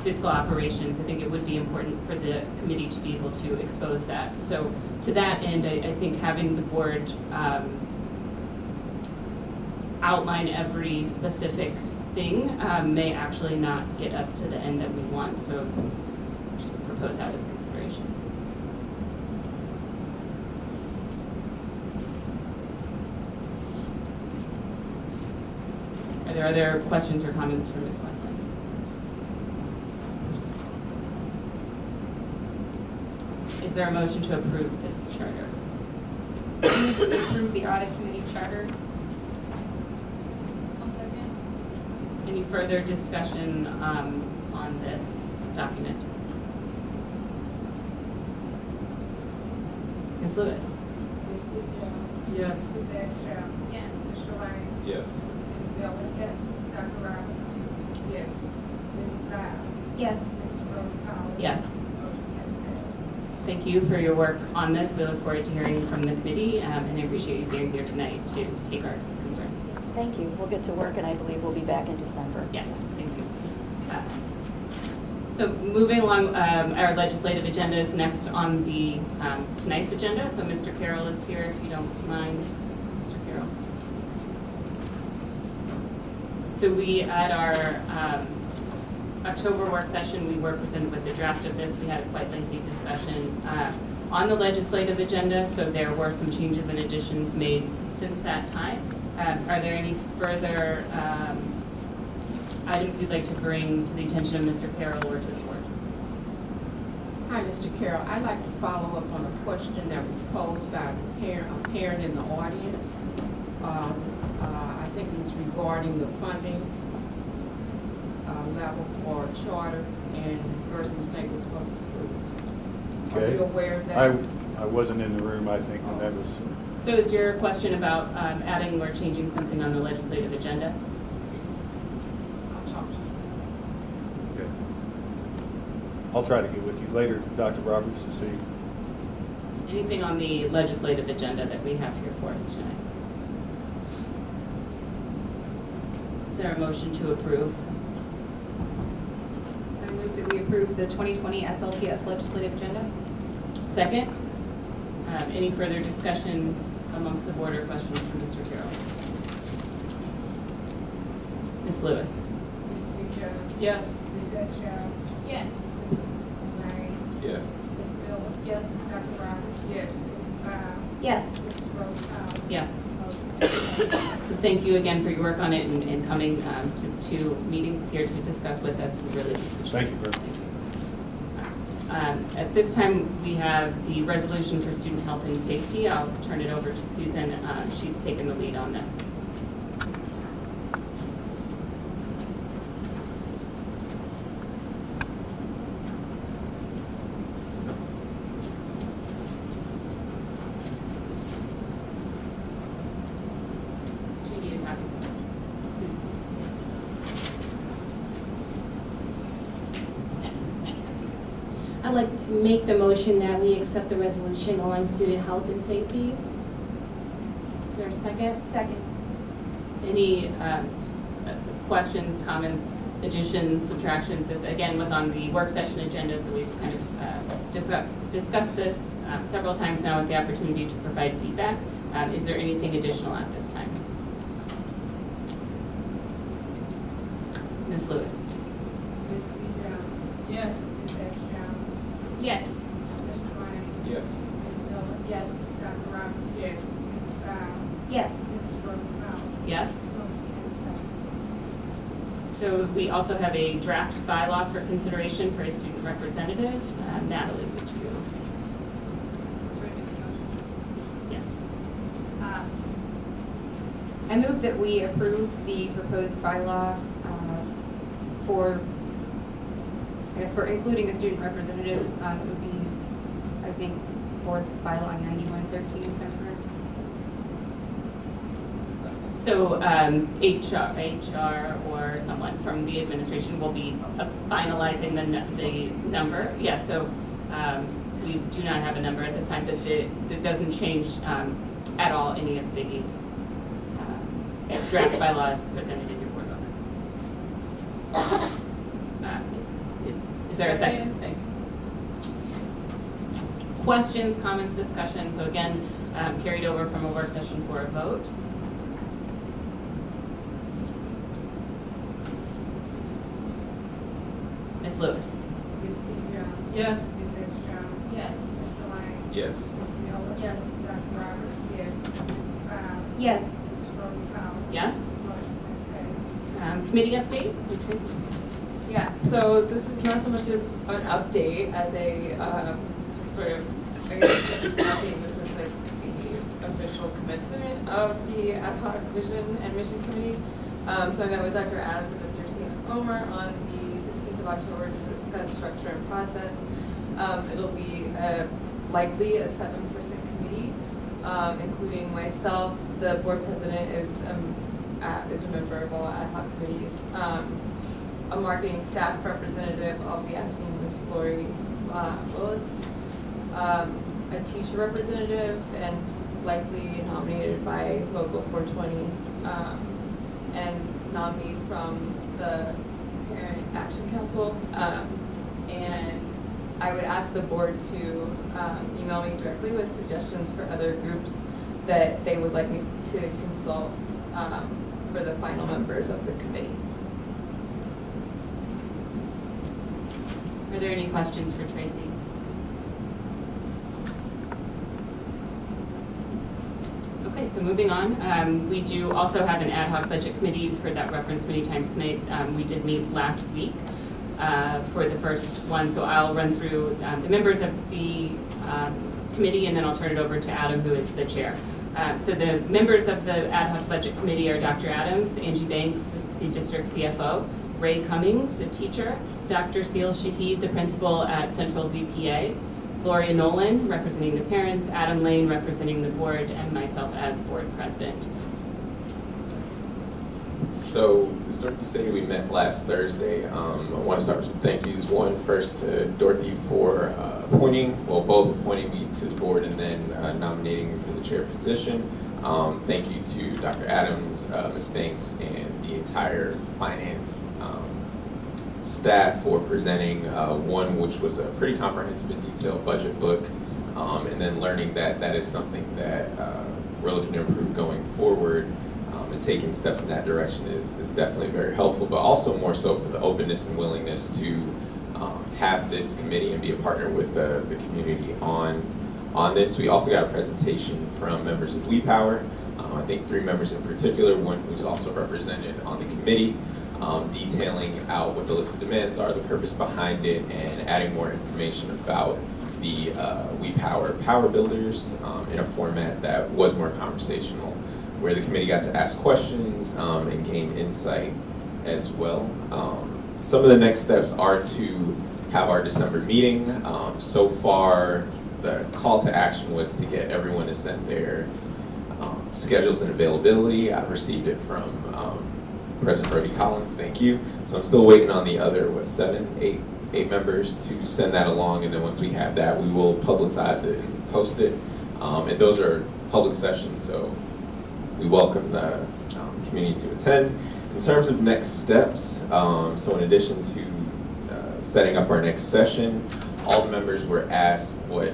Speaker 1: fiscal operations, I think it would be important for the committee to be able to expose that. So to that end, I think having the board outline every specific thing may actually not get us to the end that we want, so just propose that as consideration. Are there other questions or comments for Ms. Westling? Is there a motion to approve this charter?
Speaker 23: Approve the audit committee charter.
Speaker 1: Any further discussion on this document? Ms. Lewis?
Speaker 2: Ms. Goodjob?
Speaker 13: Yes.
Speaker 2: Ms. Asher? Yes. Mr. Lang?
Speaker 8: Yes.
Speaker 2: Ms. Miller? Yes. Dr. Roberts? Yes. Mrs. Lau?
Speaker 23: Yes.
Speaker 2: Mr. Rose-Howard?
Speaker 1: Yes.
Speaker 2: Motion has passed.
Speaker 1: Thank you for your work on this. We look forward to hearing from the committee, and I appreciate you being here tonight to take our concerns.
Speaker 12: Thank you. We'll get to work, and I believe we'll be back in December.
Speaker 1: Yes, thank you. So moving along, our legislative agenda is next on the tonight's agenda. So Mr. Carroll is here, if you don't mind, Mr. Carroll. So we, at our October work session, we were presented with the draft of this. We had a quite lengthy discussion on the legislative agenda. So there were some changes and additions made since that time. Are there any further items you'd like to bring to the attention of Mr. Carroll or to the board?
Speaker 2: Hi, Mr. Carroll. I'd like to follow up on a question that was posed by a parent in the audience. I think it was regarding the funding level for charter and versus St. Louis Public Schools. Are
Speaker 15: Okay.
Speaker 2: you aware of that?
Speaker 15: I wasn't in the room, I think, when that was.
Speaker 1: So is your question about adding or changing something on the legislative agenda?
Speaker 2: I'll talk to you.
Speaker 15: Okay. I'll try to get with you later, Dr. Roberts, to see.
Speaker 1: Anything on the legislative agenda that we have here for us tonight? Is there a motion to approve?
Speaker 23: I move that we approve the 2020 SLPS legislative agenda.
Speaker 1: Second? Any further discussion amongst the board or questions from Mr. Carroll? Ms. Lewis?
Speaker 10: Yes.
Speaker 25: Ms. Estrella?
Speaker 23: Yes.
Speaker 25: Mr. Lang?
Speaker 8: Yes.
Speaker 25: Ms. Miller?
Speaker 23: Yes.
Speaker 25: Dr. Roberts?
Speaker 2: Yes.
Speaker 25: Mrs. Brown?
Speaker 23: Yes.
Speaker 25: Mrs. Rose Powell?
Speaker 1: Yes.
Speaker 25: Motion
Speaker 1: So thank you again for your work on it and coming to 2 meetings here to discuss with us. We really appreciate it.
Speaker 15: Thank you very much.
Speaker 1: At this time, we have the resolution for student health and safety. I'll turn it over to Susan. She's taken the lead on this. Do you need a copy? Susan?
Speaker 16: I'd like to make the motion that we accept the resolution on student health and safety. Is there a second?
Speaker 23: Second.
Speaker 1: Any questions, comments, additions, subtractions? This, again, was on the work session agenda, so we've kind of discussed this several times now with the opportunity to provide feedback. Is there anything additional at this time? Ms. Lewis?
Speaker 25: Ms. Brown?
Speaker 10: Yes.
Speaker 25: Ms. Estrella?
Speaker 16: Yes.
Speaker 25: Mr. Lang?
Speaker 8: Yes.
Speaker 25: Ms. Miller?
Speaker 23: Yes.
Speaker 25: Dr. Roberts?
Speaker 2: Yes.
Speaker 25: Mrs. Brown?
Speaker 23: Yes.
Speaker 25: Mrs. Rose Powell?
Speaker 1: Yes?
Speaker 25: Motion is
Speaker 1: So we also have a draft bylaw for consideration for a student representative. Natalie, would you? Yes.
Speaker 23: I move that we approve the proposed bylaw for, I guess, for including a student representative. It would be, I think, board bylaw 9113, if I'm correct.
Speaker 1: So HR or someone from the administration will be finalizing the number. Yes, so we do not have a number at this time, but it doesn't change at all any of the draft bylaws presented in your board book. Is there a second? Thank you. Questions, comments, discussion? So again, carried over from a work session for a vote. Ms. Lewis?
Speaker 25: Ms. Brown?
Speaker 10: Yes.
Speaker 25: Ms. Estrella?
Speaker 1: Yes.
Speaker 25: Mr. Lang?
Speaker 8: Yes.
Speaker 25: Ms. Miller?
Speaker 23: Yes.
Speaker 25: Dr. Roberts? Yes. Mrs. Brown?
Speaker 23: Yes.
Speaker 25: Mrs. Rose Powell?
Speaker 1: Yes.
Speaker 25: Motion carries.
Speaker 1: Committee update, so Tracy.
Speaker 7: Yeah, so this is not so much as an update as a, just sort of, I guess, mapping this as like the official commencement of the ad hoc vision and mission committee. So I met with Dr. Adams and Mr. St. Omer on the 16th of October to discuss structure and process. It'll be likely a 7-person committee, including myself. The board president is a member of all ad hoc committees. A marketing staff representative, I'll be asking Ms. Lori Willis, a teacher representative, and likely nominated by Local 420, and nominees from the Parent Action Council. And I would ask the board to email me directly with suggestions for other groups that they would like me to consult for the final members of the committee.
Speaker 1: Are there any questions for Tracy? Okay, so moving on, we do also have an ad hoc budget committee. You've heard that referenced many times tonight. We did meet last week. for the first one. So I'll run through the members of the committee, and then I'll turn it over to Adam, who is the chair. So the members of the Ad Hoc Budget Committee are Dr. Adams, Angie Banks, the district CFO, Ray Cummings, the teacher, Dr. Seal Shahid, the principal at Central VPA, Gloria Nolan, representing the parents, Adam Lane, representing the board, and myself as board president.
Speaker 8: So, as Dorothy stated, we met last Thursday. I want to start with some thank yous. One, first to Dorothy for both appointing me to the board and then nominating me for the chair position. Thank you to Dr. Adams, Ms. Banks, and the entire finance staff for presenting one which was a pretty comprehensive and detailed budget book, and then learning that that is something that we're looking to improve going forward. And taking steps in that direction is definitely very helpful, but also more so for the openness and willingness to have this committee and be a partner with the community on this. We also got a presentation from members of We Power, I think 3 members in particular, one who's also represented on the committee, detailing out what the list of demands are, the purpose behind it, and adding more information about the We Power Power Builders in a format that was more conversational, where the committee got to ask questions and gain insight as well. Some of the next steps are to have our December meeting. So far, the call to action was to get everyone to send their schedules and availability. I received it from President Brody Collins, thank you. So I'm still waiting on the other, 8 members to send that along, and then once we have that, we will publicize it and post it. And those are public sessions, so we welcome the community to attend. In terms of next steps, so in addition to setting up our next session, all the members were asked what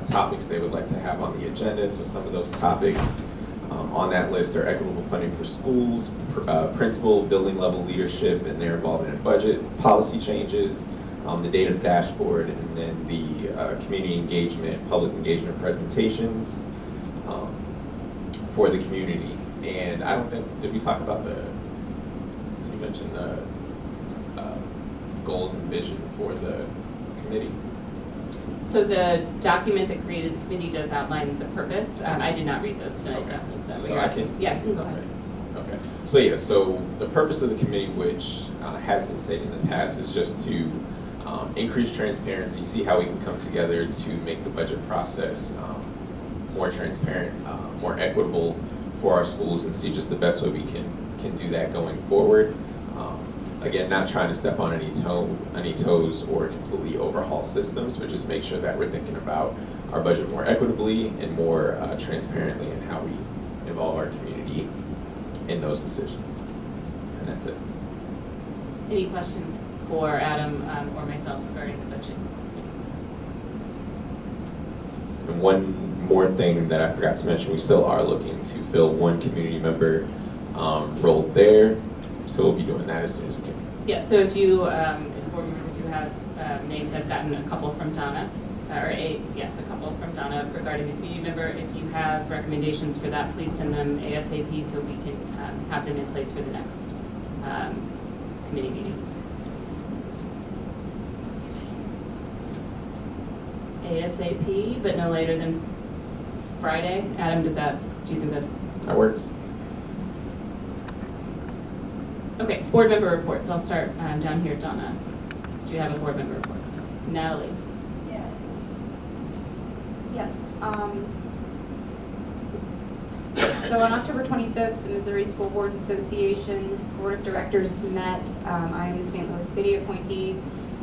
Speaker 8: topics they would like to have on the agenda. So some of those topics on that list are equitable funding for schools, principal building level leadership and their involvement in budget, policy changes, the data dashboard, and then the community engagement, public engagement presentations for the community. And I don't think, did we talk about did you mention the goals and vision for the committee?
Speaker 1: So the document that created the committee does outline the purpose. I did not read those tonight.
Speaker 8: Okay.
Speaker 1: Is that what
Speaker 8: So
Speaker 1: you're
Speaker 8: I
Speaker 1: asking?
Speaker 8: can-
Speaker 1: Yeah, you can go ahead.
Speaker 8: Okay. So yeah, so the purpose of the committee, which has been stated in the past, is just to increase transparency, see how we can come together to make the budget process more transparent, more equitable for our schools, and see just the best way we can do that going forward. Again, not trying to step on any toes or completely overhaul systems, but just make sure that we're thinking about our budget more equitably and more transparently in how we involve our community in those decisions. And that's it.
Speaker 1: Any questions for Adam or myself regarding the budget?
Speaker 8: And one more thing that I forgot to mention, we still are looking to fill one community member role there. So we'll be doing that as soon as we can.
Speaker 1: Yeah, so if you, board members, if you have names, I've gotten a couple from Donna, a couple from Donna regarding the community member. If you have recommendations for that, please send them ASAP so we can have them in place for the next committee meeting. ASAP, but no later than Friday. Adam, do you think
Speaker 8: that works?
Speaker 1: Okay, board member reports. I'll start down here, Donna. Do you have a board member report? Natalie?
Speaker 23: Yes. So on October 25th, the Missouri School Boards Association Board of Directors met. I am the St. Louis City appointee,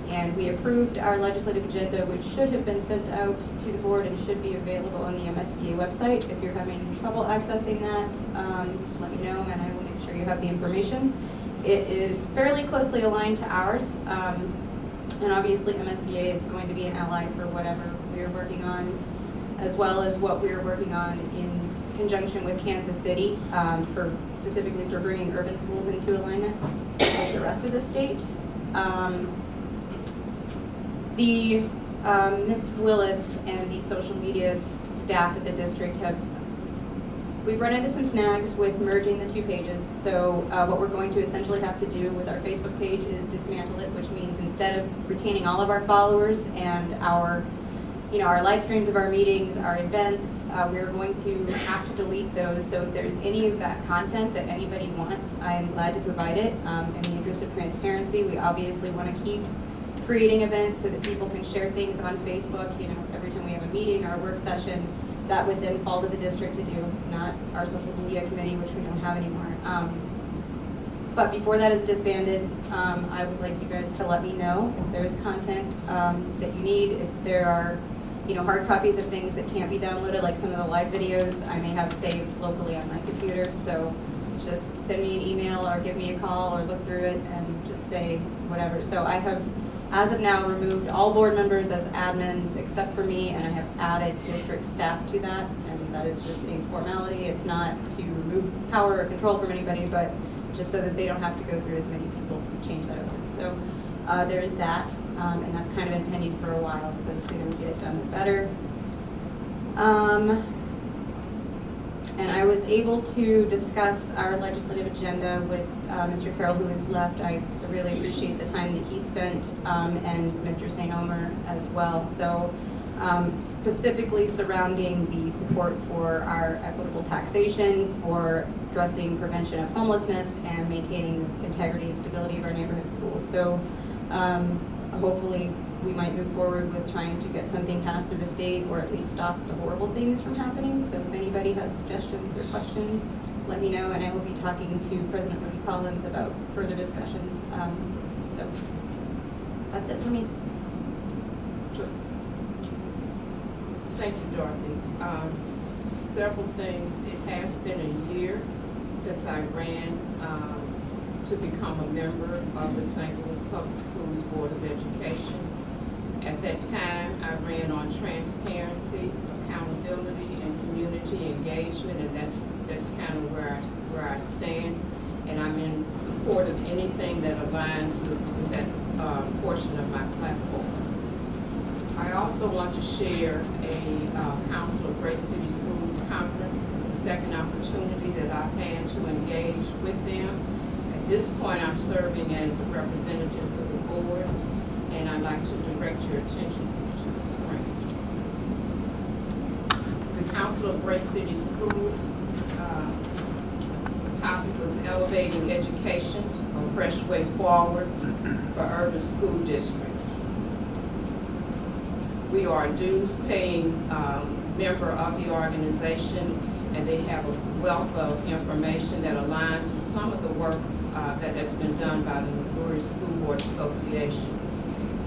Speaker 23: and we approved our legislative agenda, which should have been sent out to the board and should be available on the MSBA website. If you're having trouble accessing that, let me know and I will make sure you have the information. It is fairly closely aligned to ours, and obviously MSBA is going to be an ally for whatever we are working on, as well as what we are working on in conjunction with Kansas City, specifically for bringing urban schools into alignment with the rest of the state. Ms. Willis and the social media staff at the district we've run into some snags with merging the two pages. So what we're going to essentially have to do with our Facebook page is dismantle it, which means instead of retaining all of our followers and our our live streams of our meetings, our events, we're going to have to delete those. So if there's any of that content that anybody wants, I'm glad to provide it. In the interest of transparency, we obviously want to keep creating events so that people can share things on Facebook, every time we have a meeting or a work session. That would then fall to the district to do, not our social media committee, which we don't have anymore. But before that is disbanded, I would like you guys to let me know if there's content that you need, if there are hard copies of things that can't be downloaded, like some of the live videos I may have saved locally on my computer. So just send me an email or give me a call or look through it and just say whatever. So I have, as of now, removed all board members as admins except for me, and I have added district staff to that, and that is just a formality. It's not to remove power or control from anybody, but just so that they don't have to go through as many people to change that over. So there is that, and that's kind of been pending for a while, so the sooner we get it done, the better. And I was able to discuss our legislative agenda with Mr. Carroll, who has left. I really appreciate the time that he spent, and Mr. St. Omer as well. So specifically surrounding the support for our equitable taxation, for addressing prevention of homelessness, and maintaining the integrity and stability of our neighborhood schools. So hopefully we might move forward with trying to get something passed through the state, or at least stop the horrible things from happening. So if anybody has suggestions or questions, let me know, and I will be talking to President Libby Collins about further discussions. So that's it for me.
Speaker 2: Thank you, Dorothy. Several things. It has been a year since I ran to become a member of the St. Louis Public Schools Board of Education. At that time, I ran on transparency, accountability, and community engagement, and that's kind of where I stand. And I'm in support of anything that aligns with that portion of my platform. I also want to share a Council of Great City Schools conference. It's the second opportunity that I've had to engage with them. At this point, I'm serving as a representative for the board, and I'd like to direct your attention to the screen. The Council of Great City Schools, the topic was elevating education, a fresh way forward for urban school districts. We are a dues-paying member of the organization, and they have a wealth of information that aligns with some of the work that has been done by the Missouri School Board Association.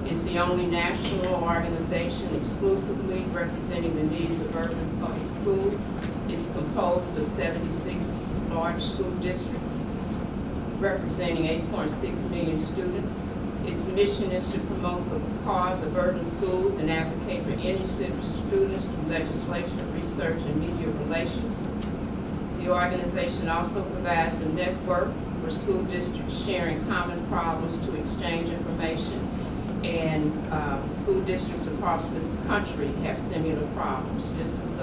Speaker 2: It's the only national organization exclusively representing the needs of urban public schools. It's composed of 76 large school districts representing 8.6 million students. Its mission is to promote the cause of urban schools and advocate for any students through legislation, research, and media relations. The organization also provides a network for school districts sharing common problems to exchange information, and school districts across this country have similar problems, just as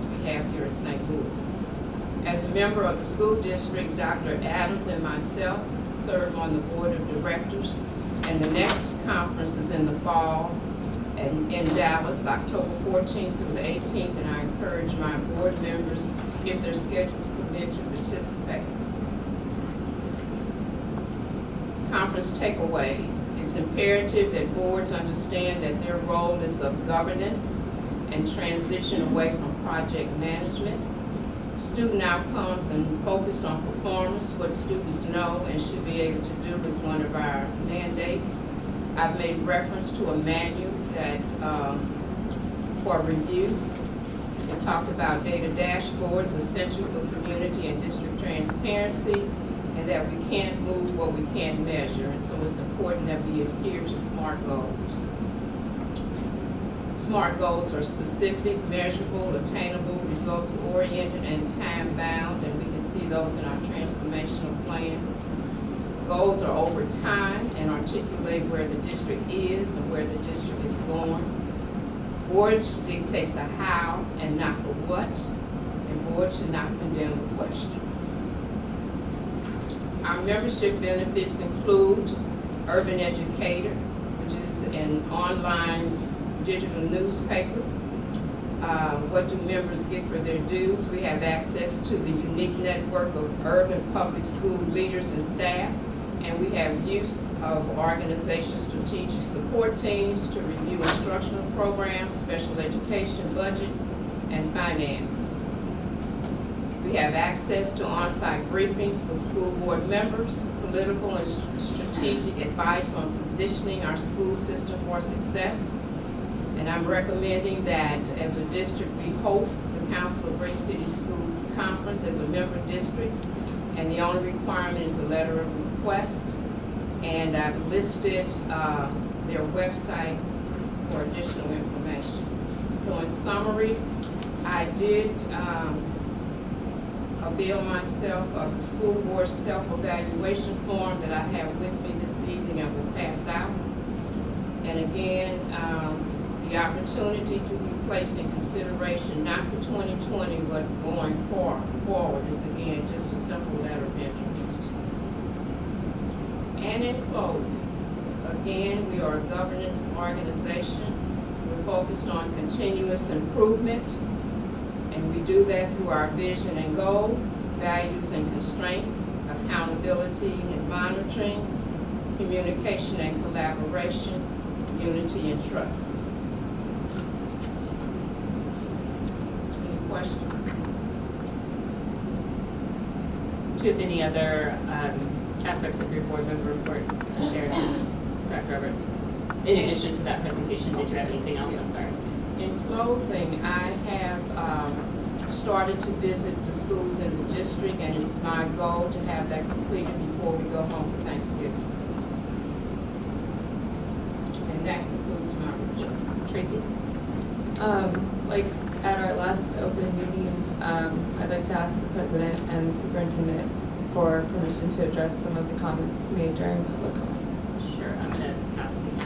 Speaker 2: we have here in St. Louis. As a member of the school district, Dr. Adams and myself serve on the board of directors, and the next conference is in the fall in Dallas, October 14th through the 18th, and I encourage my board members, if their schedules permit, to participate. Conference takeaways. It's imperative that boards understand that their role is of governance and transition away from project management. Student outcomes and focused on performance, what students know and should be able to do is one of our mandates. I've made reference to a manual that for review. It talked about data dashboards essential for community and district transparency, and that we can't move what we can't measure, and so it's important that we adhere to SMART goals. SMART goals are specific, measurable, attainable, results-oriented, and time-bound, and we can see those in our transformational plan. Goals are over time and articulate where the district is and where the district is going. Boards dictate the how and not the what, and board should not condemn the question. Our membership benefits include Urban Educator, which is an online digital newspaper. What do members get for their dues? We have access to the unique network of urban public school leaders and staff, and we have use of organizations, strategic support teams to review instructional programs, special education budget, and finance. We have access to on-site briefings for school board members, political and strategic advice on positioning our school system for success. And I'm recommending that as a district, we host the Council of Great City Schools Conference as a member district. And the only requirement is a letter of request. And I've listed their website for additional information. So in summary, I did avail myself of the school board self-evaluation form that I have with me this evening. I will pass out. And again, the opportunity to be placed in consideration, not for 2020, but going forward is again just a simple letter of interest. And in closing, again, we are a governance organization. We're focused on continuous improvement, and we do that through our vision and goals, values and constraints, accountability and monitoring, communication and collaboration, unity and trust. Any questions?
Speaker 1: Do you have any other aspects of your board member report to share, Dr. Roberts? In addition to that presentation, did you have anything else? I'm sorry.
Speaker 2: In closing, I have started to visit the schools in the district, and it's my goal to have that completed before we go home for Thanksgiving. And that concludes my report.
Speaker 1: Tracy?
Speaker 7: Like at our last open meeting, I'd like to ask the president and the superintendent for permission to address some of the comments made during public comment.
Speaker 1: Sure, I'm going to pass these to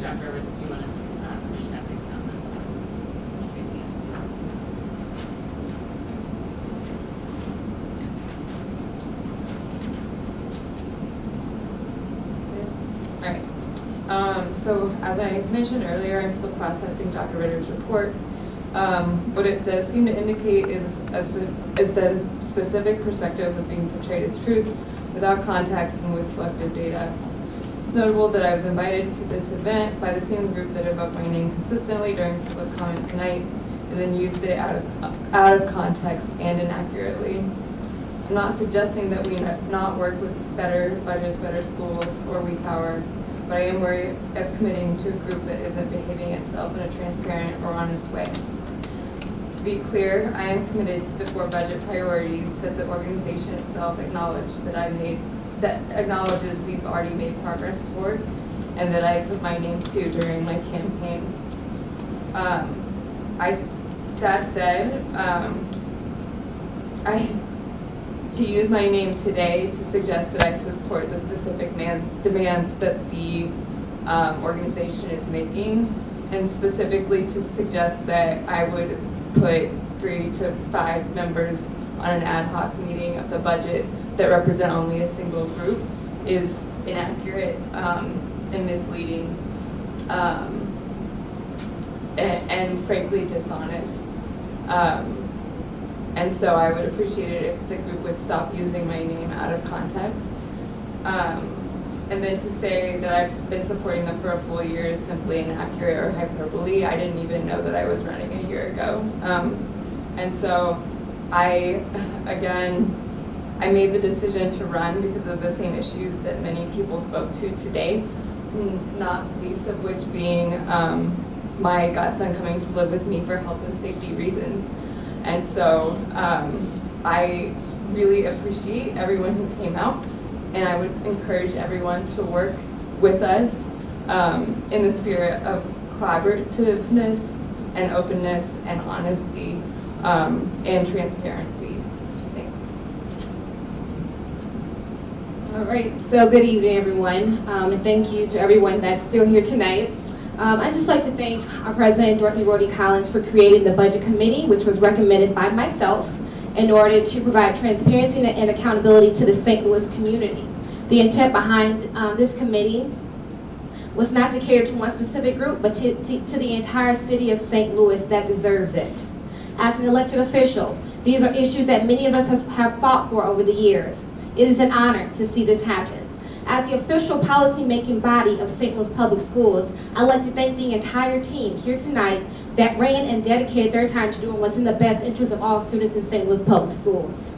Speaker 1: Dr. Roberts if you want to finish passing down them. Tracy.
Speaker 7: All right. So as I mentioned earlier, I'm still processing Dr. Ritter's report. What it does seem to indicate is that a specific perspective was being portrayed as truth without context and with selective data. It's notable that I was invited to this event by the same group that evoked my name consistently during public comment tonight and then used it out of context and inaccurately. I'm not suggesting that we not work with better budgets, better schools, or We Power, but I am worried of committing to a group that isn't behaving itself in a transparent or honest way. To be clear, I am committed to the 4 budget priorities that the organization itself acknowledges we've already made progress toward, and that I put my name to during my campaign. That said, to use my name today to suggest that I support the specific demands that the organization is making, and specifically to suggest that I would put 3 to 5 members on an ad hoc meeting of the budget that represent only a single group is inaccurate and misleading and frankly dishonest. And so I would appreciate it if the group would stop using my name out of context. And then to say that I've been supporting them for a full year is simply inaccurate or hyperbole. I didn't even know that I was running a year ago. And so I made the decision to run because of the same issues that many people spoke to today, not least of which being my godson coming to live with me for health and safety reasons. And so I really appreciate everyone who came out, and I would encourage everyone to work with us in the spirit of collaborativeness and openness and honesty and transparency. Thanks.
Speaker 16: All right, so good evening, everyone, and thank you to everyone that's still here tonight. I'd just like to thank our president, Dorothy Rhodey Collins, for creating the budget committee, which was recommended by myself in order to provide transparency and accountability to the St. Louis community. The intent behind this committee was not to cater to one specific group, but to the entire city of St. Louis that deserves it. As an elected official, these are issues that many of us have fought for over the years. It is an honor to see this happen. As the official policy-making body of St. Louis Public Schools, I'd like to thank the entire team here tonight that ran and dedicated their time to doing what's in the best interest of all students in St. Louis Public Schools.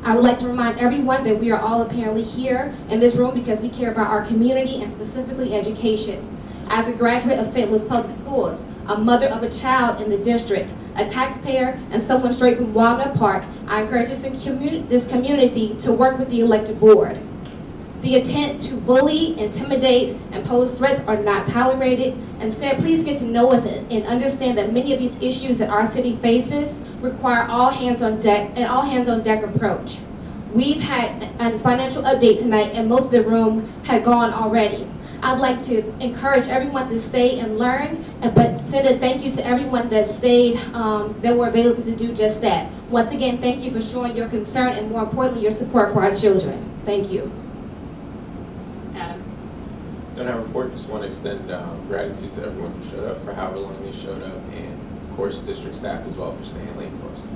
Speaker 16: I would like to remind everyone that we are all apparently here in this room because we care about our community and specifically education. As a graduate of St. Louis Public Schools, a mother of a child in the district, a taxpayer, and someone straight from Walnut Park, I encourage this community to work with the elected board. The intent to bully, intimidate, and pose threats are not tolerated. Instead, please get to know us and understand that many of these issues that our city faces require all hands on deck approach. We've had a financial update tonight, and most of the room had gone already. I'd like to encourage everyone to stay and learn, but send a thank you to everyone that stayed, that were available to do just that. Once again, thank you for showing your concern and, more importantly, your support for our children. Thank you.
Speaker 1: Adam?
Speaker 8: Don't have a report, just want to extend gratitude to everyone who showed up for however long they showed up, and of course district staff as well for staying late for us.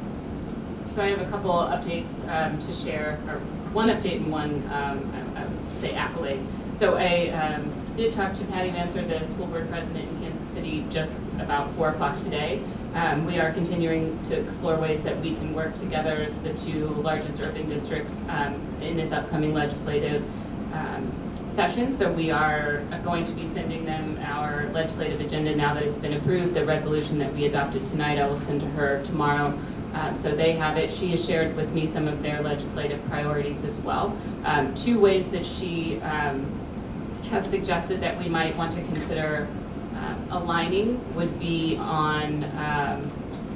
Speaker 1: So I have a couple updates to share, or one update and one, I would say, accolade. So I did talk to Patty Manser, the school board president in Kansas City, just about 4 o'clock today. We are continuing to explore ways that we can work together as the two largest urban districts in this upcoming legislative session. So we are going to be sending them our legislative agenda now that it's been approved. The resolution that we adopted tonight, I will send to her tomorrow. So they have it. She has shared with me some of their legislative priorities as well. 2 ways that she has suggested that we might want to consider aligning would be on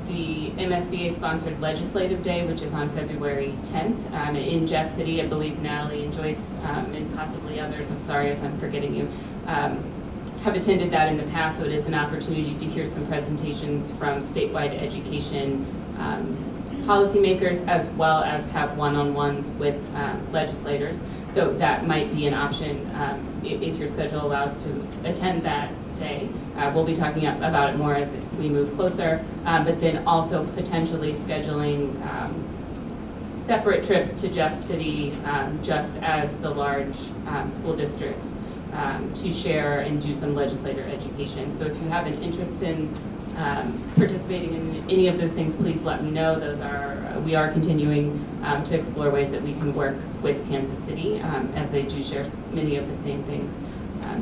Speaker 1: the MSBA-sponsored Legislative Day, which is on February 10th. In Jeff City, I believe Natalie and Joyce and possibly others, I'm sorry if I'm forgetting you, have attended that in the past, so it is an opportunity to hear some presentations from statewide education policymakers, as well as have one-on-ones with legislators. So that might be an option if your schedule allows to attend that day. We'll be talking about it more as we move closer, but then also potentially scheduling separate trips to Jeff City just as the large school districts to share and do some legislator education. So if you have an interest in participating in any of those things, please let me know. We are continuing to explore ways that we can work with Kansas City as they do share many of the same things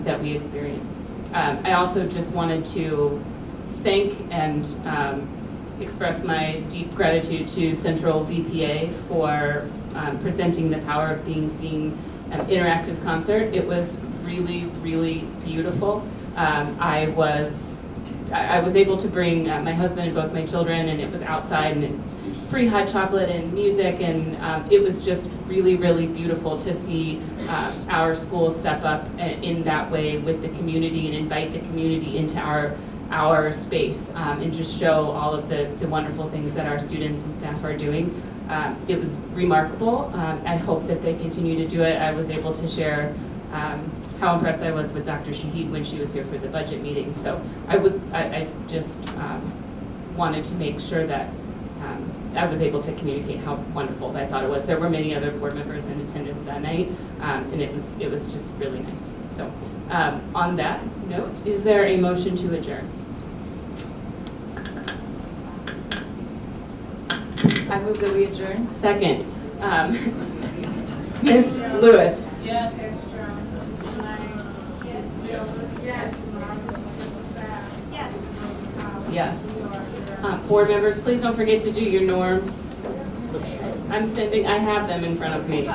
Speaker 1: that we experience. I also just wanted to thank and express my deep gratitude to Central VPA for presenting The Power of Being Seen interactive concert. It was really, really beautiful. I was able to bring my husband and both my children, and it was outside and free hot chocolate and music, and it was just really, really beautiful to see our school step up in that way with the community and invite the community into our space and just show all of the wonderful things that our students and staff are doing. It was remarkable. I hope that they continue to do it. I was able to share how impressed I was with Dr. Shahid when she was here for the budget meeting. So I just wanted to make sure that I was able to communicate how wonderful I thought it was. There were many other board members in attendance that night, and it was just really nice. So on that note, is there a motion to adjourn?
Speaker 7: I move that we adjourn.
Speaker 1: Second. Ms. Lewis.
Speaker 25: Yes.
Speaker 1: Yes. Board members, please don't forget to do your norms. I have them in front of me.